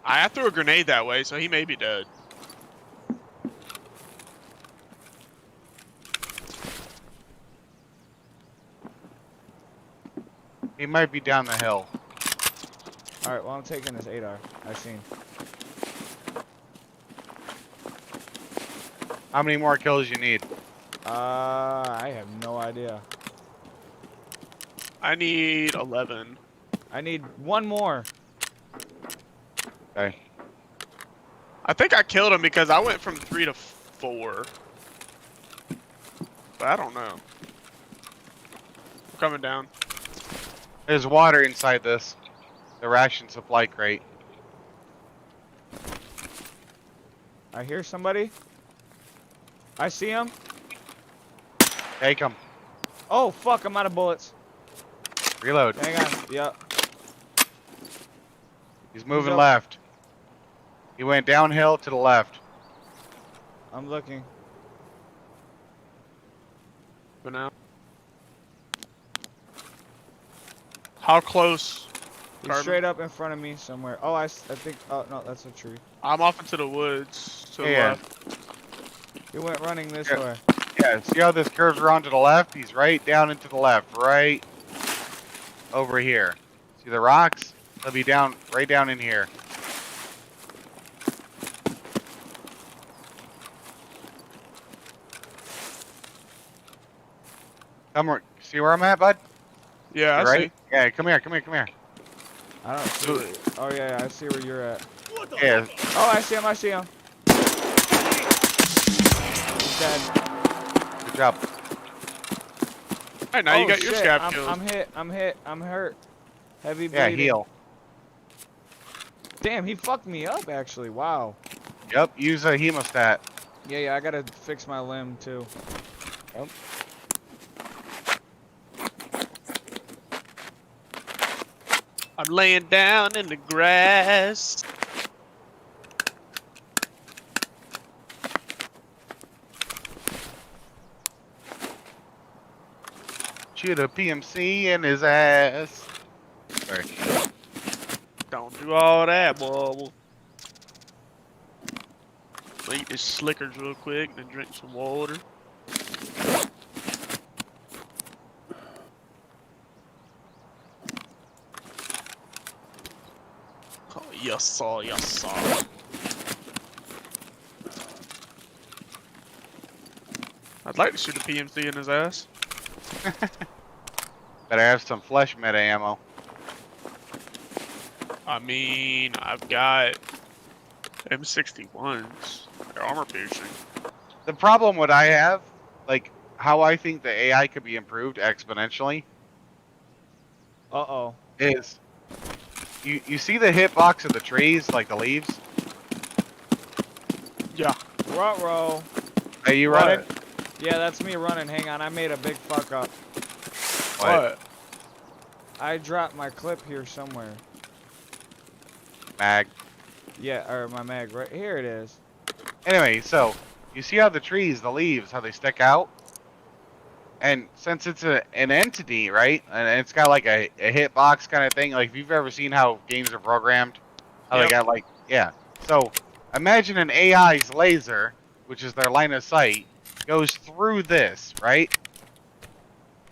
I threw a grenade that way, so he may be dead. He might be down the hill. Alright, well, I'm taking this 8R. I seen. How many more kills you need? I have no idea. I need 11. I need one more. Okay. I think I killed him because I went from 3 to 4. But I don't know. I'm coming down. There's water inside this. The ration supply crate. I hear somebody. I see him. Take him. Oh, fuck, I'm out of bullets. Reload. Hang on. Yep. He's moving left. He went downhill to the left. I'm looking. For now. How close? He's straight up in front of me somewhere. Oh, I think. Oh, no, that's a tree. I'm off into the woods to the left. He went running this way. Yeah, see how this curves around to the left? He's right down into the left, right over here. See the rocks? He'll be down, right down in here. See where I'm at, bud? Yeah, I see. Yeah, come here. I don't see it. Oh, yeah, I see where you're at. Yeah. Oh, I see him. He's dead. Good job. Alright, now you got your scab kills. I'm hurt. Heavy bleeding. Yeah, heal. Damn, he fucked me up, actually. Wow. Yep, use a hemostat. Yeah, I gotta fix my limb, too. Yep. I'm laying down in the grass. Shoot a PMC in his ass. Sorry. Don't do all that, boy. We'll eat this Slickers real quick, then drink some water. Oh, yes, sir. I'd like to shoot a PMC in his ass. Better have some flesh meta ammo. I mean, I've got M61s. They're armor piercing. The problem what I have, like how I think the AI could be improved exponentially. Uh-oh. Is you see the hitbox of the trees, like the leaves? Yeah. Ruh-roh. Are you running? Yeah, that's me running. Hang on, I made a big fuck up. What? I dropped my clip here somewhere. Mag. Yeah, or my mag. Right here it is. Anyway, so you see how the trees, the leaves, how they stick out? And since it's an entity, right? And it's got like a hitbox kind of thing. Like if you've ever seen how games are programmed, how they got like, yeah. So imagine an AI's laser, which is their line of sight, goes through this, right?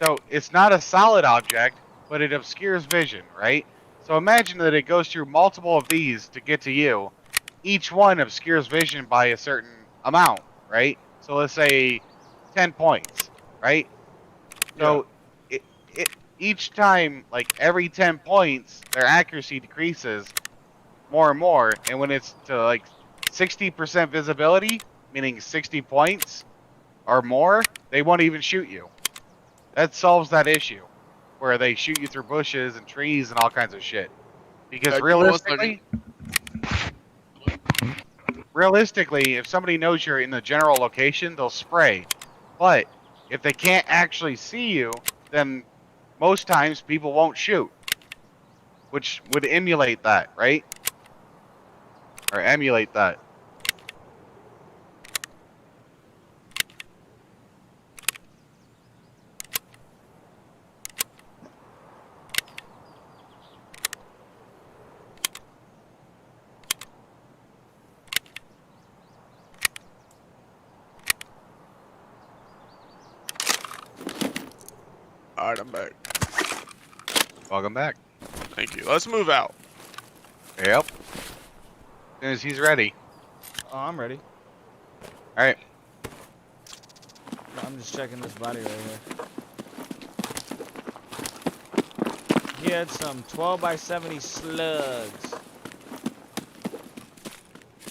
So it's not a solid object, but it obscures vision, right? So imagine that it goes through multiple of these to get to you. Each one obscures vision by a certain amount, right? So let's say 10 points, right? So each time, like every 10 points, their accuracy decreases more and more. And when it's to like 60% visibility, meaning 60 points or more, they won't even shoot you. That solves that issue where they shoot you through bushes and trees and all kinds of shit. Because realistically, if somebody knows you're in the general location, they'll spray. But if they can't actually see you, then most times people won't shoot, which would emulate that, right? Or emulate that. Alright, I'm back. Welcome back. Thank you. Let's move out. Yep. As soon as he's ready. Oh, I'm ready. Alright. I'm just checking this body right here. He had some 12x70 slugs.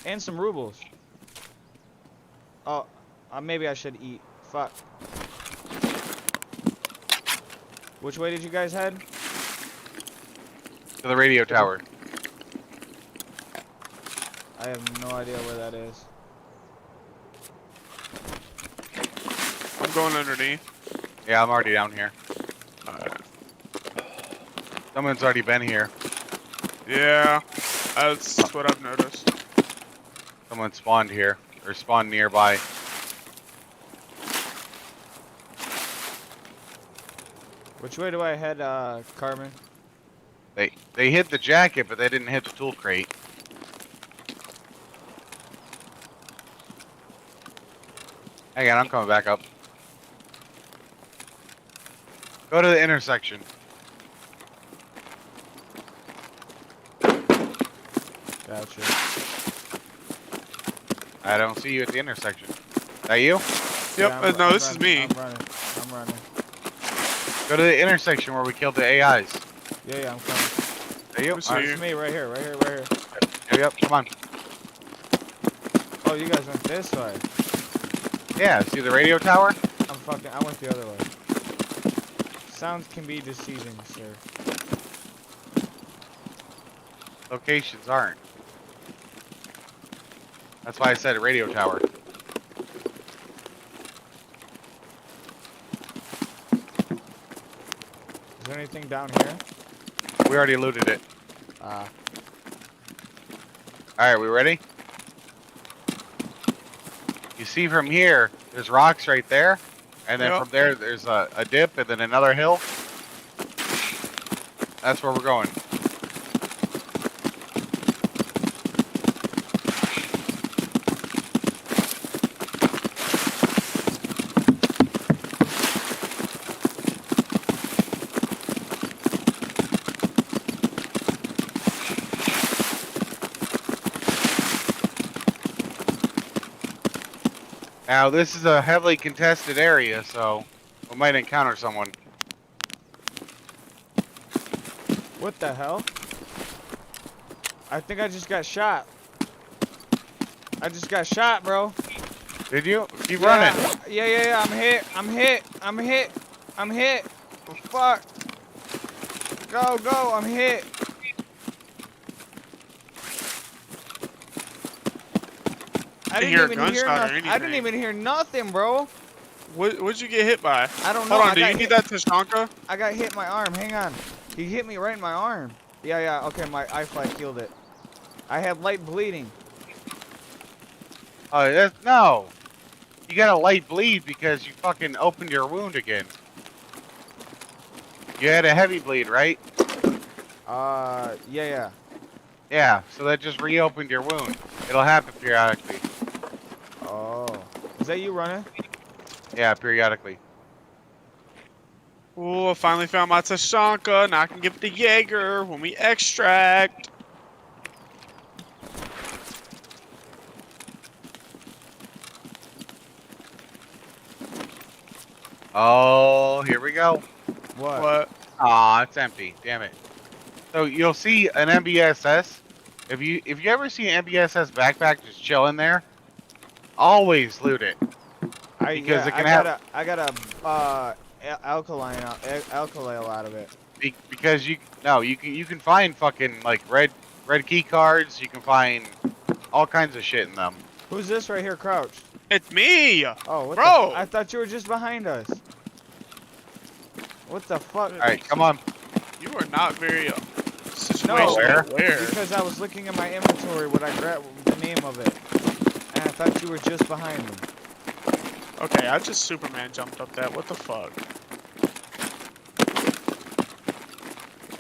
And some rubles. Oh, maybe I should eat. Fuck. Which way did you guys head? To the radio tower. I have no idea where that is. I'm going underneath. Yeah, I'm already down here. Alright. Someone's already been here. Yeah, that's what I've noticed. Someone spawned here. Or spawned nearby. Which way do I head, Carmen? They hit the jacket, but they didn't hit the tool crate. Hang on, I'm coming back up. Go to the intersection. Gotcha. I don't see you at the intersection. That you? Yep, Yeah, no, this is me. I'm running. Go to the intersection where we killed the AIs. Yeah, I'm coming. That you? See Alright. you. It's me, right here. Yep, come on. Oh, you guys went this way. Yeah, see the radio tower? I went the other way. Sounds can be deceiving, sir. Locations aren't. That's why I said a radio tower. Is there anything down here? We already looted it. Ah. Alright, we ready? You see from here, there's rocks right there. And then from there, there's a dip and then another hill. That's where we're going. Now, this is a heavily contested area, so we might encounter someone. What the hell? I think I just got shot. I just got shot, bro. Did you? Keep running. Yeah. I'm hit. Oh, fuck. Go. I'm hit. I didn't even hear nothing, bro. What'd you get hit by? I don't know. Hold on, do you need that Tashanka? I got hit in my arm. Hang on. He hit me right in my arm. Yeah. Okay, my eye healed it. I had light bleeding. Oh, no. You got a light bleed because you fucking opened your wound again. You had a heavy bleed, right? Yeah. Yeah, so that just reopened your wound. It'll happen periodically. Oh. Is that you running? Yeah, periodically. Oh, I finally found my Tashanka. Now I can get the Jaeger when we extract. Oh, here we go. What? Aw, it's empty. Damn it. So you'll see an MBSS. If you ever see an MBSS backpack just chilling there, always loot it because it can have. I got a alkaline alkalale out of it. Because you can find fucking like red key cards. You can find all kinds of shit in them. Who's this right here crouched? It's me. Oh, what bro! I thought you were just behind us. What the fuck? All right, come on. You are not very Where? aware. Because I was looking at my inventory when I grabbed the name of it, and I thought you were just behind me. Okay, I just Superman jumped up that. What the fuck?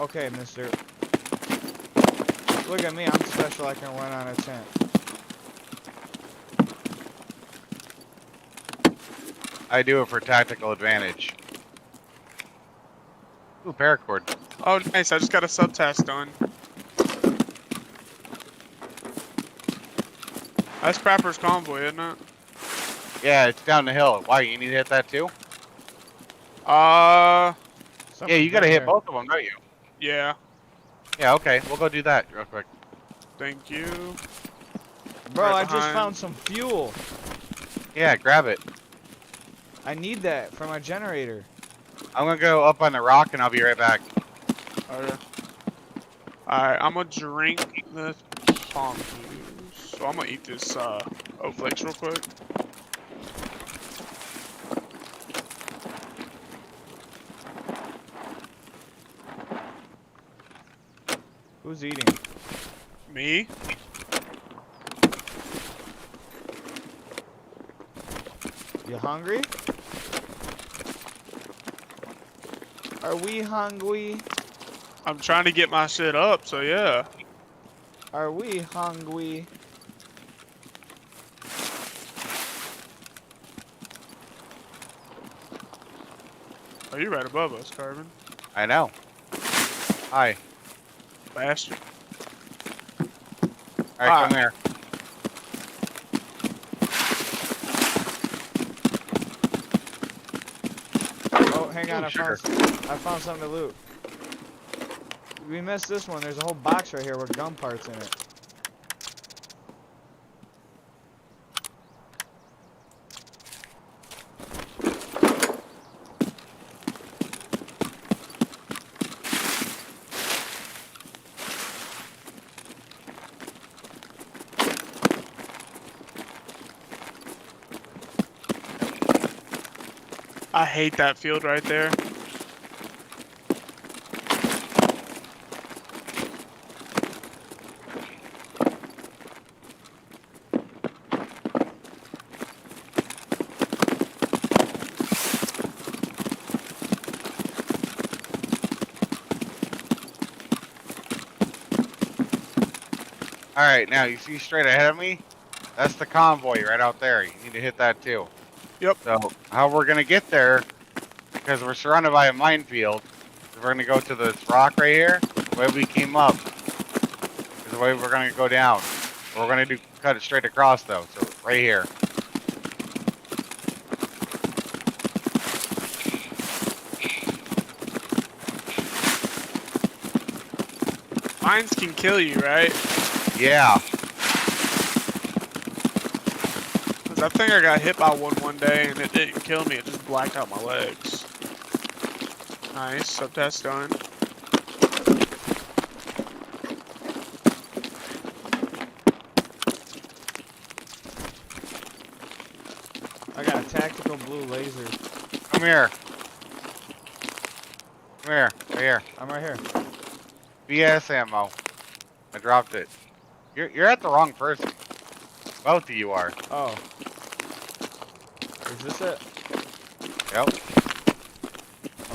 Okay, mister. Look at me, I'm special, I can run on a tent. I do it for tactical advantage. Ooh, paracord. Oh, nice. I just got a subtask done. That's Prapper's convoy, isn't it? Yeah, it's down the hill. Why, you need to hit that too? Uh, yeah, you gotta hit both of them, don't you? Yeah. Yeah, okay. We'll go do that real quick. Thank you. Bro, Right I just behind. found some fuel. Yeah, grab it. I need that for my generator. I'm gonna go up on the rock and I'll be right back. Okay. Alright, I'm gonna drink the palm juice. So I'm gonna eat this oat flakes real quick. Who's eating? Me? You hungry? Are we hungry? I'm trying to get my shit up, so yeah. Are we hungry? Oh, you're right above us, Carbon. I know. Hi. Bastard. Alright, come here. Oh, hang on, Ooh, I found something to loot. We missed this one. There's a whole box right here with gun parts in it. I hate that field right there. Alright, now you see straight ahead of me? That's the convoy right out there. You need to hit that too. Yep. So, how we're gonna get there, because we're surrounded by a minefield, is we're gonna go to this rock right here, the way we came up, is the way we're gonna go down. We're gonna cut it straight across though, so right here. Mines can kill you, right? Yeah. I think I got hit by one day and it didn't kill me, it just blacked out my legs. Nice, subtask done. I got a tactical blue laser. Come here. Come here. Right here. I'm right here. BS ammo. I dropped it. You're at the wrong person. Both of you are. Oh. Is this it? Yep.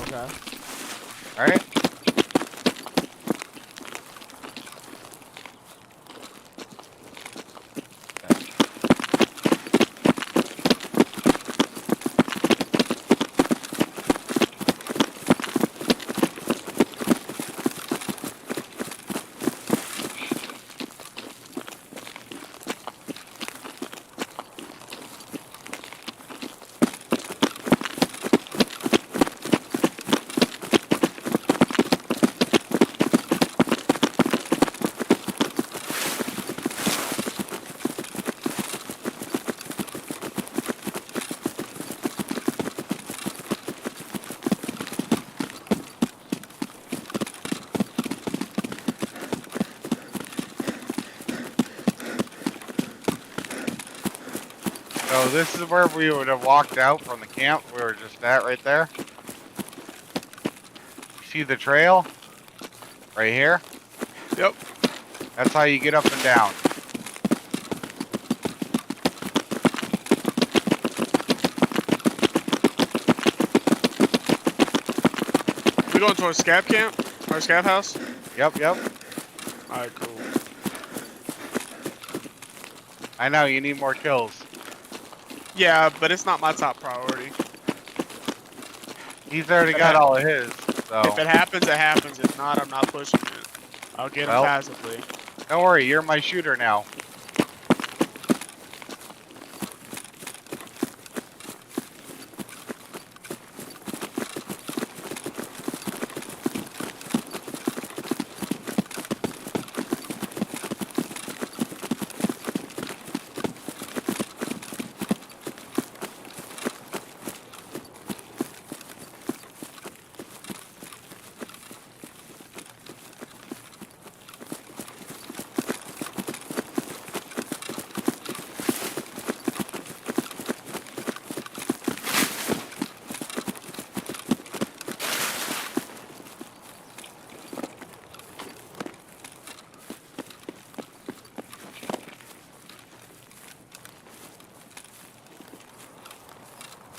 Okay. Alright. So this is where we would have walked out from the camp. We were just at right there. See the trail? Right here? Yep. That's how you get up and down. We going to our scav camp? Our scav house? Yep, yep. Alright, cool. I know, you need more kills. Yeah, but it's not my top priority. He's already got all of his, so... If it happens, it happens. If not, I'm not pushing it. I'll get him passively. Don't worry, you're my shooter now.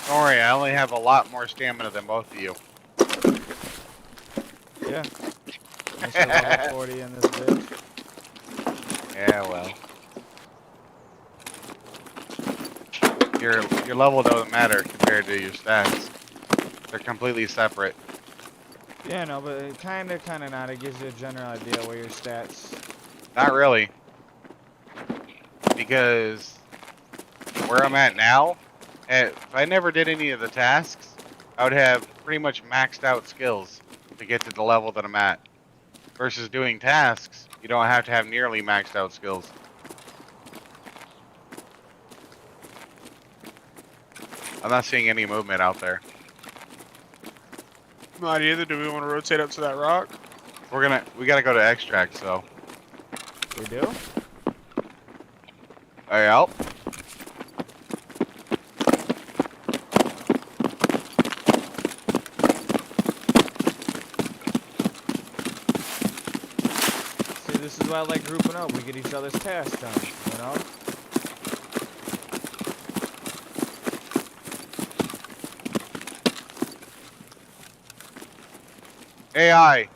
Don't worry, I only have a lot more stamina than both of you. Yeah. I'm still level 40 in this bitch. Yeah, well. Your level doesn't matter compared to your stats. They're completely separate. Yeah, no, but it kinda not. It gives you a general idea where your stats. Not really. Because where I'm at now, if I never did any of the tasks, I would have pretty much maxed out skills to get to the level that I'm at. Versus doing tasks, you don't have to have nearly maxed out skills. I'm not seeing any movement out there. Not either. Do we want to rotate up to that rock? We gotta go to extract, so. We do? Alright, out. See, this is why I like grouping up. We get each other's tasks done, you know? AI.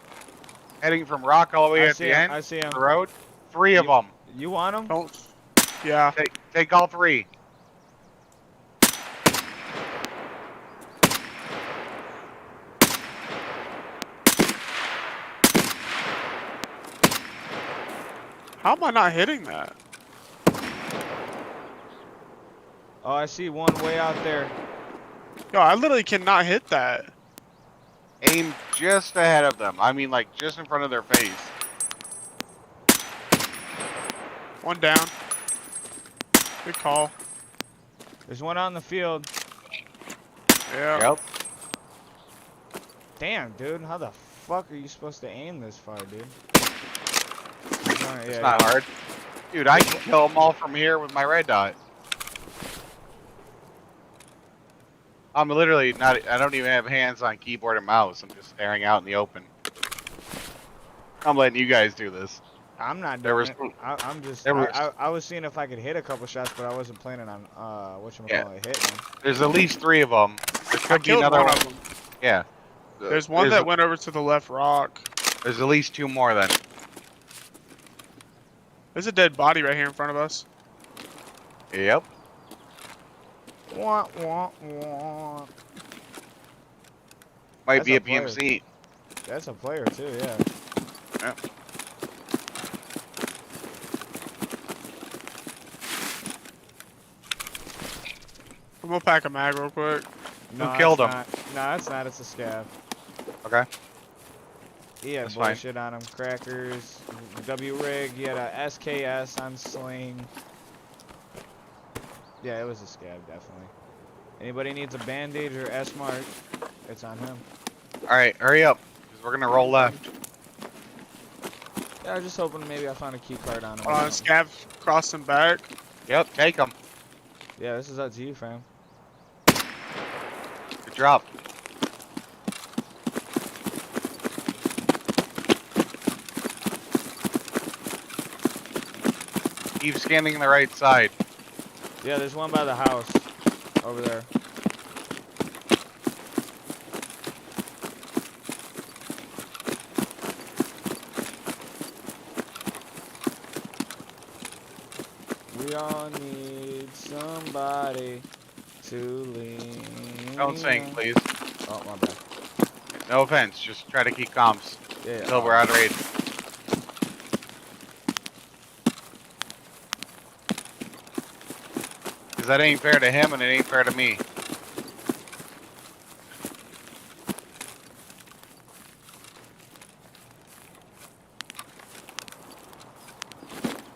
Heading from rock all the way at the end. I see him. The road. 3 of them. You want him? Don't. Yeah. Take all 3. How am I not hitting that? Oh, I see one way out there. Yo, I literally cannot hit that. Aim just ahead of them. I mean, like, just in front of their face. One down. Good call. There's one out in the field. Yeah. Yep. Damn, dude. How the fuck are you supposed to aim this far, dude? It's not hard. Dude, I can kill them all from here with my red dot. I'm literally not, I don't even have hands on keyboard and mouse. I'm just staring out in the open. I'm letting you guys do this. I'm not doing it. I'm just, I was seeing if I could hit a couple shots, but I wasn't planning on, hitting them. There's at least 3 of them. There could be killed another one one. of them. Yeah. There's one that went over to the left rock. There's at least 2 more then. There's a dead body right here in front of us. Yep. Wah, wah, wah. Might That's be a a PMC. That's a player too, yeah. Yep. I'm gonna pack a mag real quick. No, Who killed him? No, it's not. It's a scav. Okay. He had That's bullshit on him. Crackers, W-rig. He had a SKS on sling. Yeah, it was a scab, definitely. Anybody needs a bandage or S-mark, it's on him. Alright, hurry up. Because we're going to roll left. Yeah, I was just hoping maybe I found a key card on him. Scav crossing back. Yep, take him. Yeah, this is up to you, fam. Good drop. Keep scanning the right side. Yeah, there's one by the house over there. We all need somebody to lean. Don't sing, please. Oh, my bad. No offense, just try to keep comms Yeah. until we're out of range. Because that ain't fair to him and it ain't fair to me.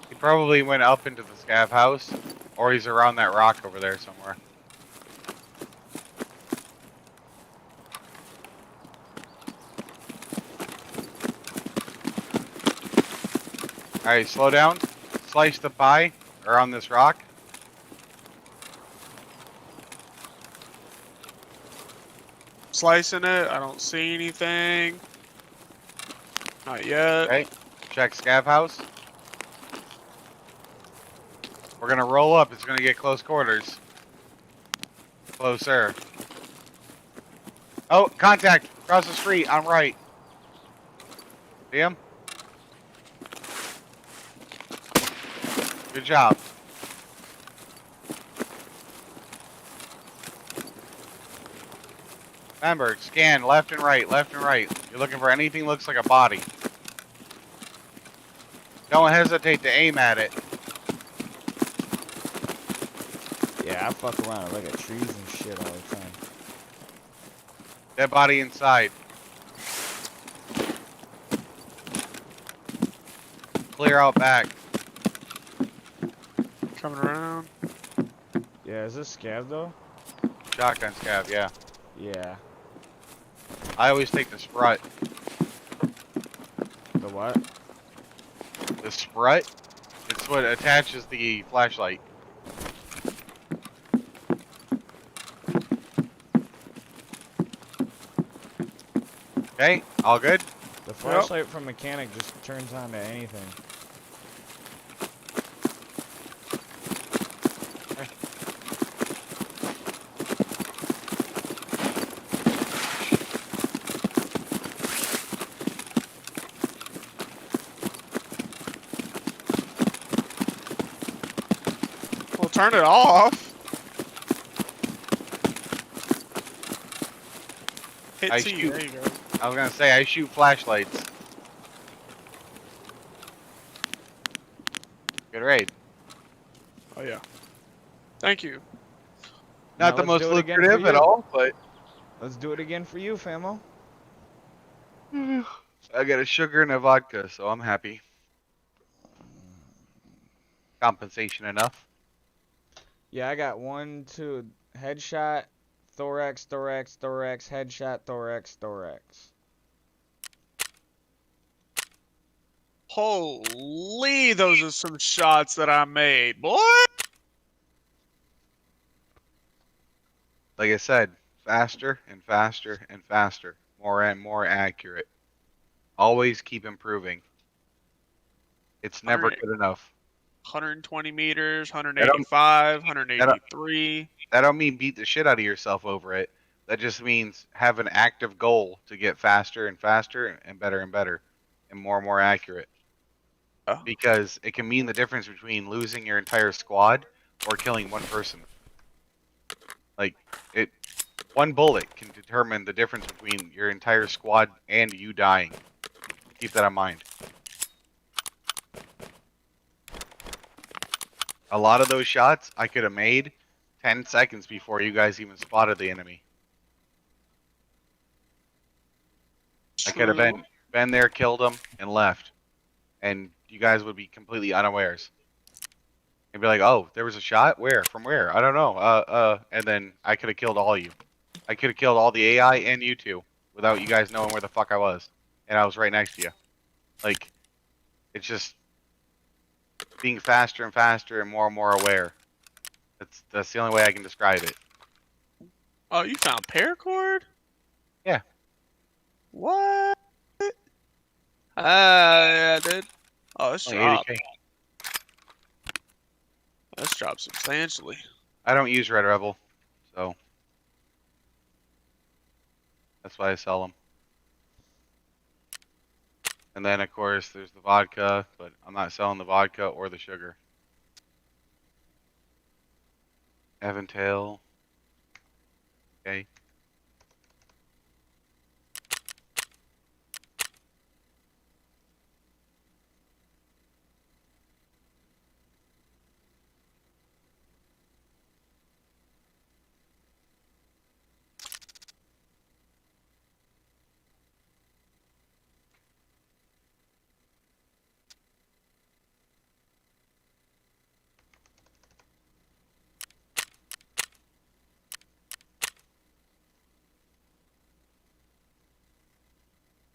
He probably went up into the scav house, or he's around that rock over there somewhere. Alright, slow down. Slice the pie, or on this rock. Slicing it. I don't see anything. Not yet. Okay, check scav house. We're gonna roll up, it's gonna get close quarters. Closer. Oh, contact! Across the street, on right. See him? Good job. Remember, scan left and right, left and right. You're looking for anything looks like a body. Don't hesitate to aim at it. Yeah, I fuck around and look at trees and shit all the time. Dead body inside. Clear out back. Coming around. Yeah, is this scav though? Shotgun scav, yeah. Yeah. I always take the sprut. The what? The sprut? It's what attaches the flashlight. Okay, all good? The flashlight from mechanic just turns on to anything. We'll turn it off. Hit I T. shoot. There you go. I was gonna say, I shoot flashlights. Good raid. Oh yeah. Thank you. Not Now the let's most do it again for lucrative at you. all, but Let's do it again for you, famo. I got a sugar and a vodka, so I'm happy. Compensation enough. Yeah, I got 1, 2, headshot, thorax, thorax, thorax, headshot, thorax, thorax. Holy, those are some shots that I made, boy. Like I said, faster and faster and faster. More and more accurate. Always keep improving. It's never 100 good enough. 120 meters, 185, 183. That don't mean beat the shit out of yourself over it. That just means have an active goal to get faster and faster and better and more accurate. Oh. Because it can mean the difference between losing your entire squad or killing one person. Like, one bullet can determine the difference between your entire squad and you dying. Keep that in mind. A lot of those shots I could have made 10 seconds before you guys even spotted the enemy. I could have been there, killed them, and left. And you guys would be completely unawares. And be like, oh, there was a shot? Where? From where? I don't know. And then I could have killed all you. I could have killed all the AI and you two without you guys knowing where the fuck I was. And I was right next to you. Like, it's just being faster and faster and more aware. That's the only way I can describe it. Oh, you found paracord? Yeah. What? Yeah, dude. Oh, it's Only dropped. 80K. That's dropped substantially. I don't use Red Rebel, so that's why I sell them. And then, of course, there's the vodka, but I'm not selling the vodka or the sugar. Aventail. Okay.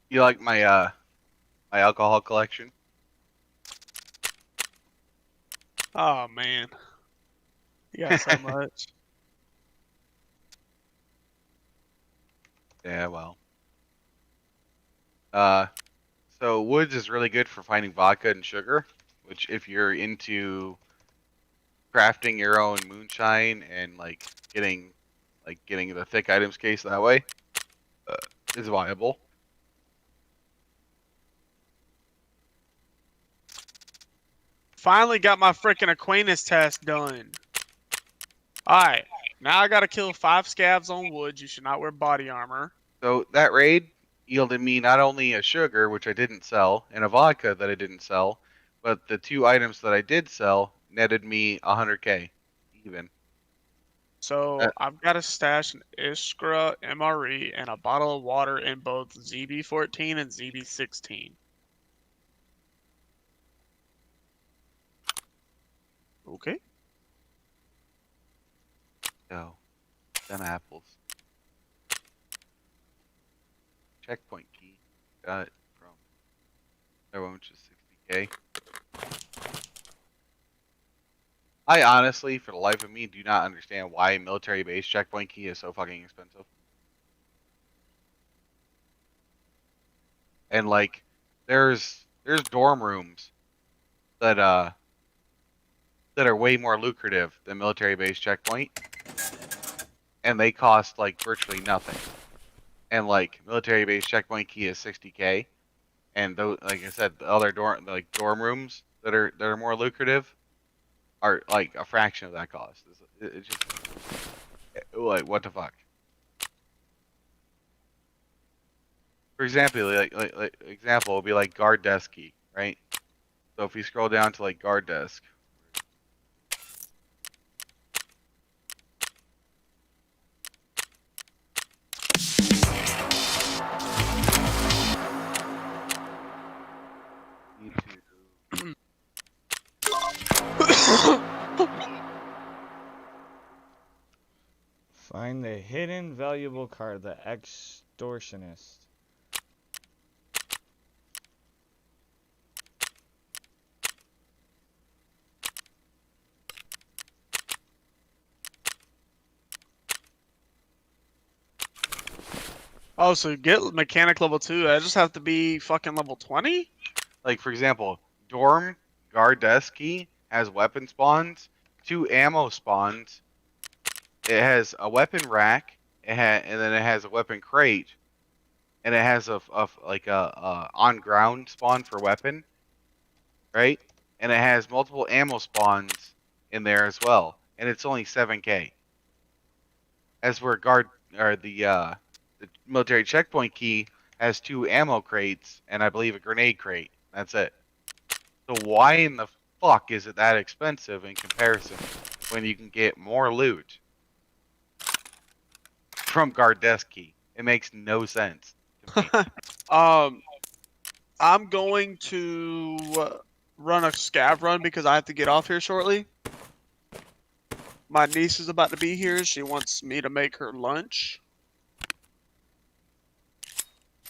You like my my alcohol collection? Oh man, you got so much. Yeah, well. So woods is really good for finding vodka and sugar, which if you're into crafting your own moonshine and getting getting the thick items case that way, is viable. Finally got my freaking acquaintance test done. Alright, now I gotta kill 5 scavs on wood. You should not wear body armor. So that raid yielded me not only a sugar, which I didn't sell, and a vodka that I didn't sell, but the 2 items that I did sell netted me 100K even. So I've got a stash an Iskra MRE and a bottle of water in both ZB14 and ZB16. Okay. Oh, them apples. Checkpoint key. Got it from everyone, which is 60K. I honestly, for the life of me, do not understand why military base checkpoint key is so fucking expensive. And there's dorm rooms that that are way more lucrative than military base checkpoint, and they cost virtually nothing. And military base checkpoint key is 60K, and those, like I said, the other dorm rooms that are more lucrative are a fraction of that cost. It's just what the fuck. For example, example would be guard desk key, right? So if you scroll down to guard desk, need to Find the hidden valuable card, the extortionist. Oh, so get mechanic level 2, I just have to be fucking level 20? for example, dorm guard desk key has weapon spawns, 2 ammo spawns. It has a weapon rack. And then it has a weapon crate, and it has a on ground spawn for weapon, right? And it has multiple ammo spawns in there as well, and it's only 7K. As where the military checkpoint key has 2 ammo crates and I believe a grenade crate. That's it. So why in the fuck is it that expensive in comparison when you can get more loot from guard desk key? It makes no sense to me. I'm going to run a scav run because I have to get off here shortly. My niece is about to be here. She wants me to make her lunch.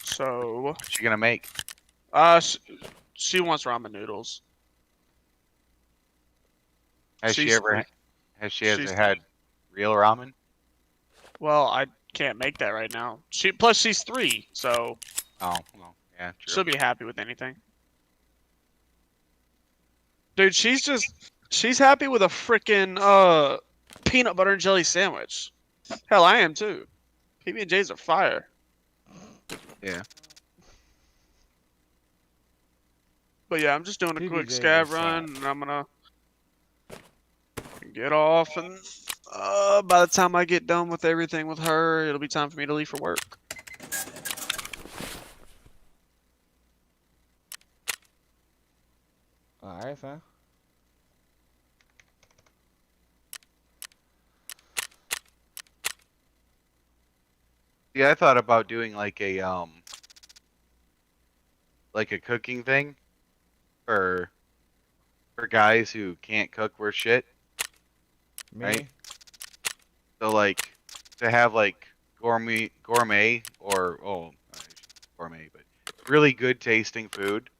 So What's she gonna make? she wants ramen noodles. Has she ever Has she had real ramen? Well, I can't make that right now. Plus she's 3, so. Oh, well, yeah, true. She'll be happy with anything. Dude, she's happy with a freaking peanut butter and jelly sandwich. Hell, I am too. PB&J's are fire. Yeah. But yeah, I'm just doing a quick PB&J's scav are run, sad. and I'm gonna get off, and by the time I get done with everything with her, it'll be time for me to leave for work. Alright, fam. Yeah, I thought about doing like a cooking thing for guys who can't cook worth shit. Me? Right? So like to have like gourmet or gourmet, but really good tasting food,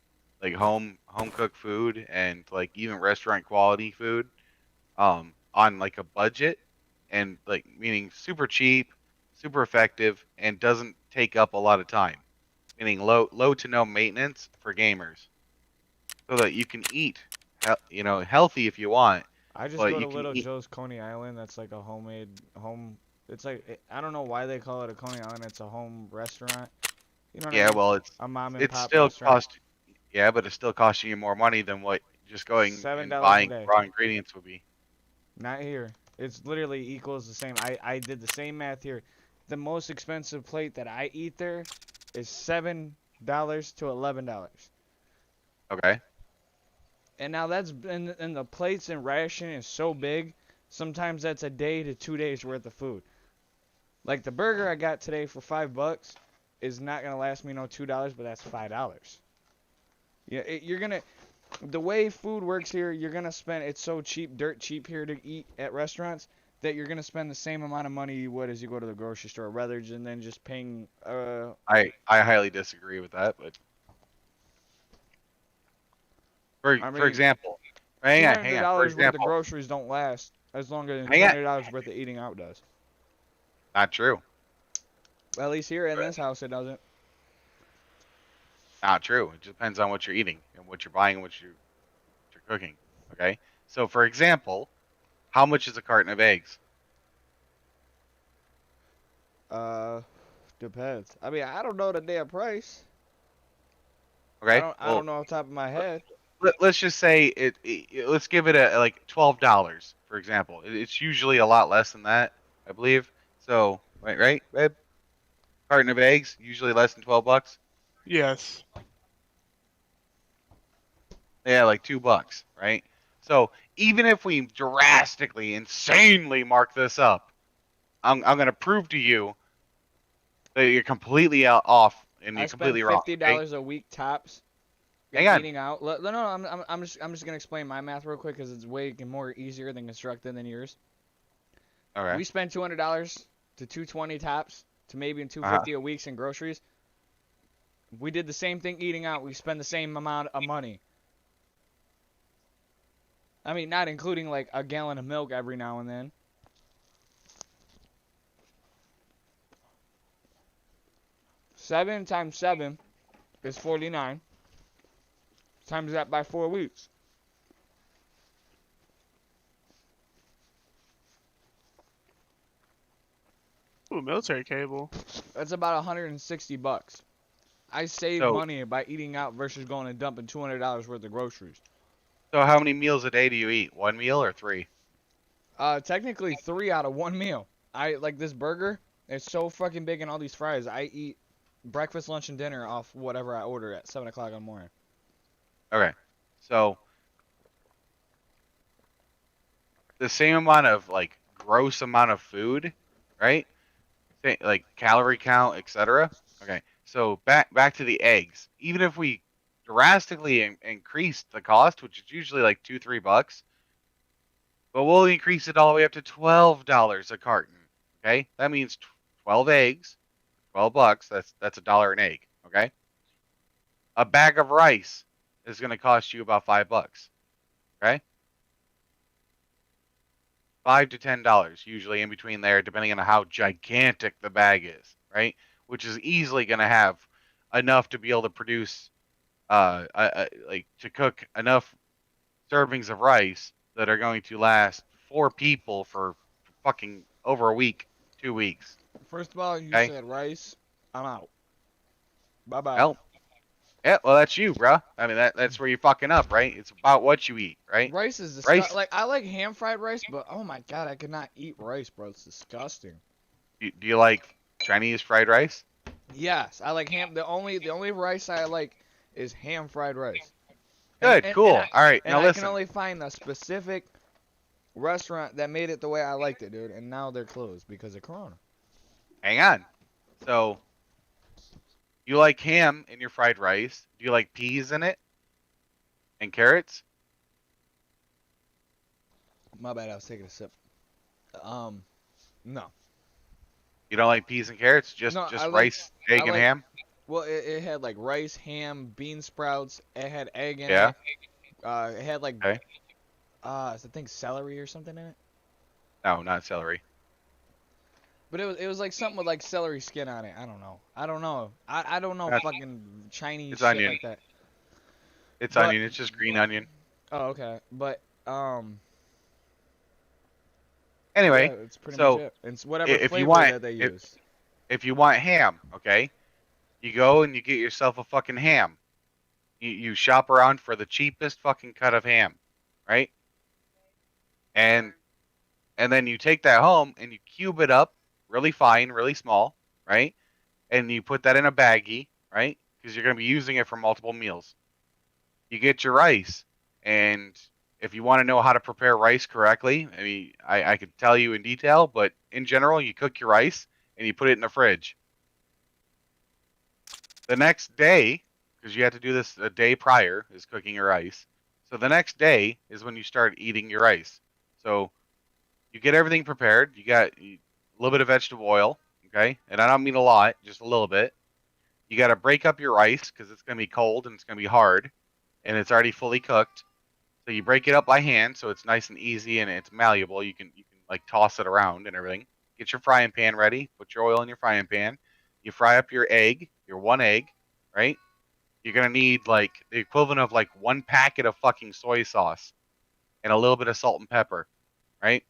like home cooked food and like even restaurant quality food, on like a budget, and like meaning super cheap, super effective, and doesn't take up a lot of time, meaning low to no maintenance for gamers, so that you can eat, healthy if you want, I just but go you to can Little eat. Joe's Coney Island. That's like a homemade home. It's like I don't know why they call it a Coney Island. It's a home restaurant. You know what I Yeah, mean? well, A mom and it's pop still restaurant. yeah, but it's still costing you more money than what just going and $7 a buying day. raw ingredients would be. Not here. It's literally equals the same. I did the same math here. The most expensive plate that I eat there is $7 to $11. Okay. And now that's and the plates and ration is so big. Sometimes that's a day to 2 days worth of food. Like the burger I got today for $5 is not gonna last me no $2, but that's $5. Yeah, you're gonna. The way food works here, you're gonna spend. It's so cheap, dirt cheap here to eat at restaurants that you're gonna spend the same amount of money you would as you go to the grocery store, rather than just paying. I highly disagree with that, but I for mean, example, two hang on, hundred For dollars worth of example, groceries don't last as long as hang on, $200 worth of eating out does. not true. At least here in this house, it doesn't. Not true. It just depends on what you're eating and what you're buying and what you're cooking. Okay. So for example, how much is a carton of eggs? Uh, Depends. I mean, I don't know the damn price. Okay. I don't know off the top of my head. Let's just say let's give it a like $12, for example. It's usually a lot less than that, I believe. So right, babe? Carton of eggs usually less than $12. Yes. Yeah, like $2, right? So even if we drastically, insanely mark this up, I'm gonna prove to you that you're completely off and I you're spend completely wrong. $50 a week tops. Hang on. Eating out. No, I'm just gonna explain my math real quick because it's way more easier than constructed than yours. Okay. We spend $200 to $220 tops to maybe $250 a week in groceries. We did the same thing eating out. We spend the same amount of money. I mean, not including like a gallon of milk every now and then. Seven times 7 is 49. Times that by 4 weeks. Ooh, military cable. That's about $160. I save money by eating out versus going and dumping $200 worth of groceries. So how many meals a day do you eat? 1 meal or 3? Technically 3 out of 1 meal. I like this burger. It's so fucking big and all these fries. I eat breakfast, lunch, and dinner off whatever I order at 7 o'clock in the morning. Okay. So the same amount of like gross amount of food, right? Like calorie count, etc. Okay. So back to the eggs. Even if we drastically increase the cost, which is usually like $2-3, but we'll increase it all the way up to $12 a carton. Okay, that means 12 eggs, $12. That's $1 an egg. Okay, a bag of rice is going to cost you about $5. Okay, $5 to $10, usually in between there, depending on how gigantic the bag is, right? Which is easily going to have enough to be able to produce, like to cook enough servings of rice that are going to last 4 people for fucking over a week, 2 weeks. First of all, you Okay? said rice. I'm out. Bye bye. Well, yeah, well that's you, bro. I mean that's where you're fucking up, right? It's about what you eat, right? Rice is Rice. like I like ham fried rice, but oh my god, I could not eat rice, bro. It's disgusting. Do you like Chinese fried rice? Yes, I like ham. The only rice I like is ham fried rice. Good, cool. All right, And now I listen. can only find a specific restaurant that made it the way I liked it, dude. And now they're closed because of Corona. Hang on. So, you like ham in your fried rice? Do you like peas in it? And carrots? My bad, I was taking a sip. No. You don't like peas and carrots? Just rice, egg, and ham? Well, it had like rice, ham, bean sprouts. It had egg in Yeah. it. It had like, Okay. I think celery or something in it. No, not celery. But it was like something with like celery skin on it. I don't know. I don't know fucking Chinese It's shit onion. like that. It's onion. It's just green onion. Oh, okay. But Anyway, yeah, it's pretty so much it. It's whatever if flavor you want, that they use. if you want ham, okay, you go and you get yourself a fucking ham. You shop around for the cheapest fucking cut of ham, right? And then you take that home and you cube it up really fine, really small, right? And you put that in a baggie, right? Because you're going to be using it for multiple meals. You get your rice, and if you want to know how to prepare rice correctly, I mean, I could tell you in detail, but in general, you cook your rice and you put it in the fridge. The next day, because you have to do this a day prior, is cooking your rice. So the next day is when you start eating your rice. So you get everything prepared. You got a little bit of vegetable oil, okay? And I don't mean a lot, just a little bit. You got to break up your rice because it's going to be cold and it's going to be hard, and it's already fully cooked. So you break it up by hand so it's nice and easy and it's malleable. You can like toss it around and everything. Get your frying pan ready. Put your oil in your frying pan. You fry up your egg, your 1 egg, right? You're going to need like the equivalent of like 1 packet of fucking soy sauce and a little bit of salt and pepper, right?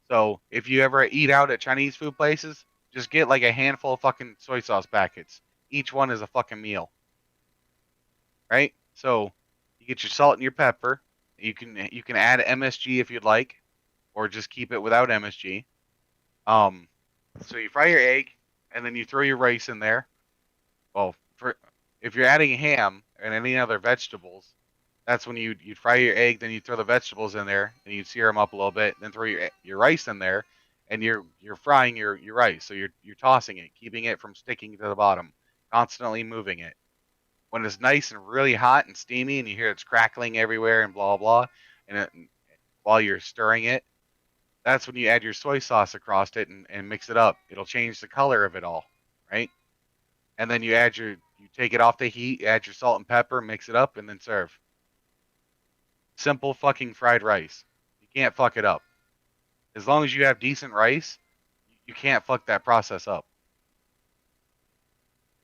So if you ever eat out at Chinese food places, just get like a handful of fucking soy sauce packets. Each one is a fucking meal, right? So you get your salt and your pepper. You can add MSG if you'd like, or just keep it without MSG. So you fry your egg, and then you throw your rice in there. Well, if you're adding ham and any other vegetables, that's when you'd fry your egg, then you throw the vegetables in there, and you'd sear them up a little bit, then throw your rice in there, and you're frying your rice. So you're tossing it, keeping it from sticking to the bottom, constantly moving it. When it's nice and really hot and steamy and you hear it's crackling everywhere and blah, blah, and while you're stirring it, that's when you add your soy sauce across it and mix it up. It'll change the color of it all, right? And then you take it off the heat, add your salt and pepper, mix it up, and then serve. Simple fucking fried rice. You can't fuck it up. As long as you have decent rice, you can't fuck that process up.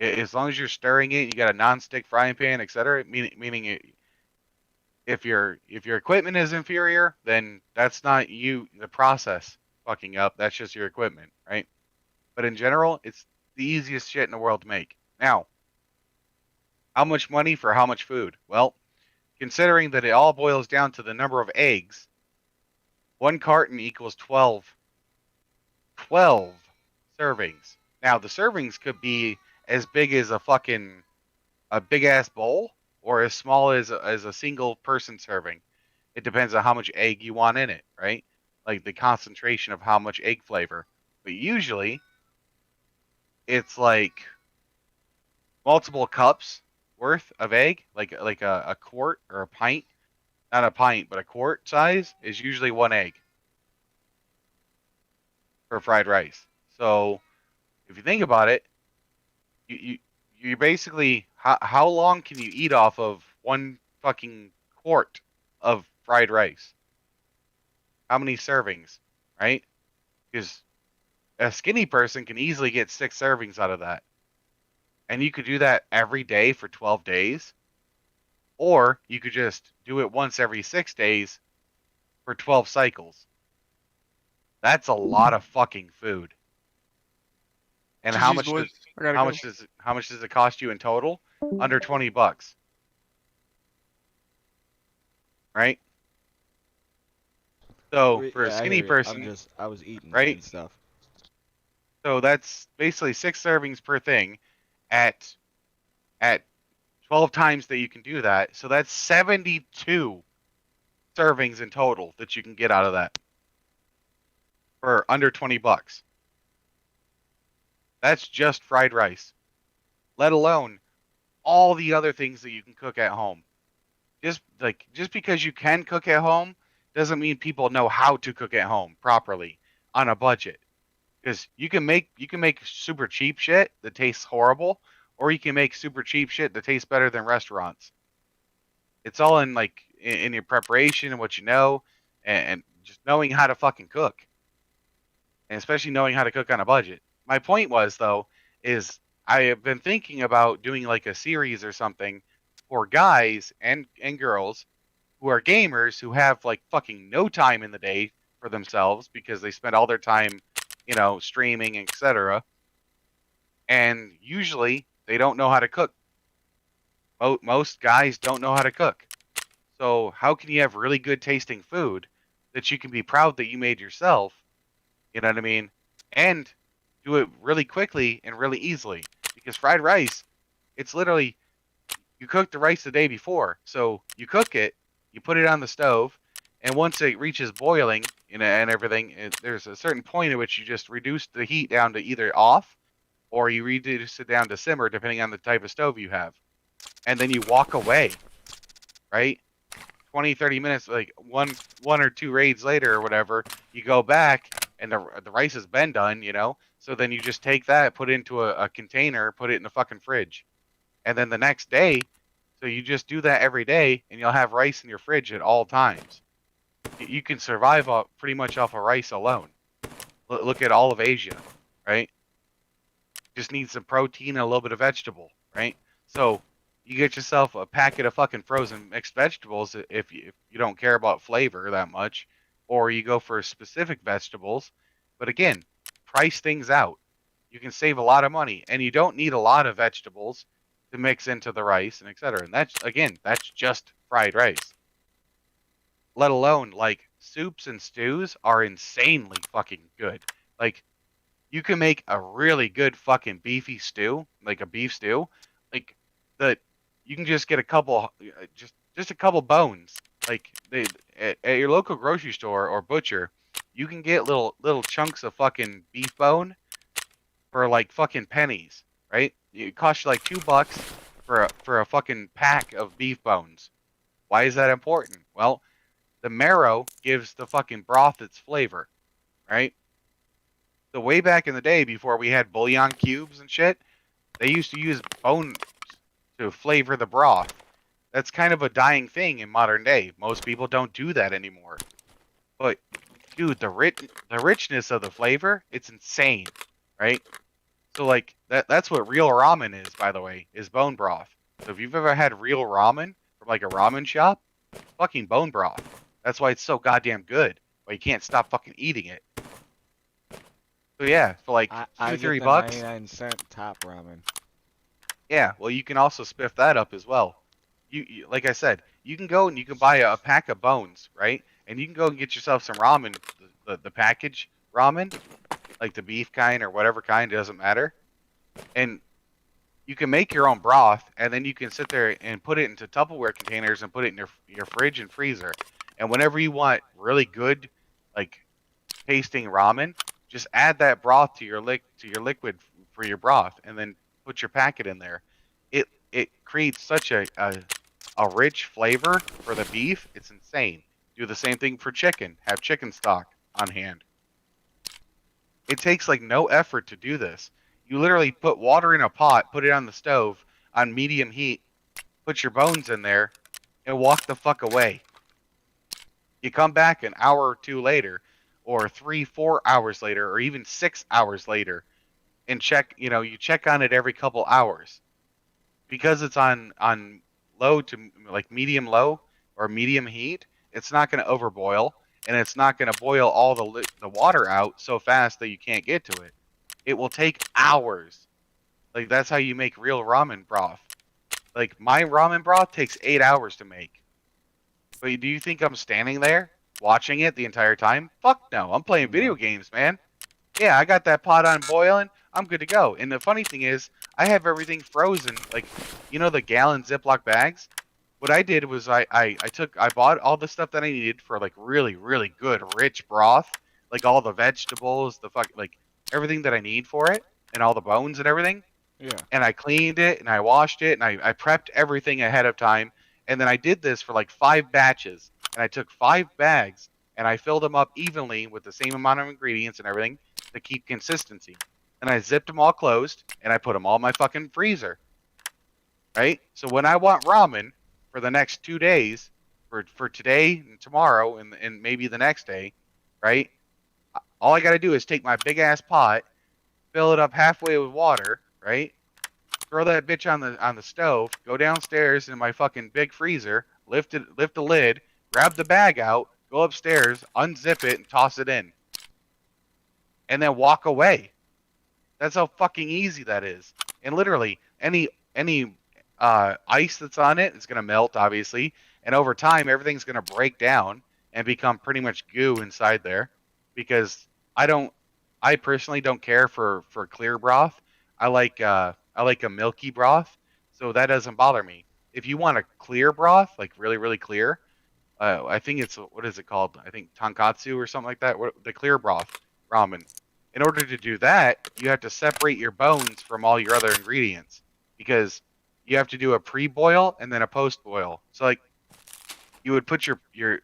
As long as you're stirring it, you got a non-stick frying pan, etc. Meaning, if your equipment is inferior, then that's not the process fucking up. That's just your equipment, right? But in general, it's the easiest shit in the world to make. Now, how much money for how much food? Well, considering that it all boils down to the number of eggs, 1 carton equals 12 servings. Now, the servings could be as big as a big ass bowl, or as small as a single person serving. It depends on how much egg you want in it, right? Like the concentration of how much egg flavor. But usually, it's like multiple cups worth of egg, like a quart or a pint. Not a pint, but a quart size is usually 1 egg for fried rice. So if you think about it, you basically, how long can you eat off of 1 fucking quart of fried rice? How many servings? right? Because a skinny person can easily get 6 servings out of that. And you could do that every day for 12 days. Or you could just do it once every 6 days for 12 cycles. That's a lot of fucking food. And how GG's, much boys. does I gotta how go. much does how much does it cost you in total? Under $20, right? So for a Yeah, I skinny hear you. person, I was eating right? and stuff. So that's basically 6 servings per thing at at 12 times that you can do that. So that's 72 servings in total that you can get out of that for under $20. That's just fried rice, let alone all the other things that you can cook at home. Just because you can cook at home doesn't mean people know how to cook at home properly on a budget. Because you can make super cheap shit that tastes horrible, or you can make super cheap shit that tastes better than restaurants. It's all in in your preparation and what you know, and just knowing how to fucking cook, and especially knowing how to cook on a budget. My point was though is I have been thinking about doing like a series or something for guys and girls who are gamers who have like fucking no time in the day for themselves because they spend all their time, streaming, etc. And usually they don't know how to cook. Most guys don't know how to cook. So how can you have really good tasting food that you can be proud that you made yourself? You know what I mean? And do it really quickly and really easily. Because fried rice, it's literally you cook the rice the day before. So you cook it, you put it on the stove, and once it reaches boiling, and everything, there's a certain point at which you just reduce the heat down to either off or you reduce it down to simmer depending on the type of stove you have. And then you walk away, right? 20, 30 minutes, like one or two raids later or whatever, you go back and the rice has been done, So then you just take that, put it into a container, put it in the fucking fridge. And then the next day, so you just do that every day and you'll have rice in your fridge at all times. You can survive pretty much off of rice alone. Look at all of Asia, right? Just need some protein and a little bit of vegetable, right? So you get yourself a packet of fucking frozen mixed vegetables if you don't care about flavor that much, or you go for specific vegetables. But again, price things out. You can save a lot of money, and you don't need a lot of vegetables to mix into the rice and etc. And that's just fried rice. Let alone like soups and stews are insanely fucking good. Like you can make a really good fucking beefy stew, like a beef stew, like the you can just get a couple, just a couple bones, like at your local grocery store or butcher, you can get little chunks of fucking beef bone for like fucking pennies, right? It costs you like $2 for a fucking pack of beef bones. Why is that important? Well, the marrow gives the fucking broth its flavor, right? So way back in the day, before we had bouillon cubes and shit, they used to use bones to flavor the broth. That's kind of a dying thing in modern day. Most people don't do that anymore. But dude, the richness of the flavor, it's insane, right? So like that's what real ramen is, by the way, is bone broth. So if you've ever had real ramen from like a ramen shop, fucking bone broth. That's why it's so goddamn good. Why you can't stop fucking eating it. So yeah, for like I two, get three the bucks. 99-cent top ramen. Yeah, well, you can also spiff that up as well. Like I said, you can go and you can buy a pack of bones, right? And you can go and get yourself some ramen, the package ramen, like the beef kind or whatever kind, it doesn't matter. And you can make your own broth, and then you can sit there and put it into Tupperware containers and put it in your fridge and freezer. And whenever you want really good, like tasting ramen, just add that broth to your liquid for your broth, and then put your packet in there. It creates such a rich flavor for the beef. It's insane. Do the same thing for chicken. Have chicken stock on hand. It takes like no effort to do this. You literally put water in a pot, put it on the stove on medium heat, put your bones in there, and walk the fuck away. You come back an hour or two later or 3-4 hours later, or even 6 hours later, and check, you check on it every couple hours, because it's on low to like medium low or medium heat. It's not going to overboil, and it's not going to boil all the water out so fast that you can't get to it. It will take hours. Like, that's how you make real ramen broth. Like, my ramen broth takes 8 hours to make. But do you think I'm standing there watching it the entire time? Fuck no. I'm playing video games, man. Yeah, I got that pot on boiling. I'm good to go. And the funny thing is, I have everything frozen. Like, the gallon Ziploc bags? What I did was I bought all the stuff that I needed for like really, really good, rich broth. Like all the vegetables, like everything that I need for it, and all the bones and everything. Yeah. And I cleaned it, and I washed it, and I prepped everything ahead of time. And then I did this for like 5 batches. And I took 5 bags, and I filled them up evenly with the same amount of ingredients and everything to keep consistency. And I zipped them all closed, and I put them all in my fucking freezer. Right? So when I want ramen for the next 2 days, for today and tomorrow and maybe the next day, right? All I got to do is take my big ass pot, fill it up halfway with water, right? Throw that bitch on the stove, go downstairs in my fucking big freezer, lift the lid, grab the bag out, go upstairs, unzip it, and toss it in. And then walk away. That's how fucking easy that is. And literally, any ice that's on it is going to melt, obviously. And over time, everything's going to break down and become pretty much goo inside there. Because I personally don't care for clear broth. I like a milky broth, so that doesn't bother me. If you want a clear broth, like really, really clear, I think it's, what is it called? I think tonkatsu or something like that. The clear broth ramen. In order to do that, you have to separate your bones from all your other ingredients, because you have to do a pre-boil and then a post-boil. So like, you would put your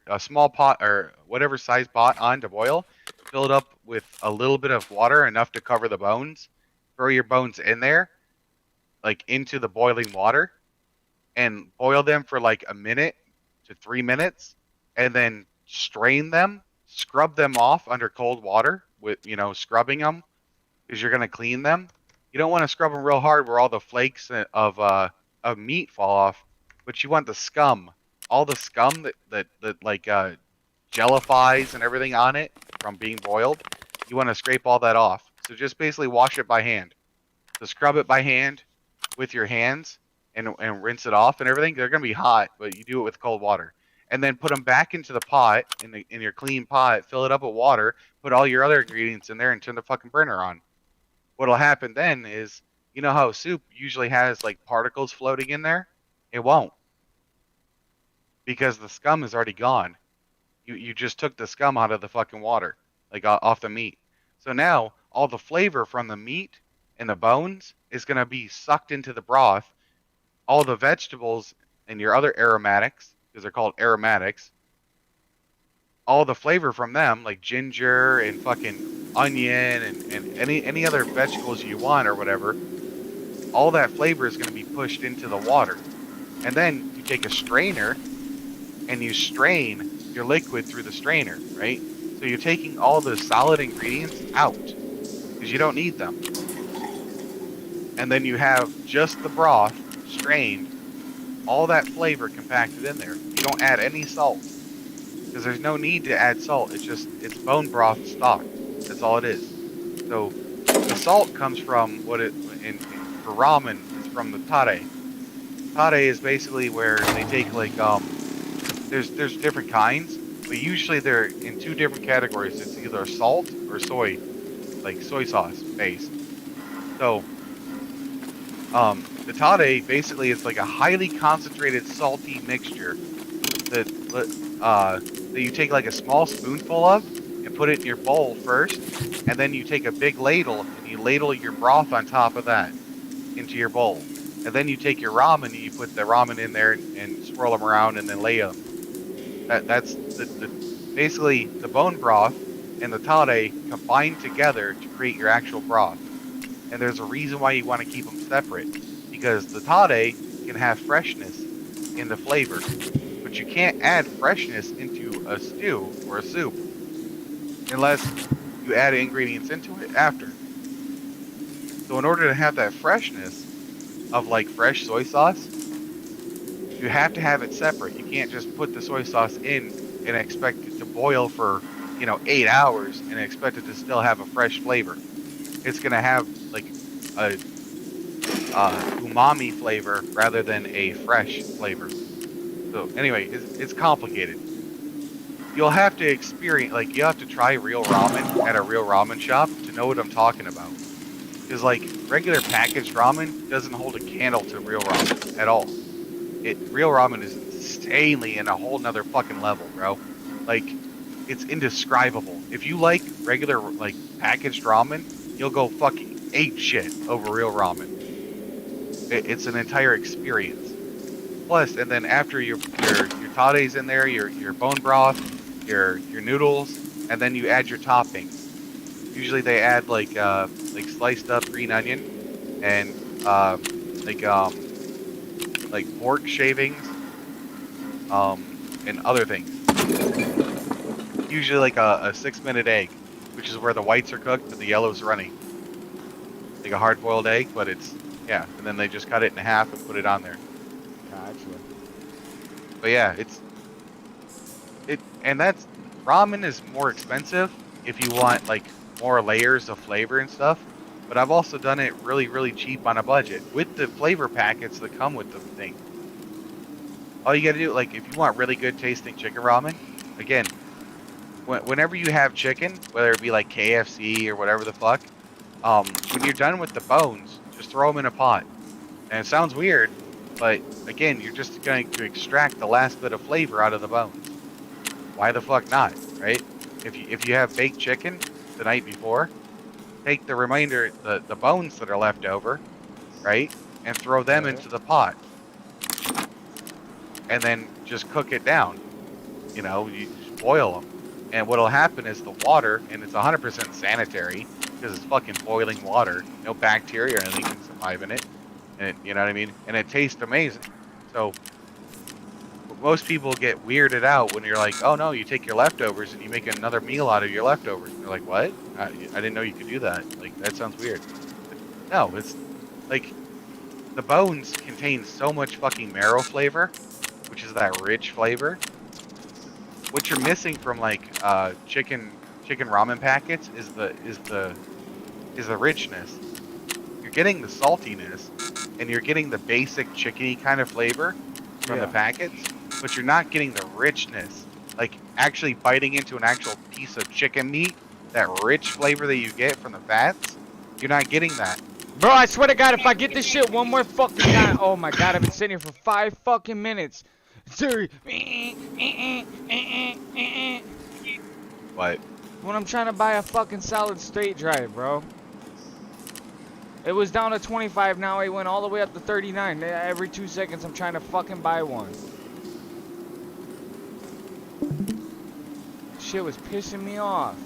a small pot or whatever size pot on to boil, fill it up with a little bit of water, enough to cover the bones, throw your bones in there, like into the boiling water, and boil them for like 1 minute to 3 minutes, and then strain them, scrub them off under cold water with, scrubbing them, because you're going to clean them. You don't want to scrub them real hard where all the flakes of meat fall off, but you want the scum, all the scum that like jellifies and everything on it from being boiled. You want to scrape all that off. So just basically wash it by hand. So scrub it by hand with your hands and rinse it off and everything. They're going to be hot, but you do it with cold water. And then put them back into the pot, in your clean pot, fill it up with water, put all your other ingredients in there, and turn the fucking burner on. What'll happen then is, you know how soup usually has like particles floating in there? It won't. Because the scum is already gone. You just took the scum out of the fucking water, like off the meat. So now all the flavor from the meat and the bones is going to be sucked into the broth. All the vegetables and your other aromatics, because they're called aromatics, all the flavor from them, like ginger and fucking onion and any other vegetables you want or whatever, all that flavor is going to be pushed into the water. And then you take a strainer and you strain your liquid through the strainer, right? So you're taking all the solid ingredients out because you don't need them. And then you have just the broth strained, all that flavor compacted in there. You don't add any salt because there's no need to add salt. It's bone broth stock. That's all it is. So the salt comes from for ramen, it's from the tare. Tare is basically where they take like there's different kinds, but usually they're in 2 different categories. It's either salt or soy, like soy sauce based. So the tare basically is like a highly concentrated salty mixture that you take like a small spoonful of and put it in your bowl first, and then you take a big ladle and you ladle your broth on top of that into your bowl. And then you take your ramen and you put the ramen in there and swirl them around and then lay them. That's basically the bone broth and the tare combined together to create your actual broth. And there's a reason why you want to keep them separate, because the tare can have freshness in the flavor, but you can't add freshness into a stew or a soup. unless you add ingredients into it after. So in order to have that freshness of like fresh soy sauce, you have to have it separate. You can't just put the soy sauce in and expect it to boil for, 8 hours and expect it to still have a fresh flavor. It's gonna have like a umami flavor rather than a fresh flavor. So anyway, it's complicated. You'll have to experience, like, you have to try real ramen at a real ramen shop to know what I'm talking about. Because like regular packaged ramen doesn't hold a candle to real ramen at all. Real ramen is insanely in a whole nother fucking level, bro. Like, it's indescribable. If you like regular like packaged ramen, you'll go fucking ape shit over real ramen. It's an entire experience. Plus, and then after your tate's in there, your bone broth, your noodles, and then you add your toppings. Usually they add like sliced up green onion and like pork shavings, and other things. Usually like a 6-minute egg, which is where the whites are cooked but the yellow's runny. Like a hard-boiled egg, but it's, yeah, and then they just cut it in half and put it on there. Gotcha. But yeah, that's, ramen is more expensive if you want like more layers of flavor and stuff. But I've also done it really, really cheap on a budget with the flavor packets that come with the thing. All you gotta do, like, if you want really good tasting chicken ramen, again, whenever you have chicken, whether it be like KFC or whatever the fuck, when you're done with the bones, just throw them in a pot. And it sounds weird, but again, you're just going to extract the last bit of flavor out of the bones. Why the fuck not, right? If you have baked chicken the night before, take the remainder, the bones that are left over, right, and throw them into the pot. And then just cook it down. You just boil them. And what'll happen is the water, and it's 100% sanitary, because it's fucking boiling water. No bacteria or anything can survive in it. And you know what I mean? And it tastes amazing. So most people get weirded out when you're like, oh no, you take your leftovers and you make another meal out of your leftovers. And they're like, what? I didn't know you could do that. Like, that sounds weird. But no, it's like the bones contain so much fucking marrow flavor, which is that rich flavor. What you're missing from like chicken ramen packets is the richness. You're getting the saltiness, and you're getting the basic chickeny kind of flavor from the packets, but you're not getting the richness. Like actually biting into an actual piece of chicken meat, that rich flavor that you get from the fats, you're not getting that. Bro, I swear to God, if I get this shit one more fucking time, oh my God, I've been sitting here for 5 fucking minutes. Siri. What? When I'm trying to buy a fucking solid state drive, bro. It was down to 25, now it went all the way up to 39. Every 2 seconds I'm trying to fucking buy one. Shit was pissing me off.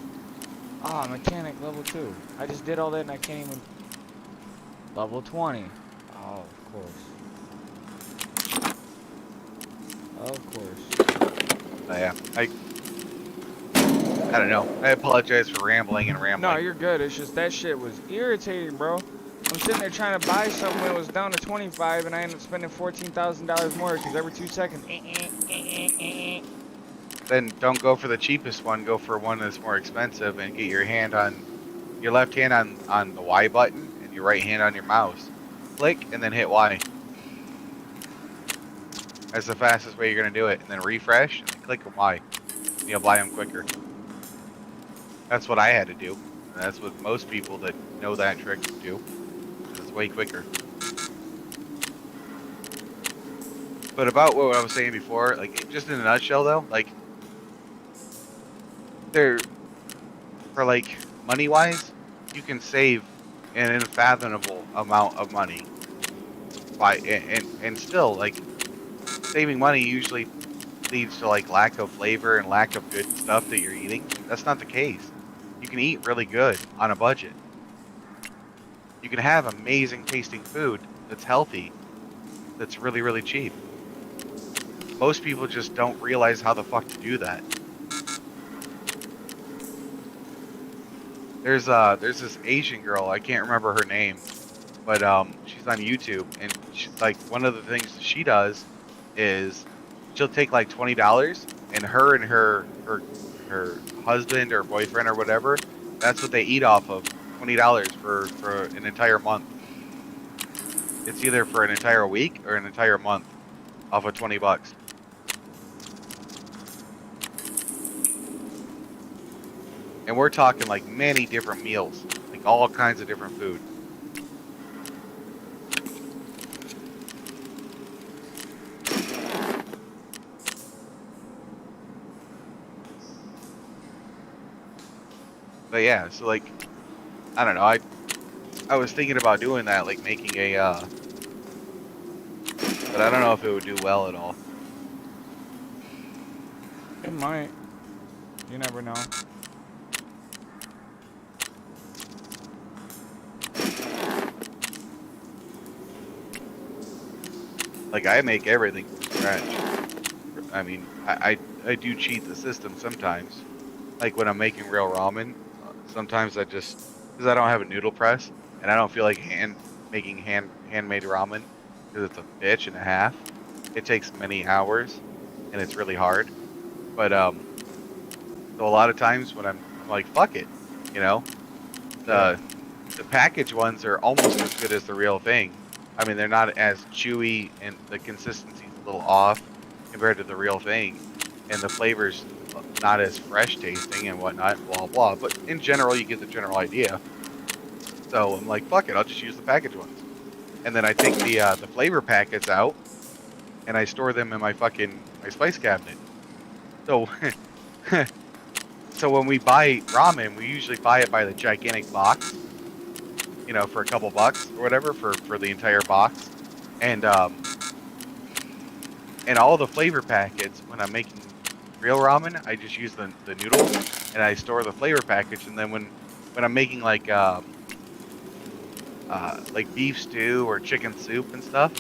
Ah, mechanic level 2. I just did all that and I can't even... Level 20. Oh, of course. Of course. Oh, yeah. I don't know. I apologize for rambling. No, you're good. It's just that shit was irritating, bro. I'm sitting there trying to buy something when it was down to 25 and I ended up spending $14,000 more because every 2 seconds. Then don't go for the cheapest one. Go for one that's more expensive and get your left hand on the Y button and your right hand on your mouse. Click and then hit Y. That's the fastest way you're going to do it. And then refresh and then click on Y. And you'll buy them quicker. That's what I had to do. And that's what most people that know that trick do. It's way quicker. But about what I was saying before, like, just in a nutshell though, like, for like money wise, you can save an unfathomable amount of money and still, like, saving money usually leads to like lack of flavor and lack of good stuff that you're eating. That's not the case. You can eat really good on a budget. You can have amazing tasting food that's healthy, that's really, really cheap. Most people just don't realize how the fuck to do that. There's this Asian girl, I can't remember her name, but she's on YouTube, and she, like one of the things she does is she'll take like $20, and her husband or boyfriend or whatever, that's what they eat off of, $20 for an entire month. It's either for an entire week or an entire month off of $20. And we're talking like many different meals, like all kinds of different food. But yeah, so like, I don't know, I was thinking about doing that, like making a, but I don't know if it would do well at all. It might. You never know. Like, I make everything from scratch. I mean, I do cheat the system sometimes. Like when I'm making real ramen, sometimes I just, because I don't have a noodle press, and I don't feel like making handmade ramen, because it's a bitch and a half. It takes many hours, and it's really hard. But so a lot of times when I'm like, fuck it, you know, the packaged ones are almost as good as the real thing. I mean, they're not as chewy, and the consistency's a little off compared to the real thing, and the flavors not as fresh tasting and whatnot, blah blah. But in general, you get the general idea. So I'm like, fuck it, I'll just use the packaged ones, and then I take the flavor packets out, and I store them in my spice cabinet. So so when we buy ramen, we usually buy it by the gigantic box, you know, for a couple bucks or whatever for the entire box, and all the flavor packets, when I'm making real ramen, I just use the noodles, and I store the flavor package, and then when I'm making like beef stew or chicken soup and stuff,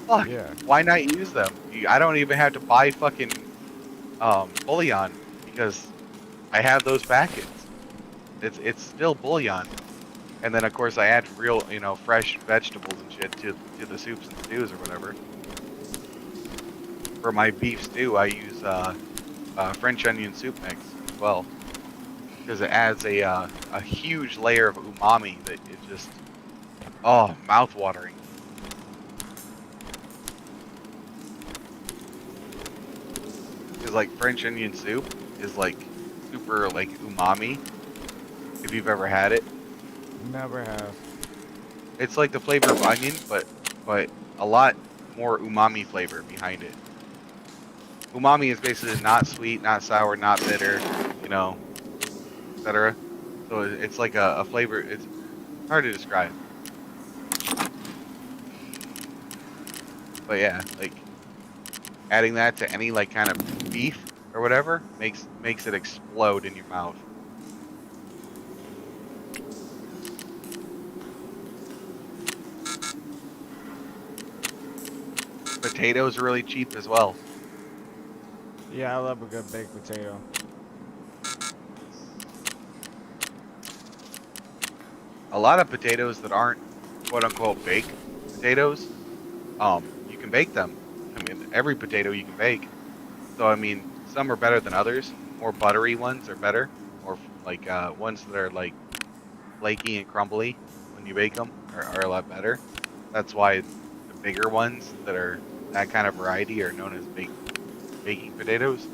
fuck, why not use them? I don't even have to buy fucking bouillon, because I have those packets. It's still bouillon. And then of course I add real, you know, fresh vegetables and shit to the soups and stews or whatever. For my beef stew, I use French onion soup mix as well, because it adds a huge layer of umami that it just, oh, mouth watering. Because like French onion soup is like super like umami, if you've ever had it. Never have. It's like the flavor of onion, but a lot more umami flavor behind it. Umami is basically not sweet, not sour, not bitter, you know, etc. So it's like a flavor. It's hard to describe. But yeah, like adding that to any like kind of beef or whatever makes it explode in your mouth. Potatoes are really cheap as well. Yeah, I love a good baked potato. A lot of potatoes that aren't quote unquote baked potatoes, you can bake them. I mean, every potato you can bake. So I mean, some are better than others. More buttery ones are better, or like ones that are like flaky and crumbly when you bake them are a lot better. That's why the bigger ones that are that kind of variety are known as baking potatoes.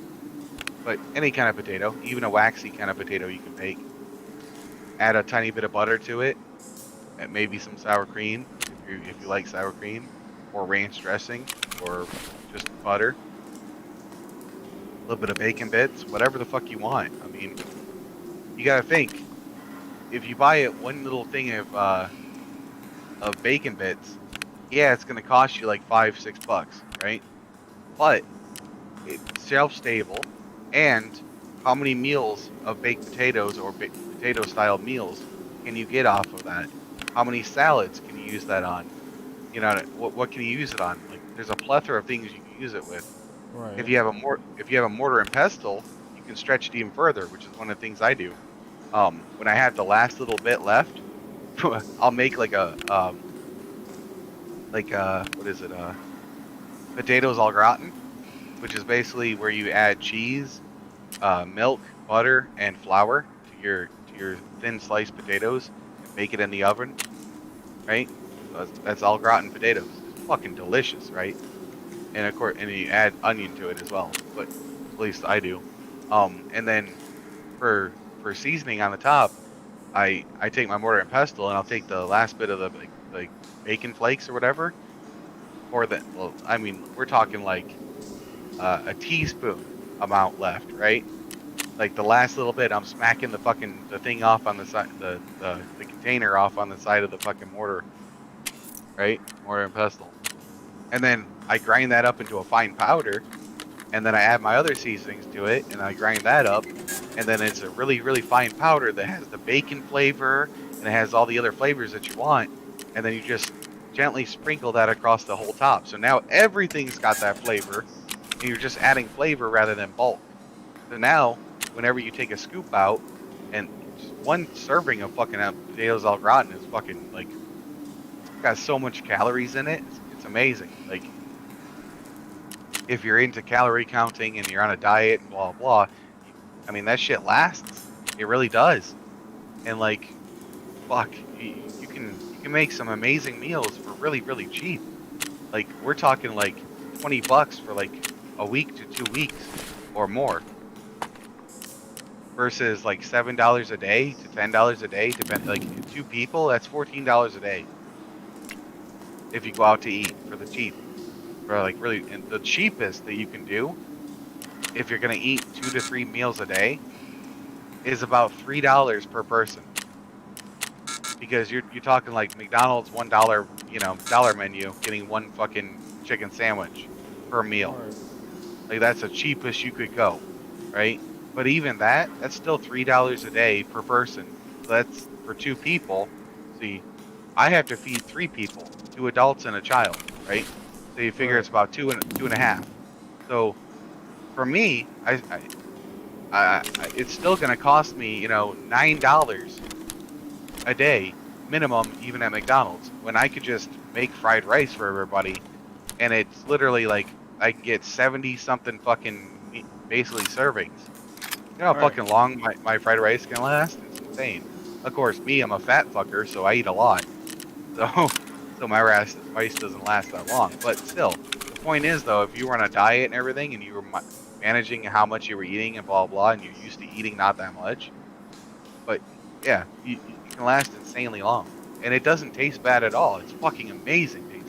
But any kind of potato, even a waxy kind of potato, you can bake. Add a tiny bit of butter to it, and maybe some sour cream if you like sour cream, or ranch dressing, or just butter. A little bit of bacon bits, whatever the fuck you want. I mean, you gotta think. If you buy it one little thing of bacon bits, yeah, it's gonna cost you like $5-6, right? But it's shelf-stable, and how many meals of baked potatoes or potato-style meals can you get off of that? How many salads can you use that on? You know, what can you use it on? Like, there's a plethora of things you can use it with. Right. If you have a mortar and pestle, you can stretch it even further, which is one of the things I do. when I have the last little bit left, I'll make like a what is it? Potatoes au gratin, which is basically where you add cheese, milk, butter, and flour to your thin sliced potatoes and bake it in the oven, right? That's au gratin potatoes. It's fucking delicious, right? And of course, and you add onion to it as well, but at least I do. And then for seasoning on the top, I take my mortar and pestle and I'll take the last bit of the like bacon flakes or whatever, or the well, I mean we're talking like a teaspoon amount left, right? Like the last little bit, I'm smacking the thing off on the side, the container off on the side of the fucking mortar, right? Mortar and pestle, and then I grind that up into a fine powder, and then I add my other seasonings to it, and I grind that up, and then it's a really, really fine powder that has the bacon flavor, and it has all the other flavors that you want, and then you just gently sprinkle that across the whole top. So now everything's got that flavor, and you're just adding flavor rather than bulk. So now, whenever you take a scoop out, and just one serving of fucking potatoes au gratin is fucking, like, got so much calories in it, it's amazing. Like, if you're into calorie counting and you're on a diet and blah blah, I mean that shit lasts. It really does. And like, fuck, you can make some amazing meals for really, really cheap. Like we're talking like $20 for like a week to 2 weeks or more, versus like $7 a day to $10 a day. Depend like 2 people, that's $14 a day. If you go out to eat for the cheap. Or like really, and the cheapest that you can do if you're gonna eat 2 to 3 meals a day is about $3 per person, because you're talking like McDonald's $1 dollar menu getting one fucking chicken sandwich per meal. Like that's the cheapest you could go, right? But even that's still $3 a day per person. So that's for 2 people. See, I have to feed 3 people, 2 adults and a child, right? So you figure it's about two and a half. So for me, it's still going to cost me, $9 a day minimum, even at McDonald's, when I could just make fried rice for everybody, and it's literally like I can get 70 something fucking basically servings. You know how fucking long my fried rice can last? It's insane. Of course, I'm a fat fucker, so I eat a lot. So my rice doesn't last that long. But still, the point is, though, if you were on a diet and everything, and you were managing how much you were eating and blah, blah, and you're used to eating not that much, but yeah, you can last insanely long. And it doesn't taste bad at all. It's fucking amazing tasting.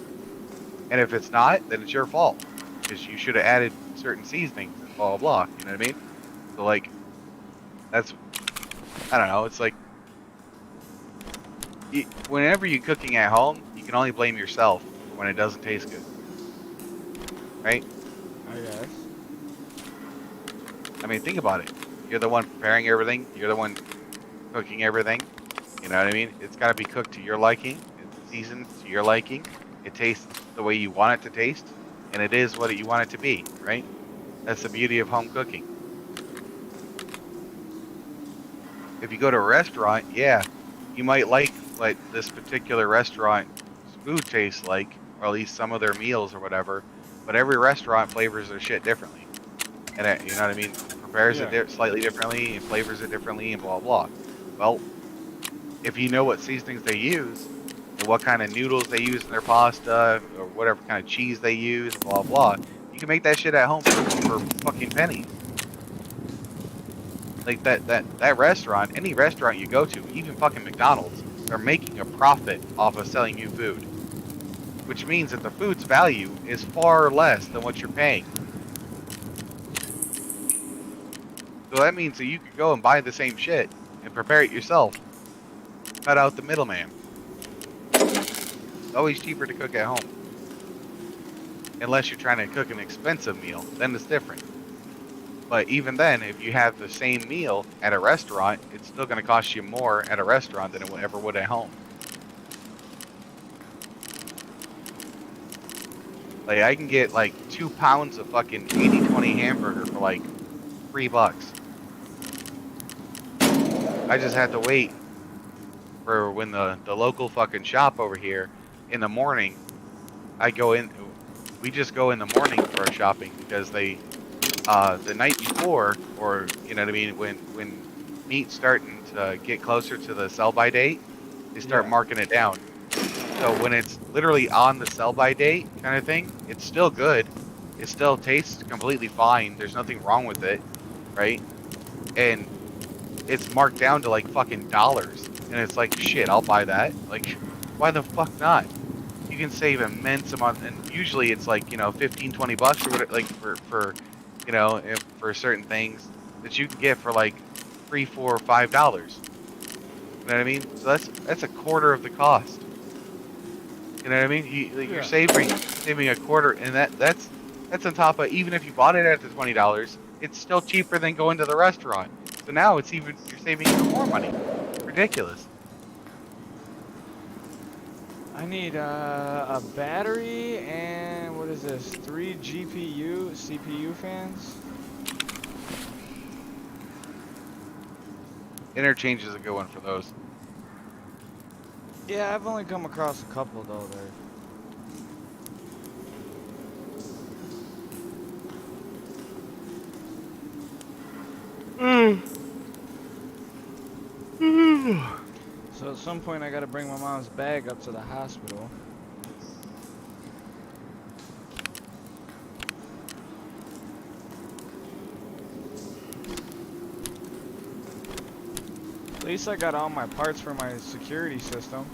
And if it's not, then it's your fault, because you should have added certain seasonings and blah, blah, blah. You know what I mean? So, like, that's, I don't know, it's like, whenever you're cooking at home, you can only blame yourself when it doesn't taste good. Right? I guess. I mean, think about it. You're the one preparing everything. You're the one cooking everything. You know what I mean? It's got to be cooked to your liking. It's seasoned to your liking. It tastes the way you want it to taste. And it is what you want it to be, right? That's the beauty of home cooking. If you go to a restaurant, yeah, you might like what this particular restaurant's food tastes like, or at least some of their meals or whatever, but every restaurant flavors their shit differently. And you know what I mean? Prepares it slightly differently and flavors it differently and blah, blah. Well, if you know what seasonings they use and what kind of noodles they use in their pasta or whatever kind of cheese they use, blah, blah, you can make that shit at home for fucking pennies. Like that restaurant, any restaurant you go to, even fucking McDonald's, they're making a profit off of selling you food. Which means that the food's value is far less than what you're paying. So that means that you could go and buy the same shit and prepare it yourself. Cut out the middleman. It's always cheaper to cook at home. Unless you're trying to cook an expensive meal, then it's different. But even then, if you have the same meal at a restaurant, it's still going to cost you more at a restaurant than it ever would at home. Like, I can get like 2 pounds of fucking 80-20 hamburger for like $3. I just had to wait for when the local fucking shop over here in the morning. I go in. We just go in the morning for our shopping because they the night before, or you know what I mean, when meat's starting to get closer to the sell by date, they start marking it down. So when it's literally on the sell by date kind of thing, it's still good. It still tastes completely fine. There's nothing wrong with it, right? And it's marked down to like fucking dollars. And it's like, shit, I'll buy that. Like, why the fuck not? You can save immense amount, and usually it's like, you know, 15, 20 bucks or whatever, like for you know, for certain things that you can get for like $3, $4, or $5. You know what I mean? So that's a quarter of the cost. You know what I mean? You're saving a quarter, and that's on top of, even if you bought it at the $20, it's still cheaper than going to the restaurant. So now you're saving even more money. Ridiculous. I need a battery and what is this? 3 CPU fans. Interchange is a good one for those. Yeah, I've only come across a couple though there. So at some point I gotta bring my mom's bag up to the hospital. At least I got all my parts for my security system.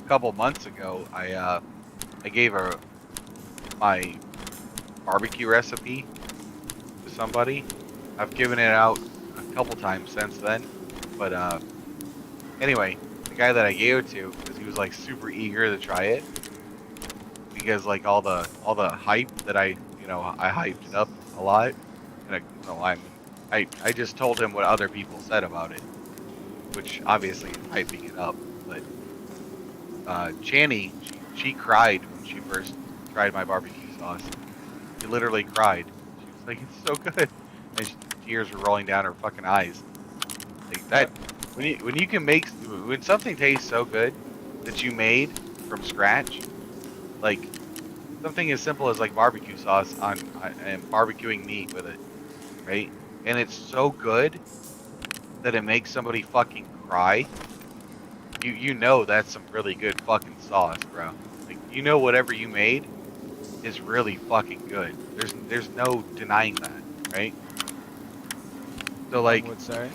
A couple months ago, I gave my barbecue recipe to somebody. I've given it out a couple times since then, but anyway, the guy that I gave it to, because he was like super eager to try it, because like all the hype that I hyped it up a lot, and I just told him what other people said about it, which obviously is hyping it up. But Channy, she cried when she first tried my barbecue sauce. She literally cried. She was like, "It's so good," and tears were rolling down her fucking eyes. Like that, when something tastes so good that you made from scratch, like something as simple as like barbecue sauce and barbecuing meat with it, right? And it's so good that it makes somebody fucking cry. You know that's some really good fucking sauce, bro. Like, you know whatever you made is really fucking good. There's no denying that, right? So like, I would say.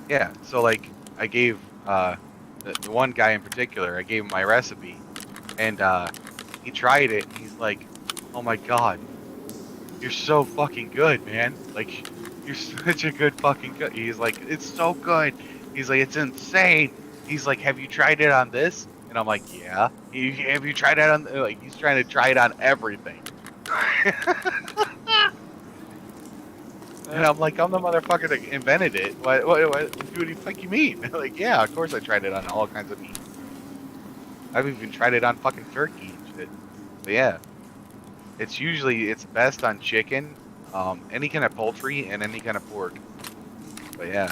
yeah. So like, I gave the one guy in particular, I gave him my recipe, and he tried it. And he's like, "Oh my god, you're so fucking good, man! Like, you're such a good fucking good." He's like, "It's so good." He's like, "It's insane." He's like, "Have you tried it on this?" And I'm like, "Yeah." Have you tried it on? Like, he's trying to try it on everything. And I'm like, "I'm the motherfucker that invented it. What do you think you mean?" Like, "Yeah, of course I tried it on all kinds of meat. I've even tried it on fucking turkey and shit." But yeah, it's best on chicken, any kind of poultry, and any kind of pork. But yeah.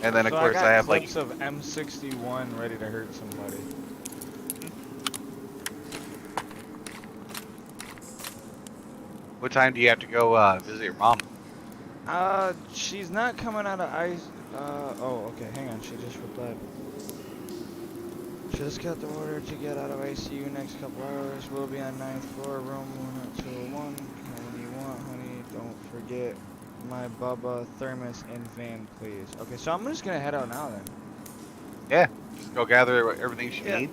And then of course I have like clips of M61 ready to hurt somebody. What time do you have to go visit your mom? She's not coming out of ice. Oh, okay, hang on. She just replied. Just got the order to get out of ICU next couple hours. We'll be on 9th floor, room 201. When you want, honey, don't forget my Bubba thermos and van, please. Okay, so I'm just gonna head out now then. Yeah, just go gather everything she needs.